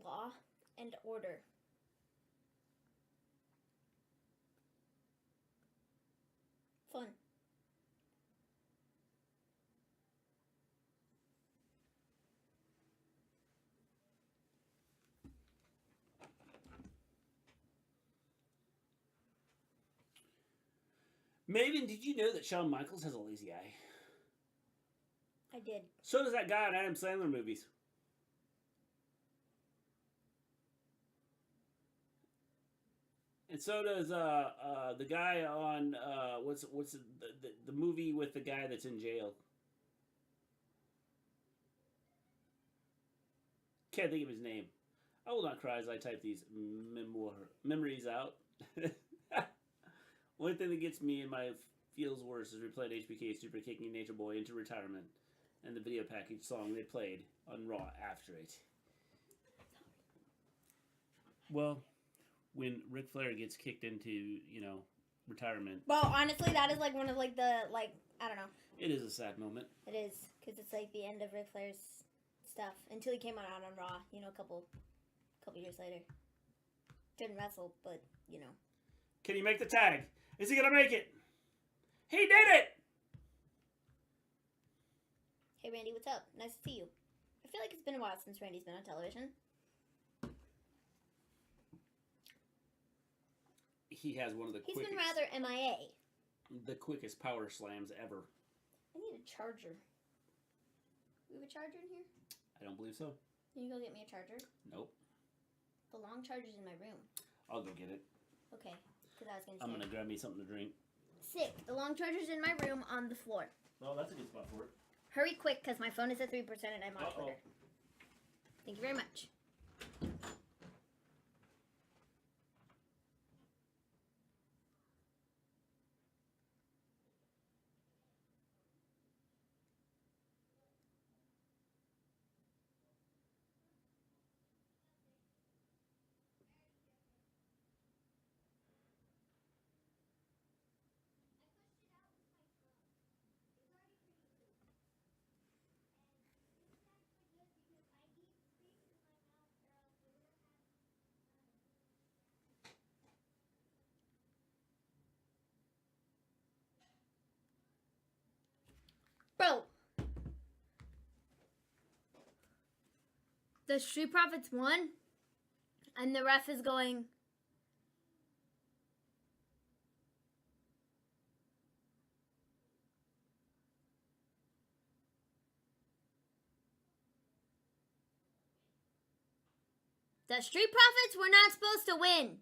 Law and order. Fun. Maven, did you know that Shawn Michaels has a lazy eye? I did. So does that guy in Adam Sandler movies. And so does the guy on what's the movie with the guy that's in jail. Can't think of his name. I will not cry as I type these memories out. Only thing that gets me in my feels worse is replaying HBK Super Kicking Nature Boy into retirement and the video package song they played on Raw after it. Well, when Ric Flair gets kicked into, you know, retirement. Well, honestly, that is like one of like the I don't know. It is a sad moment. It is because it's like the end of Ric Flair's stuff until he came out on Raw. You know, a couple years later. Didn't wrestle, but you know. Can he make the tag? Is he gonna make it? He did it! Hey Randy, what's up? Nice to see you. I feel like it's been a while since Randy's been on television. He has one of the He's quickest... been rather MIA. The quickest power slams ever. I need a charger. We have a charger in here? I don't believe so. Can you go get me a charger? Nope. The long charger's in my room. I'll go get it. Okay, because I was going to say. I'm gonna grab me something to drink. Sick. The long charger's in my room on the floor. Oh, that's a good spot for it. Hurry quick, because my phone is at 3% and I'm on Twitter. Thank you very much. Bro! The Street Profits won, and the ref is going... The Street Profits were not supposed to win.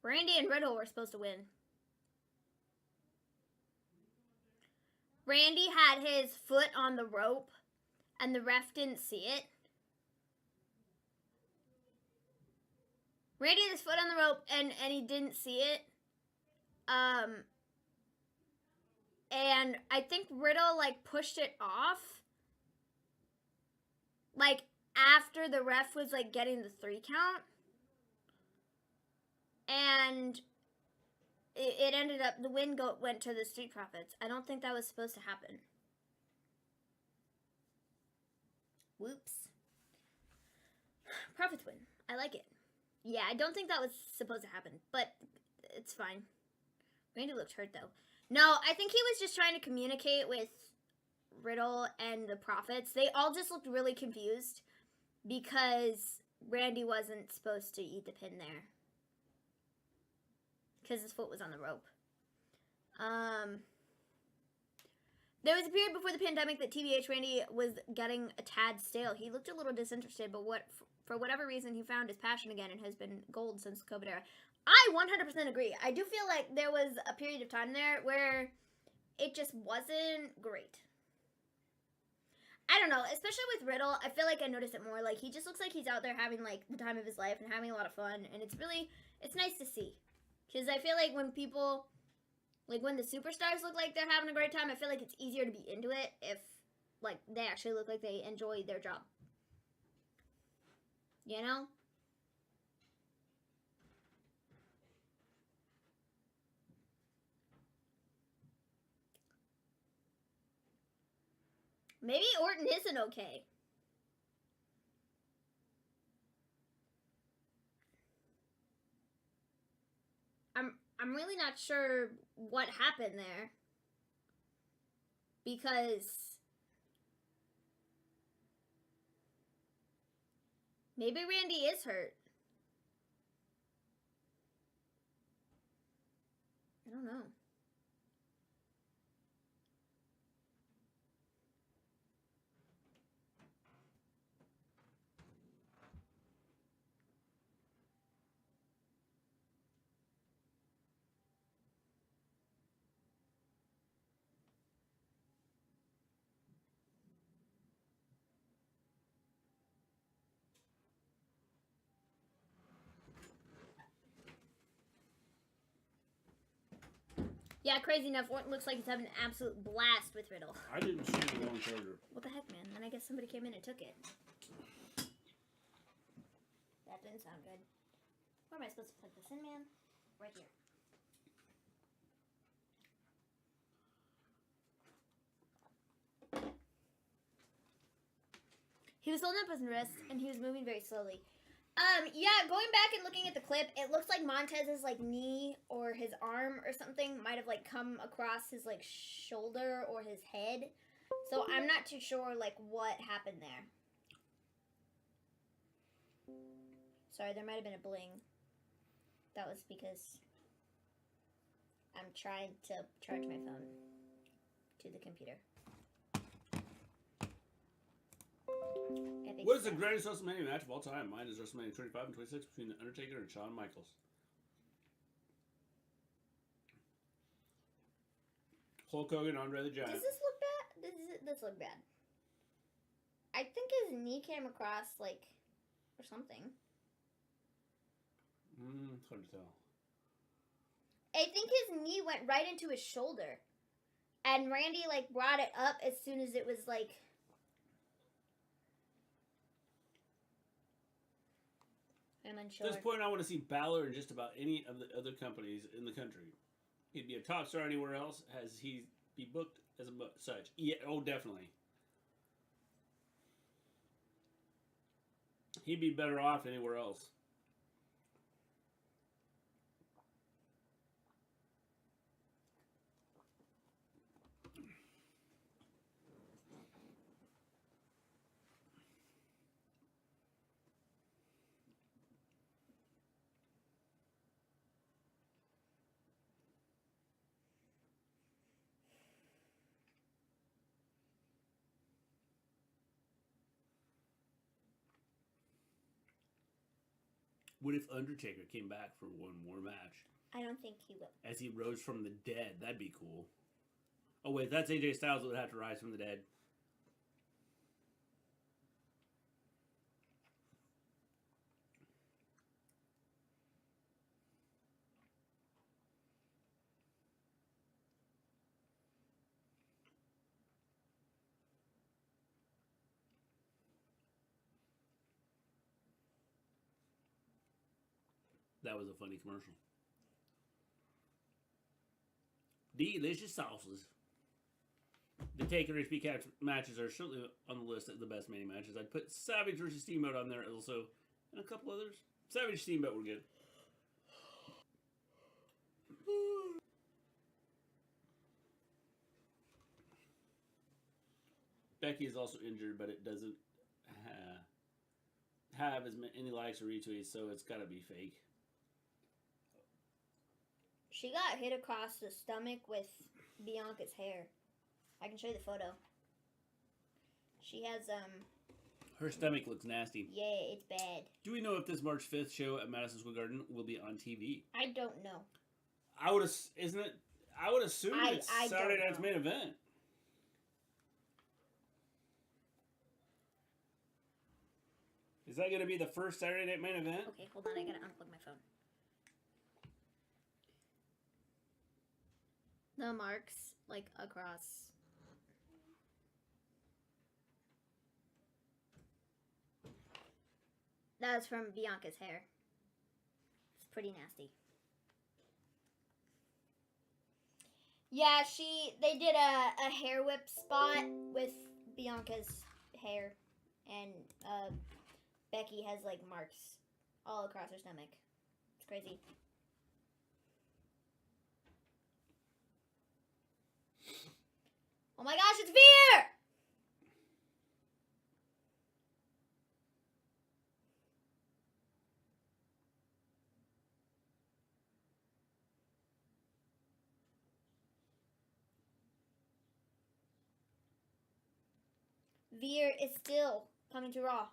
Randy and Riddle were supposed to win. Randy had his foot on the rope, and the ref didn't see it. Randy had his foot on the rope, and he didn't see it. And I think Riddle, like, pushed it off. Like, after the ref was, like, getting the 3 count. And it ended up, the win went to the Street Profits. I don't think that was supposed to happen. Whoops. Profits win. I like it. Yeah, I don't think that was supposed to happen, but it's fine. Randy looked hurt, though. No, I think he was just trying to communicate with Riddle and the Profits. They all just looked really confused because Randy wasn't supposed to eat the pin there. Because his foot was on the rope. There was a period before the pandemic that TBH Randy was getting a tad stale. He looked a little disinterested, but for whatever reason, he found his passion again and has been gold since the COVID era. I 100% agree. I do feel like there was a period of time there where it just wasn't great. I don't know, especially with Riddle, I feel like I noticed it more. Like, he just looks like he's out there having, like, the time of his life and having a lot of fun, and it's nice to see. Because I feel like when people, like when the superstars look like they're having a great time, I feel like it's easier to be into it if like, they actually look like they enjoy their job. You know? Maybe Orton isn't okay. I'm really not sure what happened there. Because maybe Randy is hurt. I don't know. Yeah, crazy enough, Orton looks like he's having an absolute blast with Riddle. I didn't see the long charger. What the heck, man? Then I guess somebody came in and took it. That didn't sound good. Where am I supposed to plug this in, man? Right here. He was holding up his wrist, and he was moving very slowly. Yeah, going back and looking at the clip, it looks like Montez's, like, knee or his arm or something might have, like, come across his, like, shoulder or his head. So I'm not too sure, like, what happened there. Sorry, there might have been a bling. That was because I'm trying to charge my phone to the computer. What is the greatest WrestleMania match of all time? Mine is WrestleMania 25 and 26 between The Undertaker and Shawn Michaels. Hulk Hogan, Andre the Giant. Does this look bad? This look bad. I think his knee came across, like, or something. Hard to tell. I think his knee went right into his shoulder. And Randy, like, brought it up as soon as it was, like... I'm unsure. At this point, I want to see Balor in just about any of the other companies in the country. He'd be a top star anywhere else. Has he be booked as such? Yeah, oh, definitely. He'd be better off anywhere else. What if Undertaker came back for one more match? I don't think he will. As he rose from the dead. That'd be cool. Oh, wait, that's AJ Styles that would have to rise from the dead. That was a funny commercial. Delicious sauces. The Taker HP matches are certainly on the list of the best Mania matches. I'd put Savage vs. Steamboat on there also, and a couple others. Savage Steamboat were good. Becky is also injured, but it doesn't have as many likes or retweets, so it's got to be fake. She got hit across the stomach with Bianca's hair. I can show you the photo. She has, Her stomach looks nasty. Yeah, it's bad. Do we know if this March 5th show at Madison Square Garden will be on TV? I don't know. I would assume it's Saturday night's main event. Is that going to be the first Saturday night main event? Okay, hold on. I gotta unplug my phone. The marks, like, across. That was from Bianca's hair. It's pretty nasty. Yeah, they did a hair whip spot with Bianca's hair, and Becky has like marks all across her stomach. It's crazy. Oh my gosh, it's Veer! Veer is still coming to Raw.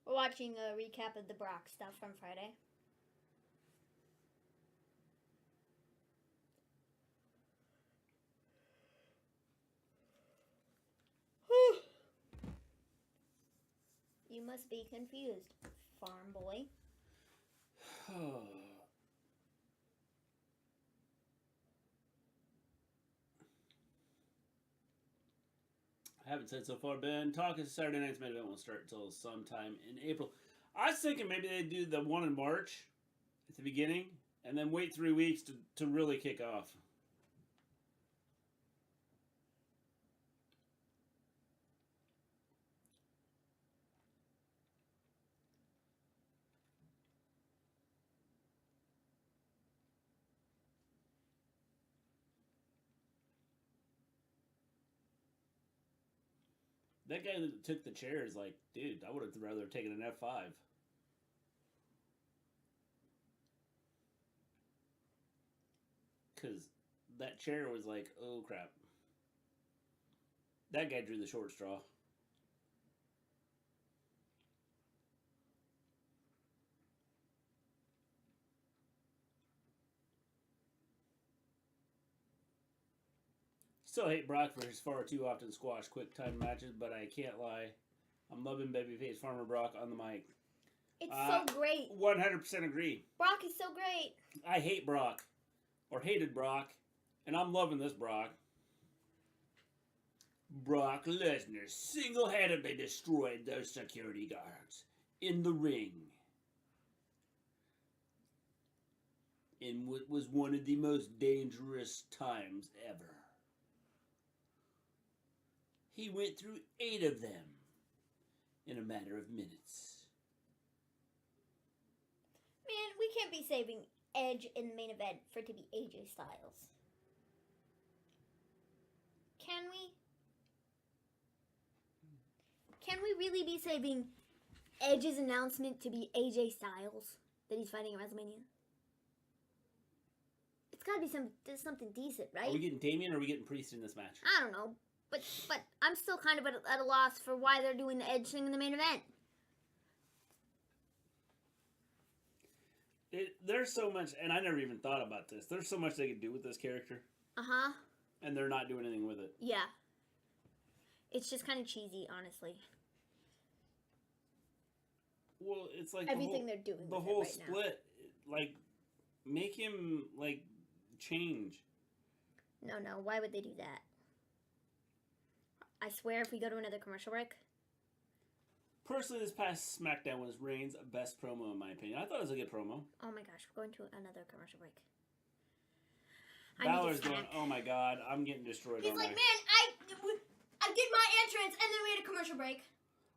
We're watching a recap of the Brock stuff from Friday. You must be confused, farm boy. I haven't said so far, Ben. Talk is Saturday night's main event won't start until sometime in April. I was thinking maybe they'd do the one in March at the beginning and then wait 3 weeks to really kick off. That guy that took the chair is like, dude, I would have rather taken an F5. Because that chair was like, oh crap. That guy drew the short straw. Still hate Brock for his far too often squash quick time matches, but I can't lie. I'm loving babyface Farmer Brock on the mic. It's so great. 100% agree. Brock is so great. I hate Brock. Or hated Brock. And I'm loving this Brock. Brock Lesnar single-handedly destroyed those security guards in the ring. In what was one of the most dangerous times ever. He went through 8 of them in a matter of minutes. Man, we can't be saving Edge in the main event for it to be AJ Styles. Can we? Can we really be saving Edge's announcement to be AJ Styles that he's fighting at WrestleMania? It's gotta be something decent, right? Are we getting Damian or are we getting Priest in this match? I don't know. But I'm still kind of at a loss for why they're doing the Edge thing in the main event. There's so much, and I never even thought about this. There's so much they could do with this character. Uh-huh. And they're not doing anything with it. Yeah. It's just kind of cheesy, honestly. Well, it's like everything they're doing. The whole split, like, make him like change. No. Why would they do that? I swear, if we go to another commercial break. Personally, this past SmackDown was Reigns' best promo, in my opinion. I thought it was a good promo. Oh my gosh, we're going to another commercial break. Balor's going, oh my god, I'm getting destroyed. He's like, man, I did my entrance, and then we had a commercial break.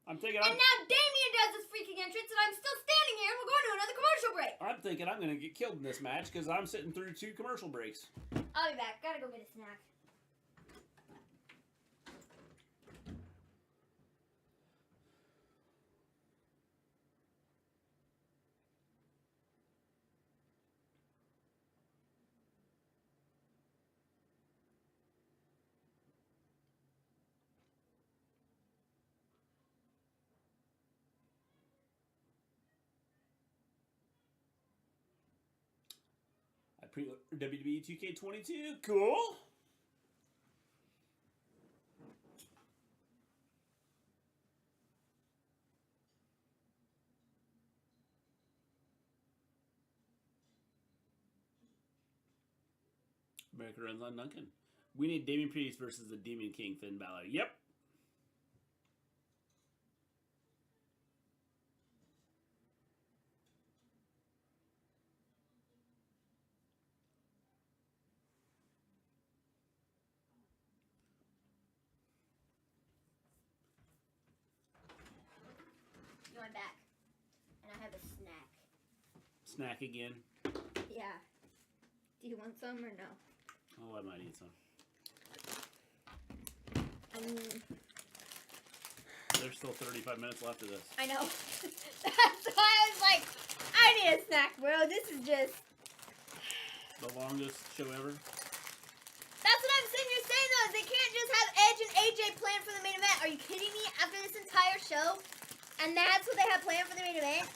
I'm thinking. And now Damien does his freaking entrance, and I'm still standing here, and we're going to another commercial break. I'm thinking I'm gonna get killed in this match because I'm sitting through 2 commercial breaks. I'll be back. Gotta go get a snack. I pre-ordered WWE 2K22. Cool. America runs on Duncan. We need Damian Priest versus the Demon King Finn Balor. Yep. You are back. And I have a snack. Snack again. Yeah. Do you want some or no? Oh, I might eat some. There's still 35 minutes left of this. I know. That's why I was like, I need a snack, bro. This is just... The longest show ever. That's what I'm sitting here saying, though. Is they can't just have Edge and AJ planned for the main event. Are you kidding me? After this entire show? And that's what they have planned for the main event?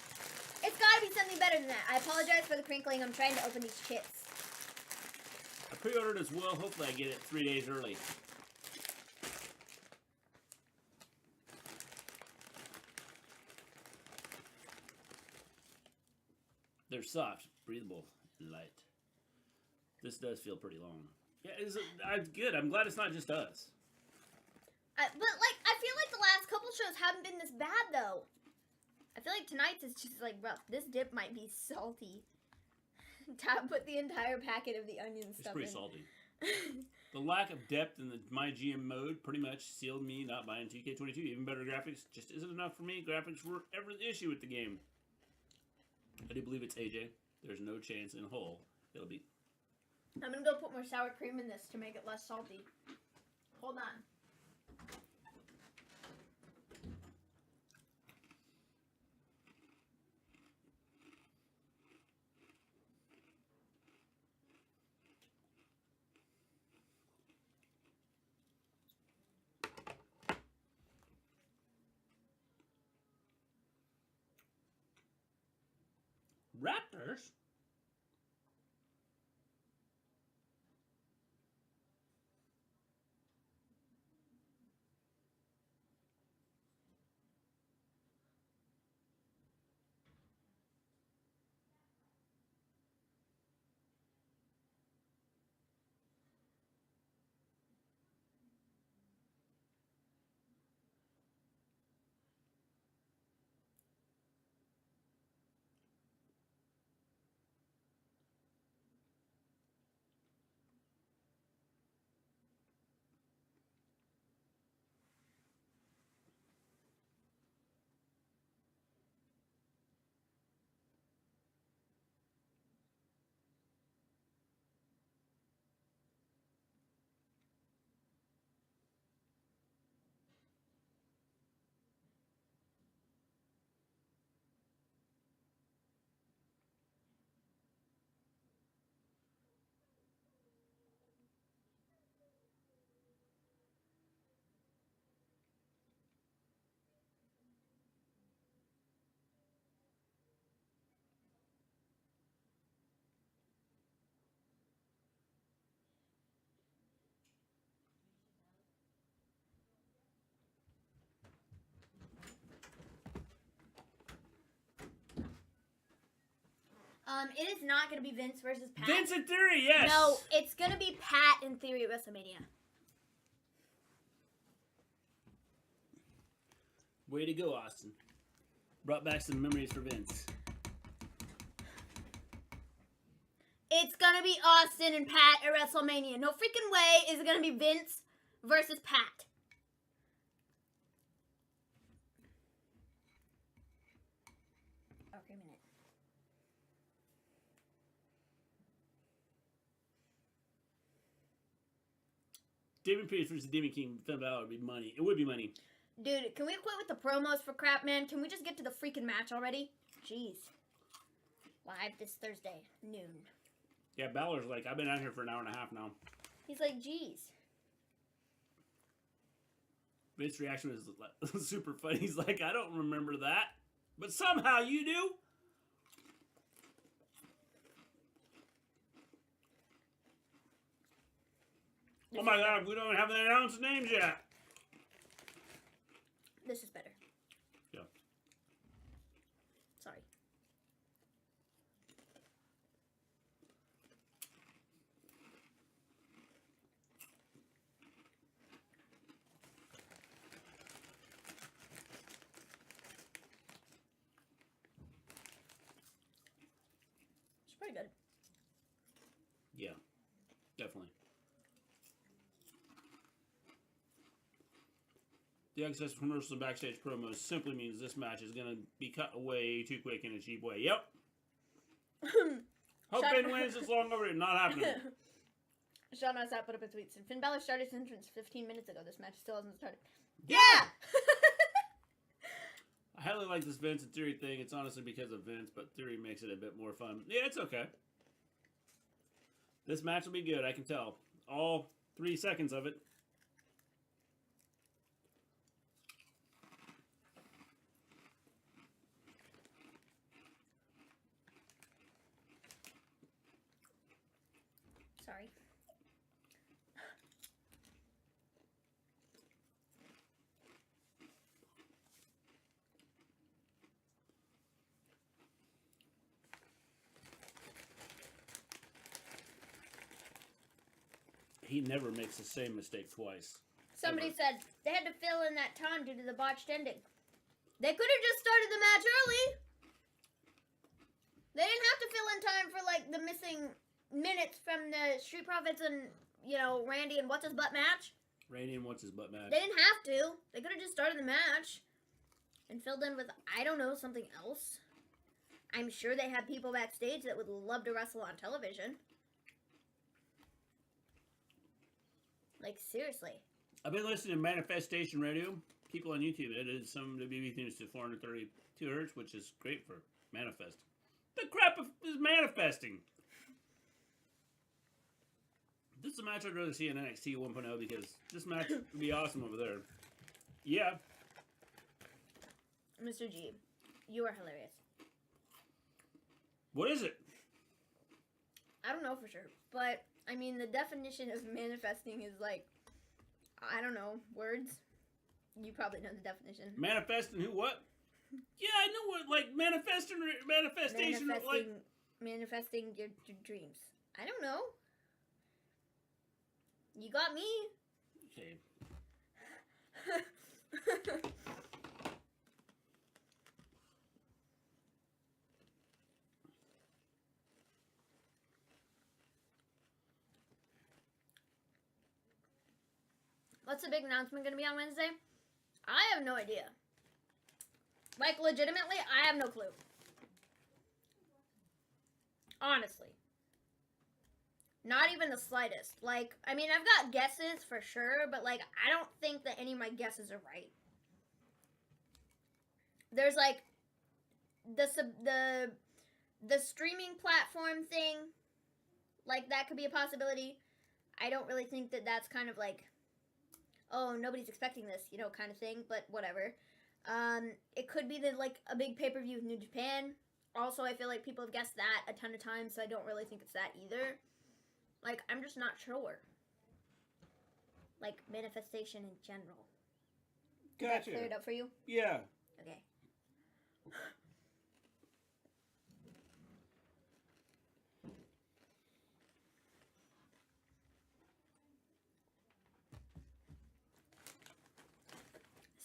It's gotta be something better than that. I apologize for the crinkling. I'm trying to open these chips. I pre-ordered as well. Hopefully I get it 3 days early. They're soft, breathable, and light. This does feel pretty long. Yeah, it's good. I'm glad it's not just us. But, like, I feel like the last couple shows haven't been this bad, though. I feel like tonight's is just like, bro, this dip might be salty. Put the entire packet of the onion stuff in. It's pretty salty. The lack of depth in the My GM mode pretty much sealed me not buying 2K22. Even better graphics just isn't enough for me. Graphics were ever the issue with the game. I do believe it's AJ. There's no chance in Hull it'll be. I'm gonna go put more sour cream in this to make it less salty. Hold on. Raptors? It is not gonna be Vince versus Pat. Vince in Theory, yes! No, it's gonna be Pat in Theory at WrestleMania. Way to go, Austin. Brought back some memories for Vince. It's gonna be Austin and Pat at WrestleMania. No freaking way is it gonna be Vince versus Pat. cream in it. Damon Priest versus Demon King Finn Balor would be money. It would be money. Dude, can we quit with the promos for crap, man? Can we just get to the freaking match already? Jeez. Live this Thursday, noon. Yeah, Balor's like, I've been out here for an hour and a half now. He's like, jeez. Vince's reaction was super funny. He's like, I don't remember that. But somehow you do? Oh my god, we don't have the announced names yet. This is better. Yeah. Sorry. It's pretty good. Yeah, definitely. The excess commercials and backstage promos simply means this match is going to be cut away too quick in a cheap way. Yep. Hope Finn wins. It's long over. Not happening. Sean Rossap put up a tweet. Said, Finn Balor started his entrance 15 minutes ago. This match still hasn't started. Yeah! I highly like this Vince and Theory thing. It's honestly because of Vince, but Theory makes it a bit more fun. Yeah, it's okay. This match will be good, I can tell. All 3 seconds of it. Sorry. He never makes the same mistake twice. Somebody Ever. said they had to fill in that time due to the botched ending. They could have just started the match early. They didn't have to fill in time for like the missing minutes from the Street Profits and, you know, Randy and What's His Butt match. Randy and What's His Butt match. They didn't have to. They could have just started the match and filled in with, I don't know, something else. I'm sure they have people backstage that would love to wrestle on television. Like, seriously. I've been listening to Manifestation Radio. People on YouTube edited some WB themes to 432 hertz, which is great for Manifest. The crap is manifesting. This is a match I'd rather see in NXT 1.0 because this match would be awesome over there. Yeah. Mr. G, you are hilarious. What is it? I don't know for sure, but I mean the definition of manifesting is like, I don't know, words. You probably know the definition. Manifesting who? What? Yeah, I know what, like manifestation, like manifesting your dreams. I don't know. You got me. Okay. What's the big announcement going to be on Wednesday? I have no idea. Like, legitimately, I have no clue. Honestly. Not even the slightest. Like, I mean, I've got guesses for sure, but, like, I don't think that any of my guesses are right. There's, like, the streaming platform thing. Like, that could be a possibility. I don't really think that that's kind of, like, oh, nobody's expecting this, you know, kind of thing, but whatever. It could be that, like, a big pay-per-view with New Japan. Also, I feel like people have guessed that a ton of times, so I don't really think it's that either. Like, I'm just not sure. Like, manifestation in general. Did that clear it up for you? Yeah. Okay.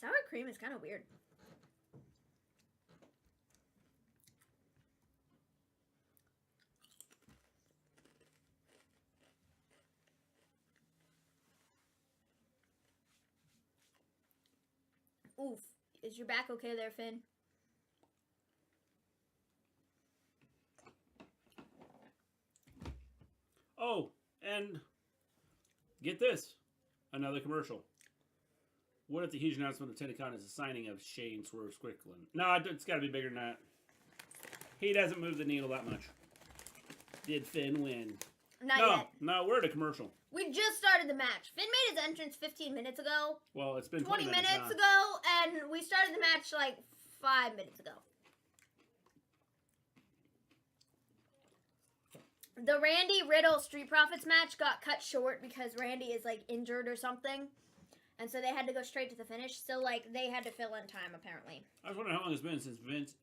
Sour cream is kind of weird. Oof. Is your back okay there, Finn? Oh, and get this. Another commercial. What if the huge announcement of TennaCon is the signing of Shane Swerve Strickland? No, it's got to be bigger than that. He doesn't move the needle that much. Did Finn win? Not no, yet. No, we're at a commercial. We just started the match. Finn made his entrance 15 minutes ago. Well, it's been 20 minutes now. ago, and we started the match like 5 minutes ago. The Randy Riddle Street Profits match got cut short because Randy is like injured or something. And so they had to go straight to the finish. So like they had to fill in time apparently. I was wondering how long it's been since Vince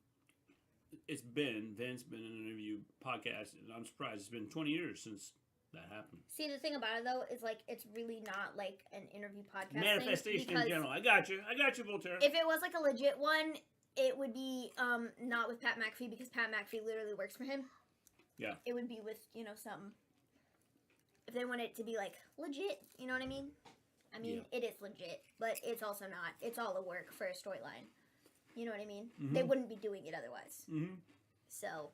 been in an interview podcast, and I'm surprised it's been 20 years since that happened. See, the thing about it though is like it's really not like an interview podcast. Manifestation in general. I got you, Voltaire. If it was like a legit one, it would be not with Pat McAfee because Pat McAfee literally works for him. Yeah. It would be with, you know, something. If they want it to be like legit, you know what I mean? I mean, It is legit, but it's also not. It's all a work for a storyline. You know what I mean? Mm-hmm. They wouldn't be doing it otherwise. Mm-hmm. So.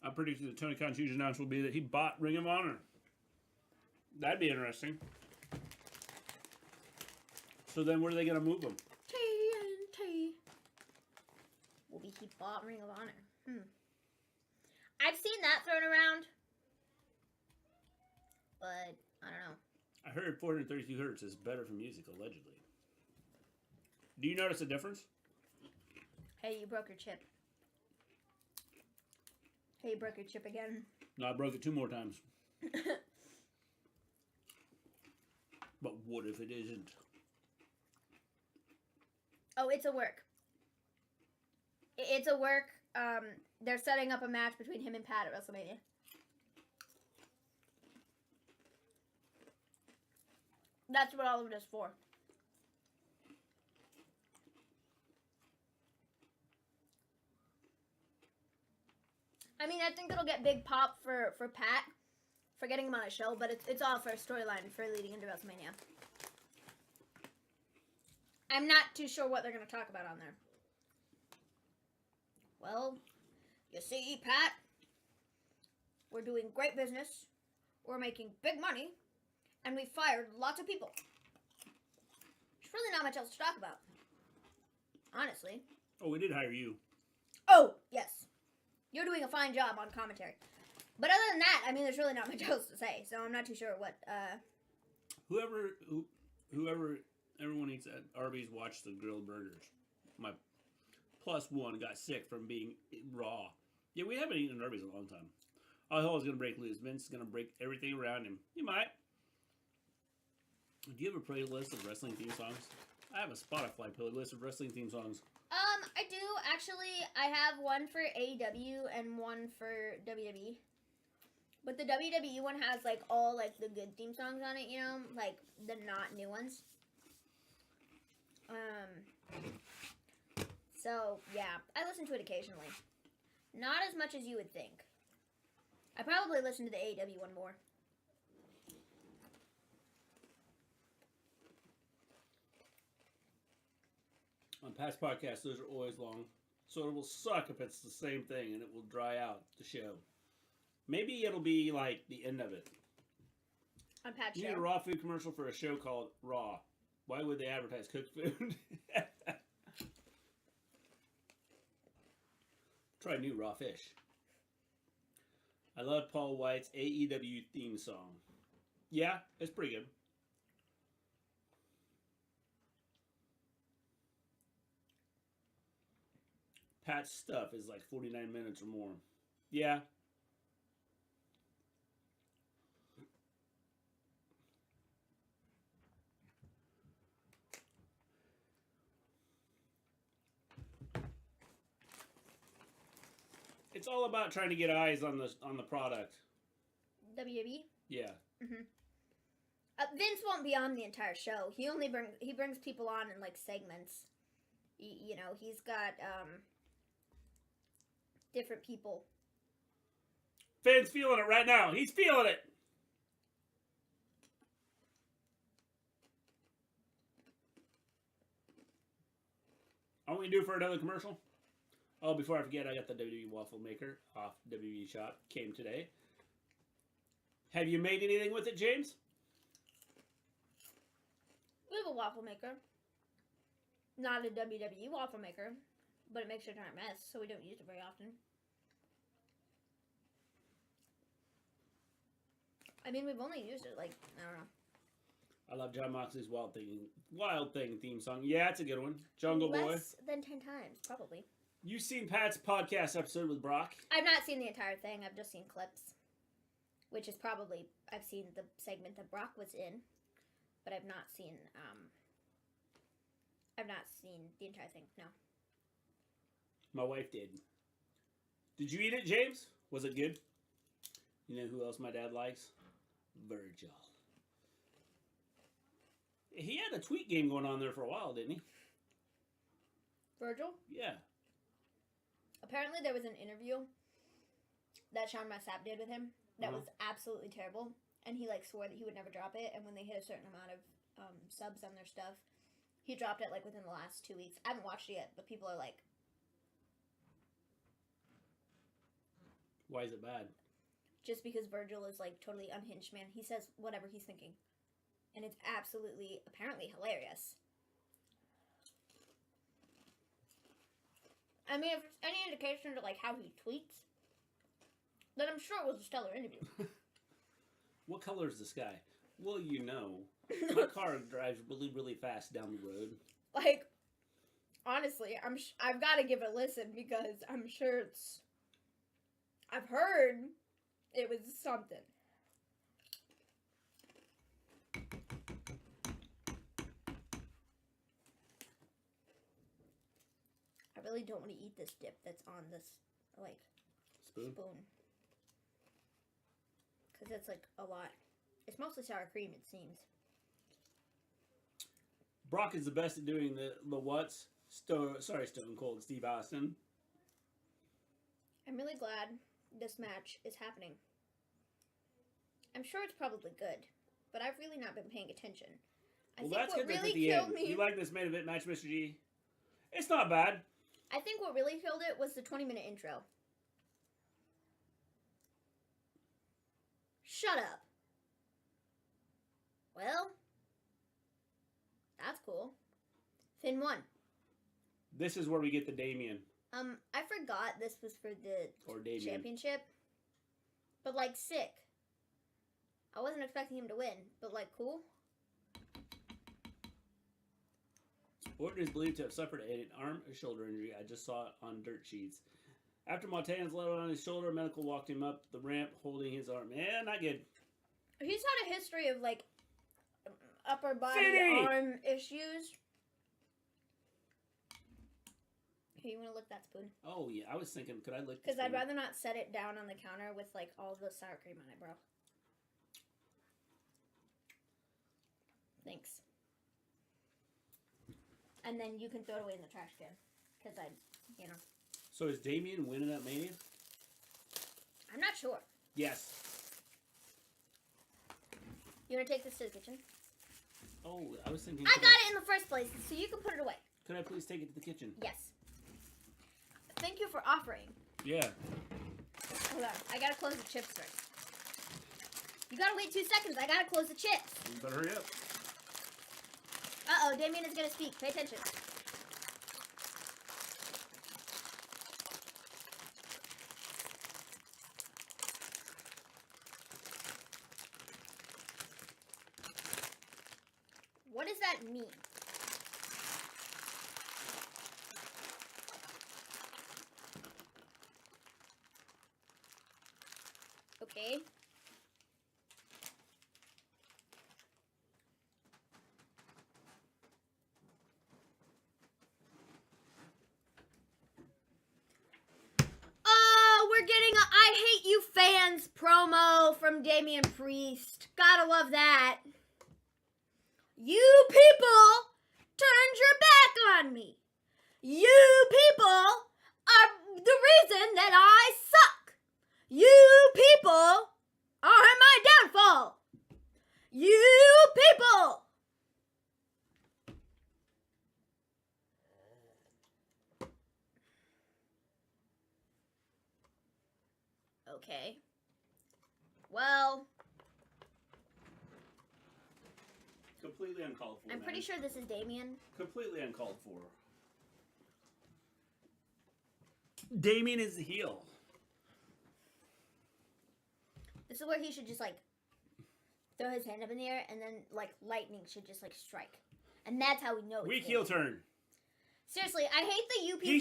I'm pretty sure the Tony Khan's huge announcement will be that he bought Ring of Honor. That'd be interesting. So then where are they going to move him? TNT. Will be he bought Ring of Honor. I've seen that thrown around. But, I don't know. I heard 432 hertz is better for music, allegedly. Do you notice a difference? Hey, you broke your chip. Hey, you broke your chip again. No, I broke it 2 more times. But what if it isn't? Oh, it's a work. It's a work. They're setting up a match between him and Pat at WrestleMania. That's what all of it is for. I mean, I think it'll get big pop for Pat for getting him on a show, but it's all for a storyline for leading into WrestleMania. I'm not too sure what they're going to talk about on there. Well, you see, Pat, we're doing great business, we're making big money, and we fired lots of people. There's really not much else to talk about. Honestly. Oh, we did hire you. Oh, yes. You're doing a fine job on commentary. But other than that, I mean, there's really not much else to say, so I'm not too sure what, Whoever, everyone eats at Arby's, watch the grilled burgers. My +1 got sick from being raw. Yeah, we haven't eaten at Arby's in a long time. Oh, hell is going to break loose. Vince is going to break everything around him. You might. Do you have a playlist of wrestling theme songs? I have a Spotify playlist of wrestling theme songs. I do, actually. I have one for AEW and one for WWE. But the WWE one has, like, all, like, the good theme songs on it, you know? Like, the not new ones. So, yeah. I listen to it occasionally. Not as much as you would think. I probably listen to the AEW one more. On past podcasts, those are always long. So it will suck if it's the same thing and it will dry out the show. Maybe it'll be like the end of it. On Pat's You show. need a raw food commercial for a show called Raw. Why would they advertise cooked food? Try new raw fish. I love Paul White's AEW theme song. Yeah, it's pretty good. Pat's stuff is like 49 minutes or more. Yeah. It's all about trying to get eyes on the product. WWE? Yeah. Vince won't be on the entire show. He only brings people on in, like, segments. You know, he's got, different people. Finn's feeling it right now. He's feeling it. All we do for another commercial? Oh, before I forget, I got the WWE waffle maker off WWE Shop. Came today. Have you made anything with it, James? We have a waffle maker. Not a WWE waffle maker, but it makes a giant mess, so we don't use it very often. I mean, we've only used it, like, I don't know. I love John Moxley's Wild Thing theme song. Yeah, it's a good one. Jungle Boy. Less than 10 times, probably. You seen Pat's podcast episode with Brock? I've not seen the entire thing. I've just seen clips. Which is probably, I've seen the segment that Brock was in. But I've not seen the entire thing, no. My wife did. Did you eat it, James? Was it good? You know who else my dad likes? Virgil. He had a tweet game going on there for a while, didn't he? Virgil? Yeah. Apparently there was an interview that Sean Massap did with him that was absolutely terrible. And he, like, swore that he would never drop it. And when they hit a certain amount of subs on their stuff, he dropped it, like, within the last 2 weeks. I haven't watched it yet, but people are like... Why is it bad? Just because Virgil is, like, totally unhinged, man. He says whatever he's thinking. And it's absolutely, apparently, hilarious. I mean, if it's any indication to, like, how he tweets, then I'm sure it was a stellar interview. What color is the sky? Well, you know. My car drives really, really fast down the road. Like, honestly, I've got to give it a listen because I'm sure it's... I've heard it was something. I really don't want to eat this dip that's on this, like, spoon. Because it's, like, a lot. It's mostly sour cream, it seems. Brock is the best at doing the what's. Stone Cold Steve Austin. I'm really glad this match is happening. I'm sure it's probably good, but I've really not been paying attention. I think That's what good. really At the killed end. me... You like this main event match, Mr. G? It's not bad. I think what really killed it was the 20-minute intro. Shut up. Well, that's cool. Finn won. This is where we get the Damien. I forgot this was for the championship. But, like, sick. I wasn't expecting him to win, but, like, cool. Orton is believed to have suffered an arm or shoulder injury. I just saw it on dirt sheets. After Montan's landed on his shoulder, medical walked him up the ramp holding his arm. Yeah, not good. He's had a history of, like, upper body arm issues. Here, you want to lick that spoon? Oh, yeah. I was thinking, could I lick the Because I'd spoon? rather not set it down on the counter with, like, all the sour cream on it, bro. Thanks. And then you can throw it away in the trash can. Because you know. So is Damien winning that Mania? I'm not sure. Yes. You want to take this to the kitchen? Oh, I was thinking... I got it in the first place, so you can put it away. Could I please take it to the kitchen? Yes. Thank you for offering. Yeah. Hold on. I gotta close the chips first. You gotta wait 2 seconds. I gotta close the chips. You better hurry up. Uh-oh, Damien is gonna speak. Pay attention. What does that mean? Okay. Oh, we're getting a I Hate You Fans promo from Damian Priest. Gotta love that. You people turned your back on me. You people are the reason that I suck. You people are my downfall. You people. Okay. Well, Completely uncalled for. I'm pretty sure this is Damien. Completely uncalled for. Damien is the heel. This is where he should just, like, throw his hand up in the air, and then, like, lightning should just, like, strike. And that's how we know it's Weak Damien. heel turn. Seriously, I hate the you people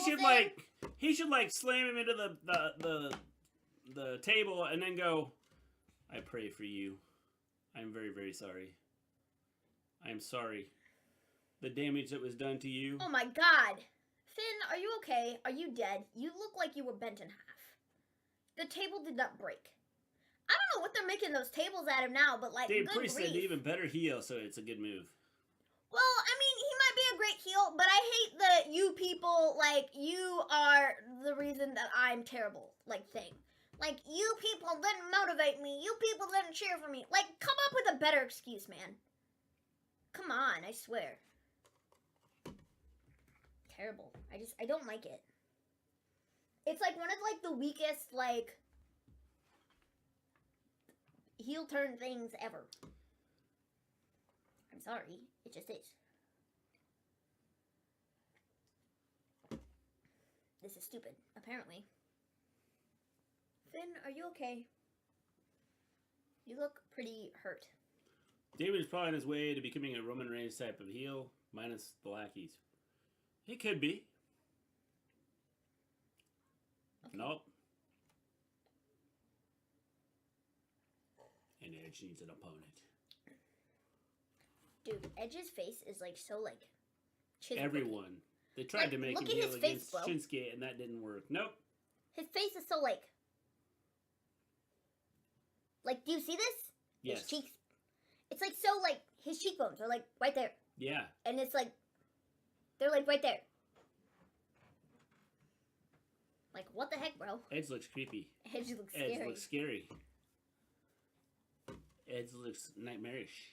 He should slam him into the table and then go, I pray for you. I'm very, very sorry. I'm sorry. The damage that was done to you. Oh my god. Finn, are you okay? Are you dead? You look like you were bent in half. The table did not break. I don't know what they're making those tables out of now, but like, Dave good Priest grief. said even better heel, so it's a good move. Well, I mean, he might be a great heel, but I hate the you people, like, you are the reason that I'm terrible, like, thing. Like, you people didn't motivate me. You people didn't cheer for me. Like, come up with a better excuse, man. Come on, I swear. Terrible. I don't like it. It's like one of, like, the weakest, like, heel turn things ever. I'm sorry. It just is. This is stupid, apparently. Finn, are you okay? You look pretty hurt. David is probably on his way to becoming a Roman Reigns type of heel, minus the lackeys. He could be. Okay. Nope. And Edge needs an opponent. Dude, Edge's face is like so like chisel Everyone. They tried Like, to make look him at heel his face, against bro. Shinsuke, and that didn't work. Nope. His face is so like do you see this? Yes. His cheeks. It's like so like his cheekbones are like right there. Yeah. And it's like they're like right there. Like what the heck, bro? Edge looks creepy. Edge looks scary. Edge looks scary. Edge looks nightmarish.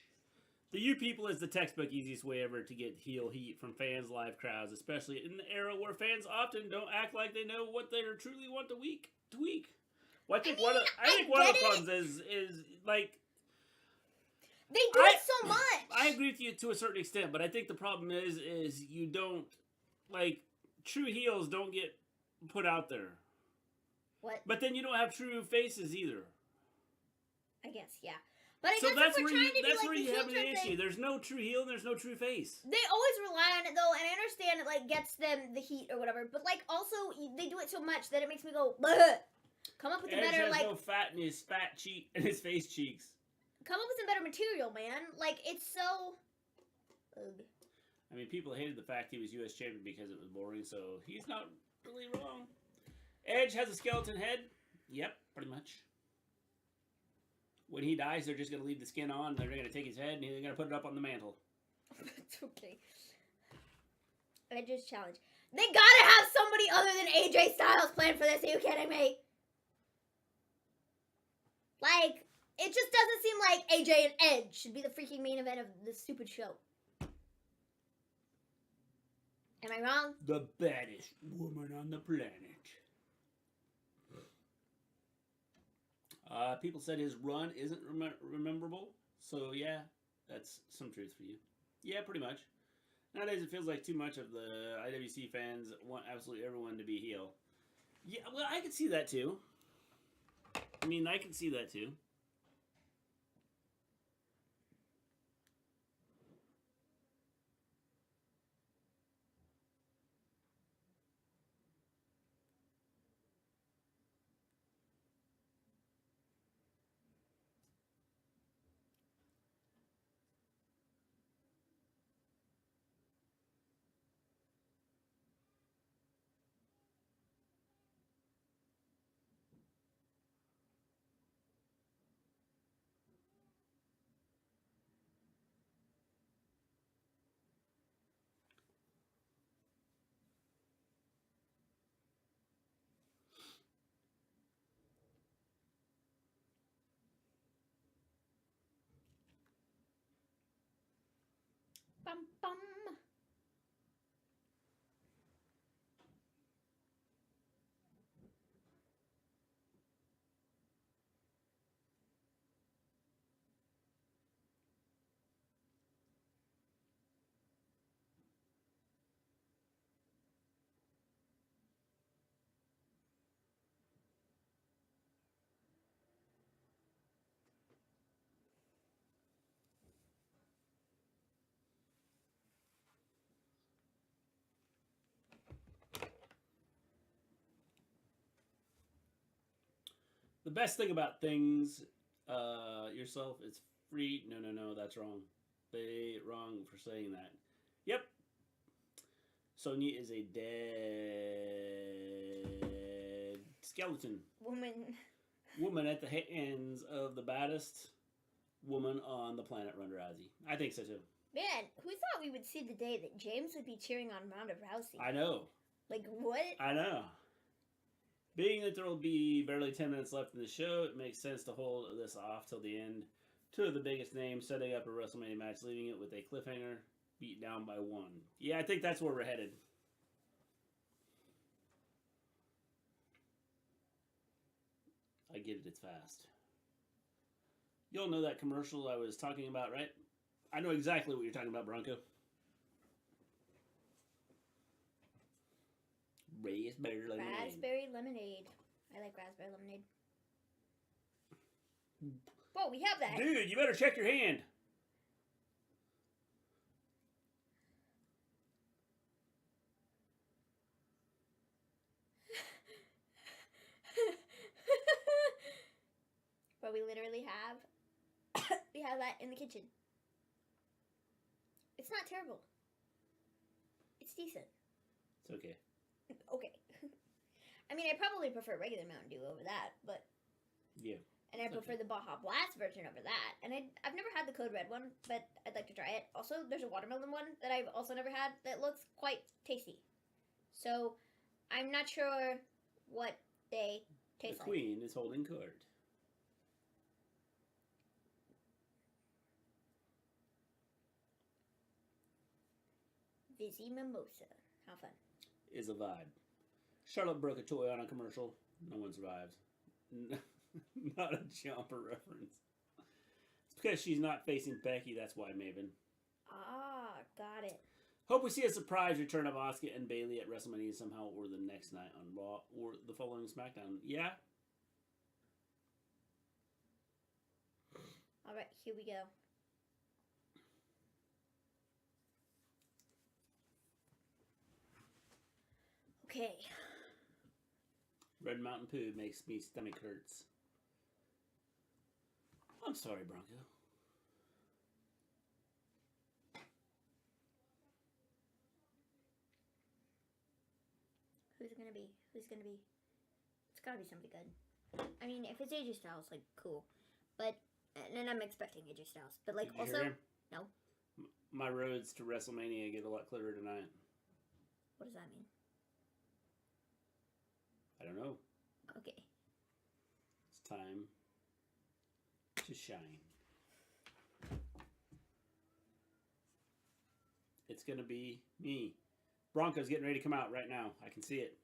The you people is the textbook easiest way ever to get heel heat from fans, live crowds, especially in the era where fans often don't act like they know what they truly want to tweak. Well, I think one of the problems is like they do it so much. I agree with you to a certain extent, but I think the problem is you don't like true heels don't get put out there. What? But then you don't have true faces either. I guess, yeah. But I So guess that's if we're where trying to do that's like where the you heel have an turn issue. thing, There's no true heel and there's no true face. they always rely on it though, and I understand it like gets them the heat or whatever. But like also they do it so much that it makes me go, bleh. Come up with a Edge better has like no fat in his fat cheek and his face cheeks. come up with some better material, man. Like it's so. Ugh. I mean, people hated the fact he was U.S. champion because it was boring, so he's not really wrong. Edge has a skeleton head. Yep, pretty much. When he dies, they're just going to leave the skin on. They're going to take his head and they're going to put it up on the mantle. It's okay. Edge's challenge. They gotta have somebody other than AJ Styles planned for this. Are you kidding me? Like, it just doesn't seem like AJ and Edge should be the freaking main event of this stupid show. Am I wrong? The baddest woman on the planet. People said his run isn't rememberable. So, yeah, that's some truth for you. Yeah, pretty much. Nowadays, it feels like too much of the IWC fans want absolutely everyone to be heel. Yeah, well, I can see that too. I mean, I can see that too. The best thing about things yourself, it's free. No, that's wrong. They wrong for saying that. Yep. Sonya is a dead skeleton. Woman at the hands of the baddest woman on the planet, Ronda Rousey. I think so too. Man, who thought we would see the day that James would be cheering on Ronda Rousey? I know. Like, what? I know. Being that there will be barely 10 minutes left in the show, it makes sense to hold this off till the end. Two of the biggest names setting up a WrestleMania match, leaving it with a cliffhanger, beat down by one. Yeah, I think that's where we're headed. I get it, it's fast. You'll know that commercial I was talking about, right? I know exactly what you're talking about, Bronco. Raspberry lemonade. Raspberry lemonade. I like raspberry lemonade. Whoa, we have that. Dude, you better check your hand. But we literally have we have that in the kitchen. It's not terrible. It's decent. It's okay. Okay. I mean, I probably prefer regular Mountain Dew over that, but yeah. And I prefer the Baja Blast version over that. And I've never had the Code Red one, but I'd like to try it. Also, there's a watermelon one that I've also never had that looks quite tasty. So, I'm not sure what they taste like. The Queen is holding court. Vizzy Mimosa. How fun. Is a vibe. Charlotte broke a toy on a commercial. No one survives. Not a jumper reference. It's because she's not facing Becky. That's why, Maven. Ah, got it. Hope we see a surprise return of Asuka and Bayley at WrestleMania somehow, or the next night on Raw, or the following SmackDown. Yeah. All right, here we go. Okay. Red Mountain Poo makes me stomach hurts. I'm sorry, Bronco. Who's it gonna be? Who's gonna be? It's gotta be somebody good. I mean, if it's AJ Styles, like, cool. But, and I'm expecting AJ Styles. But, like, Did you also, hear him? no. My roads to WrestleMania get a lot clearer tonight. What does that mean? I don't know. Okay. It's time to shine. It's going to be me. Bronco's getting ready to come out right now. I can see it.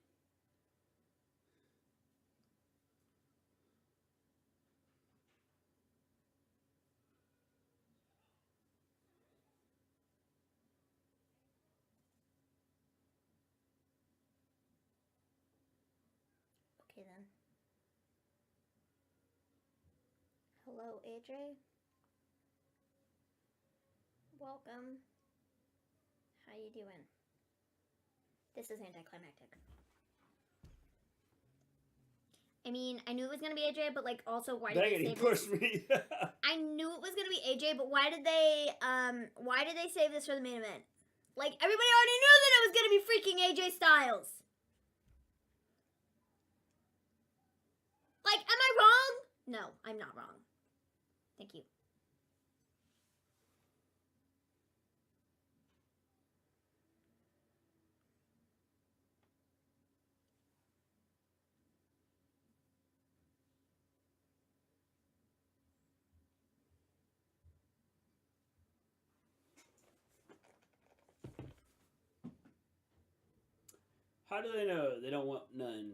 Okay, then. Hello, AJ. Welcome. How you doing? This is anticlimactic. I mean, I knew it was gonna be AJ, but like, also, why did they save pushed me. I knew it was gonna be AJ, but why did they save this for the main event? Like, everybody already knew that it was gonna be freaking AJ Styles. Like, am I wrong? No, I'm not wrong. Thank you. How do they know they don't want none?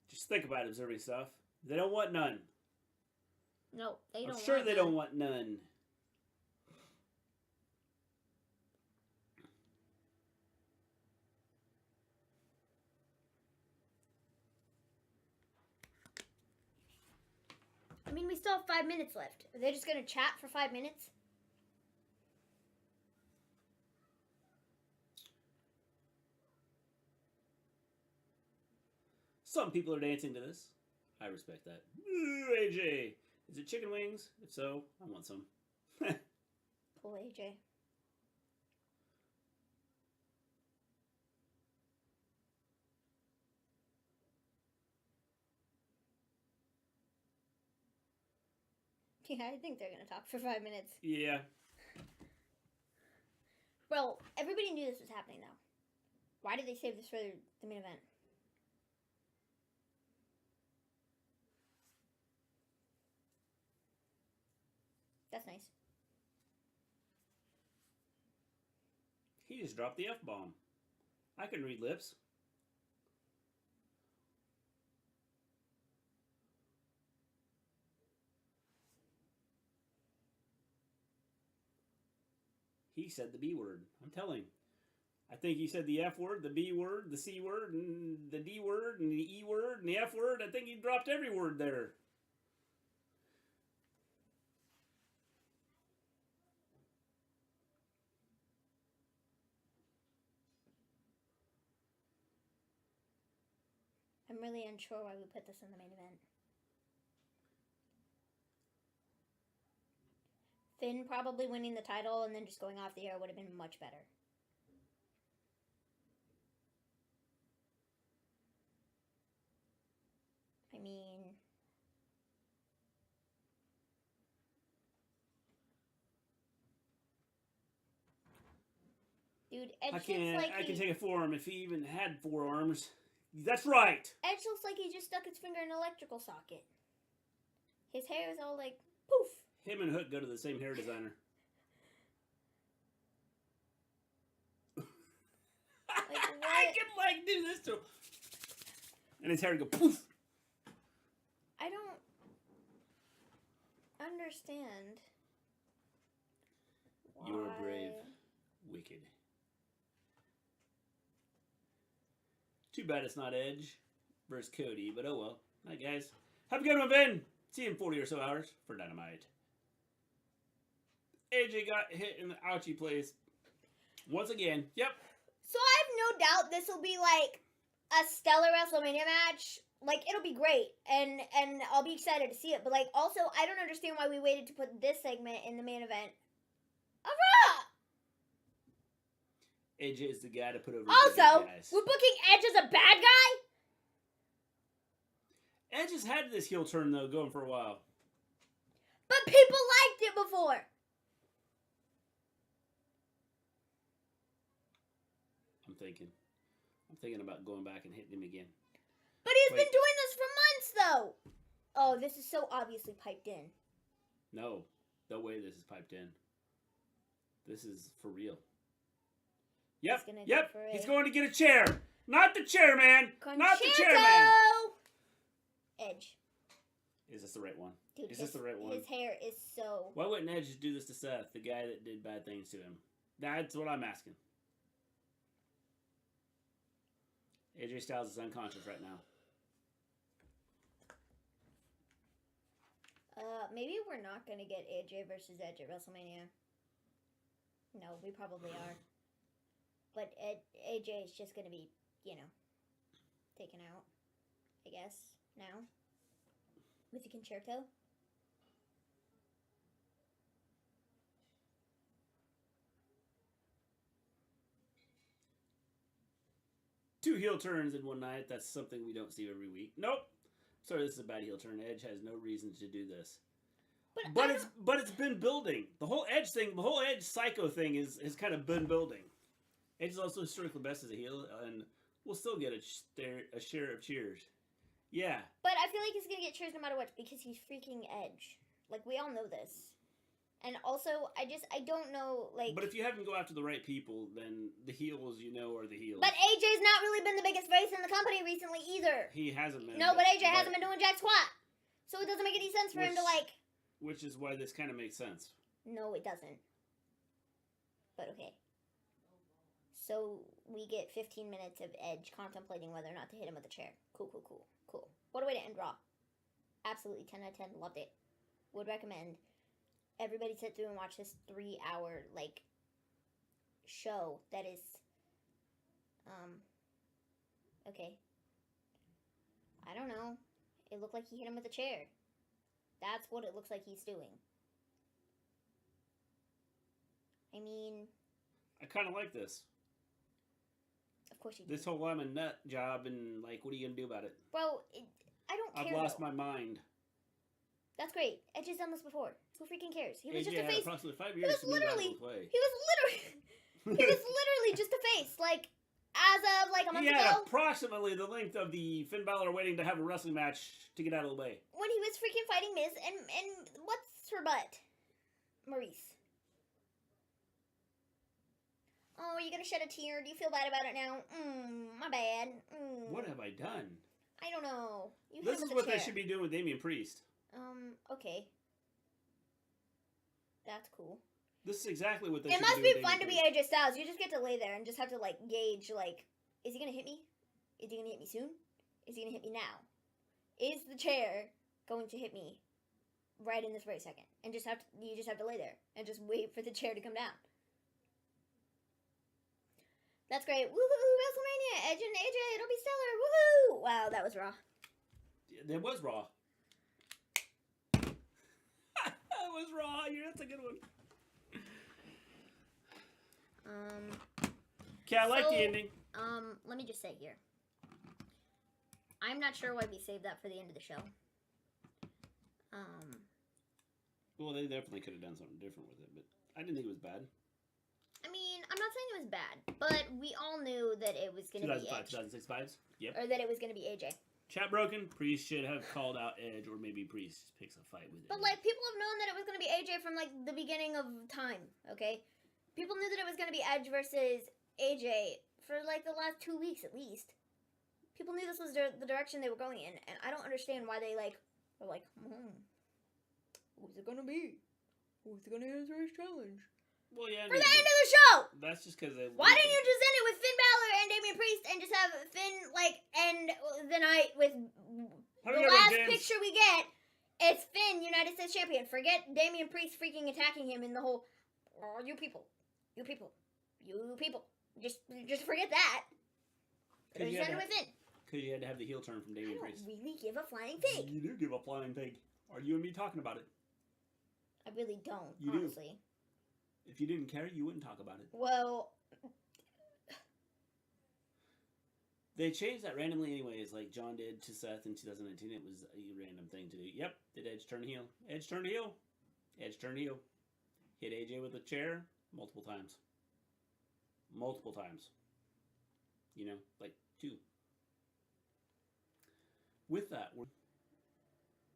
Just think about observing stuff. They don't want none. No, they don't. I'm sure want they none. don't want none. I mean, we still have 5 minutes left. Are they just gonna chat for 5 minutes? Some people are dancing to this. I respect that. Ooh, AJ. Is it chicken wings? If so, I want some. Pull AJ. Yeah, I think they're gonna talk for 5 minutes. Yeah. Bro, everybody knew this was happening though. Why did they save this for the main event? That's nice. He just dropped the F-bomb. I can read lips. He said the B word. I'm telling. I think he said the F word, the B word, the C word, and the D word, and the E word, and the F word. I think he dropped every word there. I'm really unsure why we put this in the main event. Finn probably winning the title and then just going off the air would have been much better. I mean... Dude, Edge looks like I can take a forearm if he even had forearms. That's right. Edge looks like he just stuck his finger in an electrical socket. His hair is all like, poof. Him and Hook go to the same hair designer. Like, what? I can like do this to him. And his hair would go poof. I don't understand. You're why. brave. Wicked. Too bad it's not Edge versus Cody, but oh well. Alright, guys. Have a good one, Ben. See you in 40 or so hours for Dynamite. AJ got hit in the ouchie place. Once again. Yep. So I have no doubt this will be like a stellar WrestleMania match. Like, it'll be great. And I'll be excited to see it. But, like, also, I don't understand why we waited to put this segment in the main event of Raw. AJ is the guy to put over Also, the guys. we're booking Edge as a bad guy? Edge has had this heel turn, though, going for a while. But people liked it before. I'm thinking about going back and hitting him again. But he's been doing this for months, though. Oh, this is so obviously piped in. No way this is piped in. This is for real. Yep, he's going to get a chair. Not the chairman. Not the chairman. Edge. Is this the right one? Dude, is this the right one? His hair is so... Why wouldn't Edge do this to Seth, the guy that did bad things to him? That's what I'm asking. AJ Styles is unconscious right now. Maybe we're not going to get AJ versus Edge at WrestleMania. No, we probably are. But AJ is just going to be, you know, taken out, I guess, now. With the concerto. Two heel turns in one night. That's something we don't see every week. Nope. Sorry, this is a bad heel turn. Edge has no reason to do this. But it's been building. The whole Edge thing, the whole Edge psycho thing has kind of been building. Edge is also historically best as a heel, and we'll still get a share of cheers. Yeah. But I feel like he's gonna get cheers no matter what because he's freaking Edge. Like, we all know this. And also, I don't know, like... But if you have him go after the right people, then the heels, you know, are the heels. But AJ's not really been the biggest face in the company recently either. He hasn't been. No, but AJ hasn't been doing jack squat. So it doesn't make any sense for him to, like... Which is why this kind of makes sense. No, it doesn't. But okay. So we get 15 minutes of Edge contemplating whether or not to hit him with a chair. Cool. What a way to end Raw. Absolutely 10 out of 10. Loved it. Would recommend everybody sit through and watch this 3-hour, like, show that is, okay. I don't know. It looked like he hit him with a chair. That's what it looks like he's doing. I mean... I kind of like this. Of course you do. This whole I'm a nut job and, like, what are you going to do about it? Bro, I don't care. I've lost though. my mind. That's great. Edge has done this before. Who freaking cares? He was AJ just a had face. approximately 5 He years was to move out of literally... his way. He was literally just a face. Like, as of, like, a month He had ago. approximately the length of the Finn Balor waiting to have a wrestling match to get out of the way. When he was freaking fighting Miz and what's her butt? Maurice. Oh, are you gonna shed a tear? Do you feel bad about it now? My bad. What have I done? I don't know. You This hit him is with what a they chair. should be doing with Damian Priest. Okay. That's cool. This is exactly what they It should must be be doing. fun to be AJ Styles. You just get to lay there and just have to, like, gauge, like, is he gonna hit me? Is he gonna hit me soon? Is he gonna hit me now? Is the chair going to hit me right in this very second? And you just have to lay there and just wait for the chair to come down. That's great. Woohoo! WrestleMania! Edge and AJ, it'll be stellar! Woohoo! Wow, that was raw. It was Raw. That was Raw. Yeah, that's a good one. Okay, I like the ending. Let me just say here. I'm not sure why we saved that for the end of the show. Well, they definitely could have done something different with it, but I didn't think it was bad. I mean, I'm not saying it was bad, but we all knew that it was going to be 2005, Edge. 2006 vibes. Yep. Or that it was going to be AJ. Chat broken. Priest should have called out Edge, or maybe Priest picks a fight with But, Edge. like, people have known that it was going to be AJ from, like, the beginning of time, okay? People knew that it was going to be Edge versus AJ for, like, the last 2 weeks at least. People knew this was the direction they were going in, and I don't understand why they, like, were like, who's it going to be? Who's going to answer his challenge? Well, yeah. For the end of the show! That's just because they. Why didn't you just end it with Finn Balor and Damian Priest and just have Finn, like, end the night with the last picture we get? It's Finn, United States Champion. Forget Damian Priest freaking attacking him in the whole, oh, you people. Just forget that. Just end it with Finn. Because you had to have the heel turn from I Damian don't Priest. really give a flying fig. You do give a flying pig. Are you and me talking about it? I really don't, You do. honestly. If you didn't care, you wouldn't talk about it. Well, They changed that randomly anyways, like John did to Seth in 2019. It was a random thing to do. Yep, did Edge turn heel? Edge turned heel. Edge turned heel. Hit AJ with a chair multiple times. Multiple times. You know, like 2. With that, we're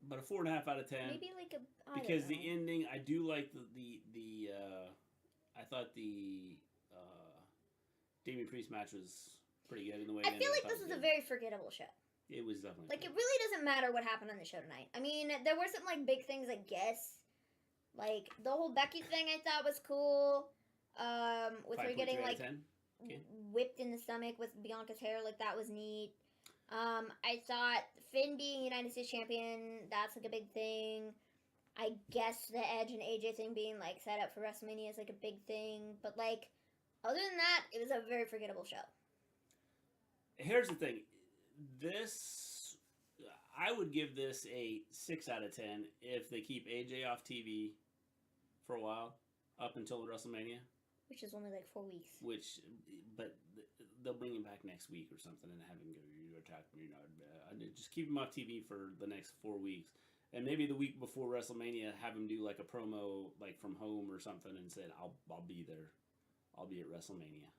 about a 4.5 out of 10. maybe like a, I don't Because the know. ending, I do like I thought the Damian Priest match was pretty good in the way. I feel like this is a very forgettable show. It was definitely Like, good. it really doesn't matter what happened on the show tonight. I mean, there were some, like, big things, I guess. Like, the whole Becky thing I thought was cool. With her 5.3 getting, out of like, 10. Okay. whipped in the stomach with Bianca's hair. Like, that was neat. I thought Finn being United States Champion, that's, like, a big thing. I guess the Edge and AJ thing being, like, set up for WrestleMania is, like, a big thing. But, like, other than that, it was a very forgettable show. Here's the thing. This, I would give this a 6 out of 10 if they keep AJ off TV for a while, up until WrestleMania. Which is only, like, 4 weeks. But they'll bring him back next week or something and have him go, you attacked me, just keep him off TV for the next 4 weeks. And maybe the week before WrestleMania, have him do, like, a promo, like, from home or something and said, I'll be there. I'll be at WrestleMania.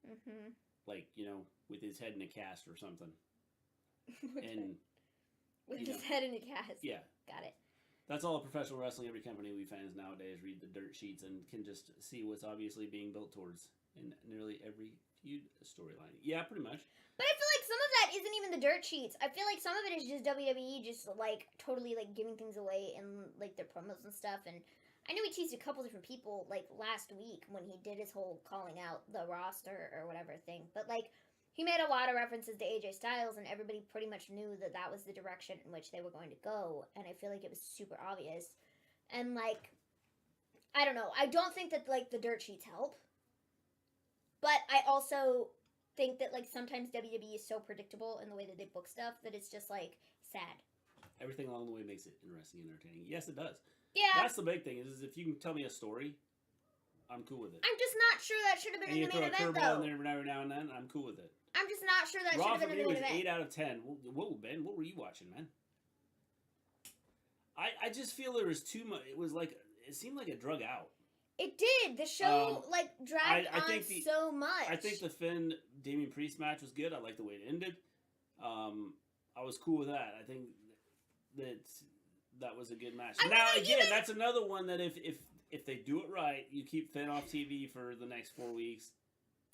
Mm-hmm. Like, you know, with his head in a cast or something. And with you his know, head in a cast. yeah. Got it. That's all professional wrestling. Every company we fans nowadays read the dirt sheets and can just see what's obviously being built towards in nearly every feud storyline. Yeah, pretty much. But I feel like some of that isn't even the dirt sheets. I feel like some of it is just WWE just, like, totally, like, giving things away in, like, their promos and stuff. And I know he teased a couple different people, like, last week when he did his whole calling out the roster or whatever thing. But, like, he made a lot of references to AJ Styles, and everybody pretty much knew that that was the direction in which they were going to go. And I feel like it was super obvious. And, like, I don't know. I don't think that, like, the dirt sheets help. But I also think that like sometimes WWE is so predictable in the way that they book stuff that it's just like sad. Everything along the way makes it interesting and entertaining. Yes, it does. Yeah. That's the big thing is if you can tell me a story, I'm cool with it. I'm just not sure that should have been And in you the main throw a event curveball though. in there every now and then, I'm cool with it. I'm just not sure that should Raw have for been me in the was main event. 8 out of 10. Whoa, Ben, what were you watching, man? I just feel there was too much. It was like it seemed like it drug out. It did. The show like dragged I on think so much. I think the Finn Damian Priest match was good. I like the way it ended. I was cool with that. I think that was a good match. I mean, now like, again, even- that's another one that if they do it right, you keep Finn off TV for the next 4 weeks,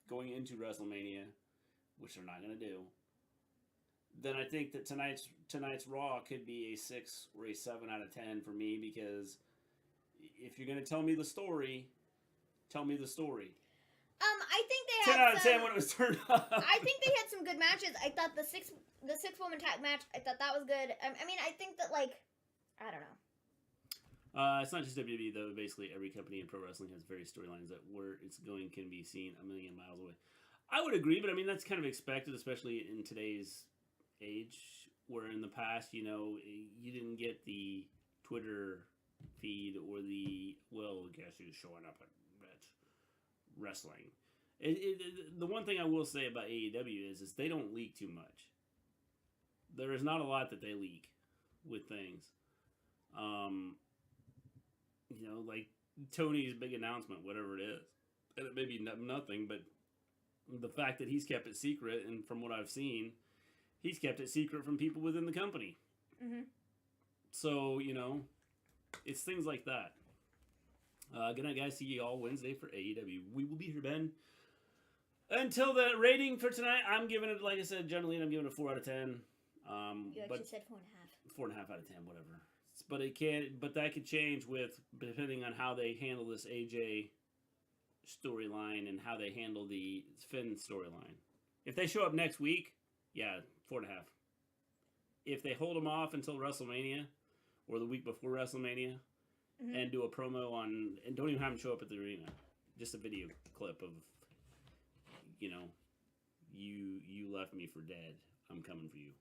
going into WrestleMania, which they're not going to do. Then I think that tonight's Raw could be a 6 or a 7 out of 10 for me because if you're going to tell me the story, tell me the story. I think they 10 had out of 10 when it was turned up. I think they had some good matches. I thought the six woman tag match. I thought that was good. I mean, I think that like, I don't know. It's not just WWE though. Basically, every company in pro wrestling has various storylines that where it's going can be seen a million miles away. I would agree, but I mean that's kind of expected, especially in today's age, where in the past, you know, you didn't get the Twitter feed or the guess who's showing up at wrestling. The one thing I will say about AEW is they don't leak too much. There is not a lot that they leak with things. You know, like Tony's big announcement, whatever it is. And it may be nothing, but the fact that he's kept it secret, and from what I've seen, he's kept it secret from people within the company. Mm-hmm. So, you know, it's things like that. Good night, guys. See you all Wednesday for AEW. We will be here, Ben. Until the rating for tonight, I'm giving it, like I said, generally, I'm giving it a 4 out of 10. You actually said 4.5. 4.5 out of 10, whatever. But that could change with depending on how they handle this AJ storyline and how they handle the Finn storyline. If they show up next week, yeah, 4.5. If they hold them off until WrestleMania or the week before WrestleMania and do a promo and don't even have them show up at the arena, just a video clip of, you know, you left me for dead. I'm coming for you.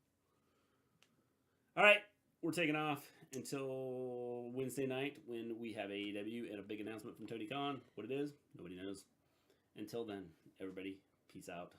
All right, we're taking off until Wednesday night when we have AEW and a big announcement from Tony Khan. What it is, nobody knows. Until then, everybody, peace out.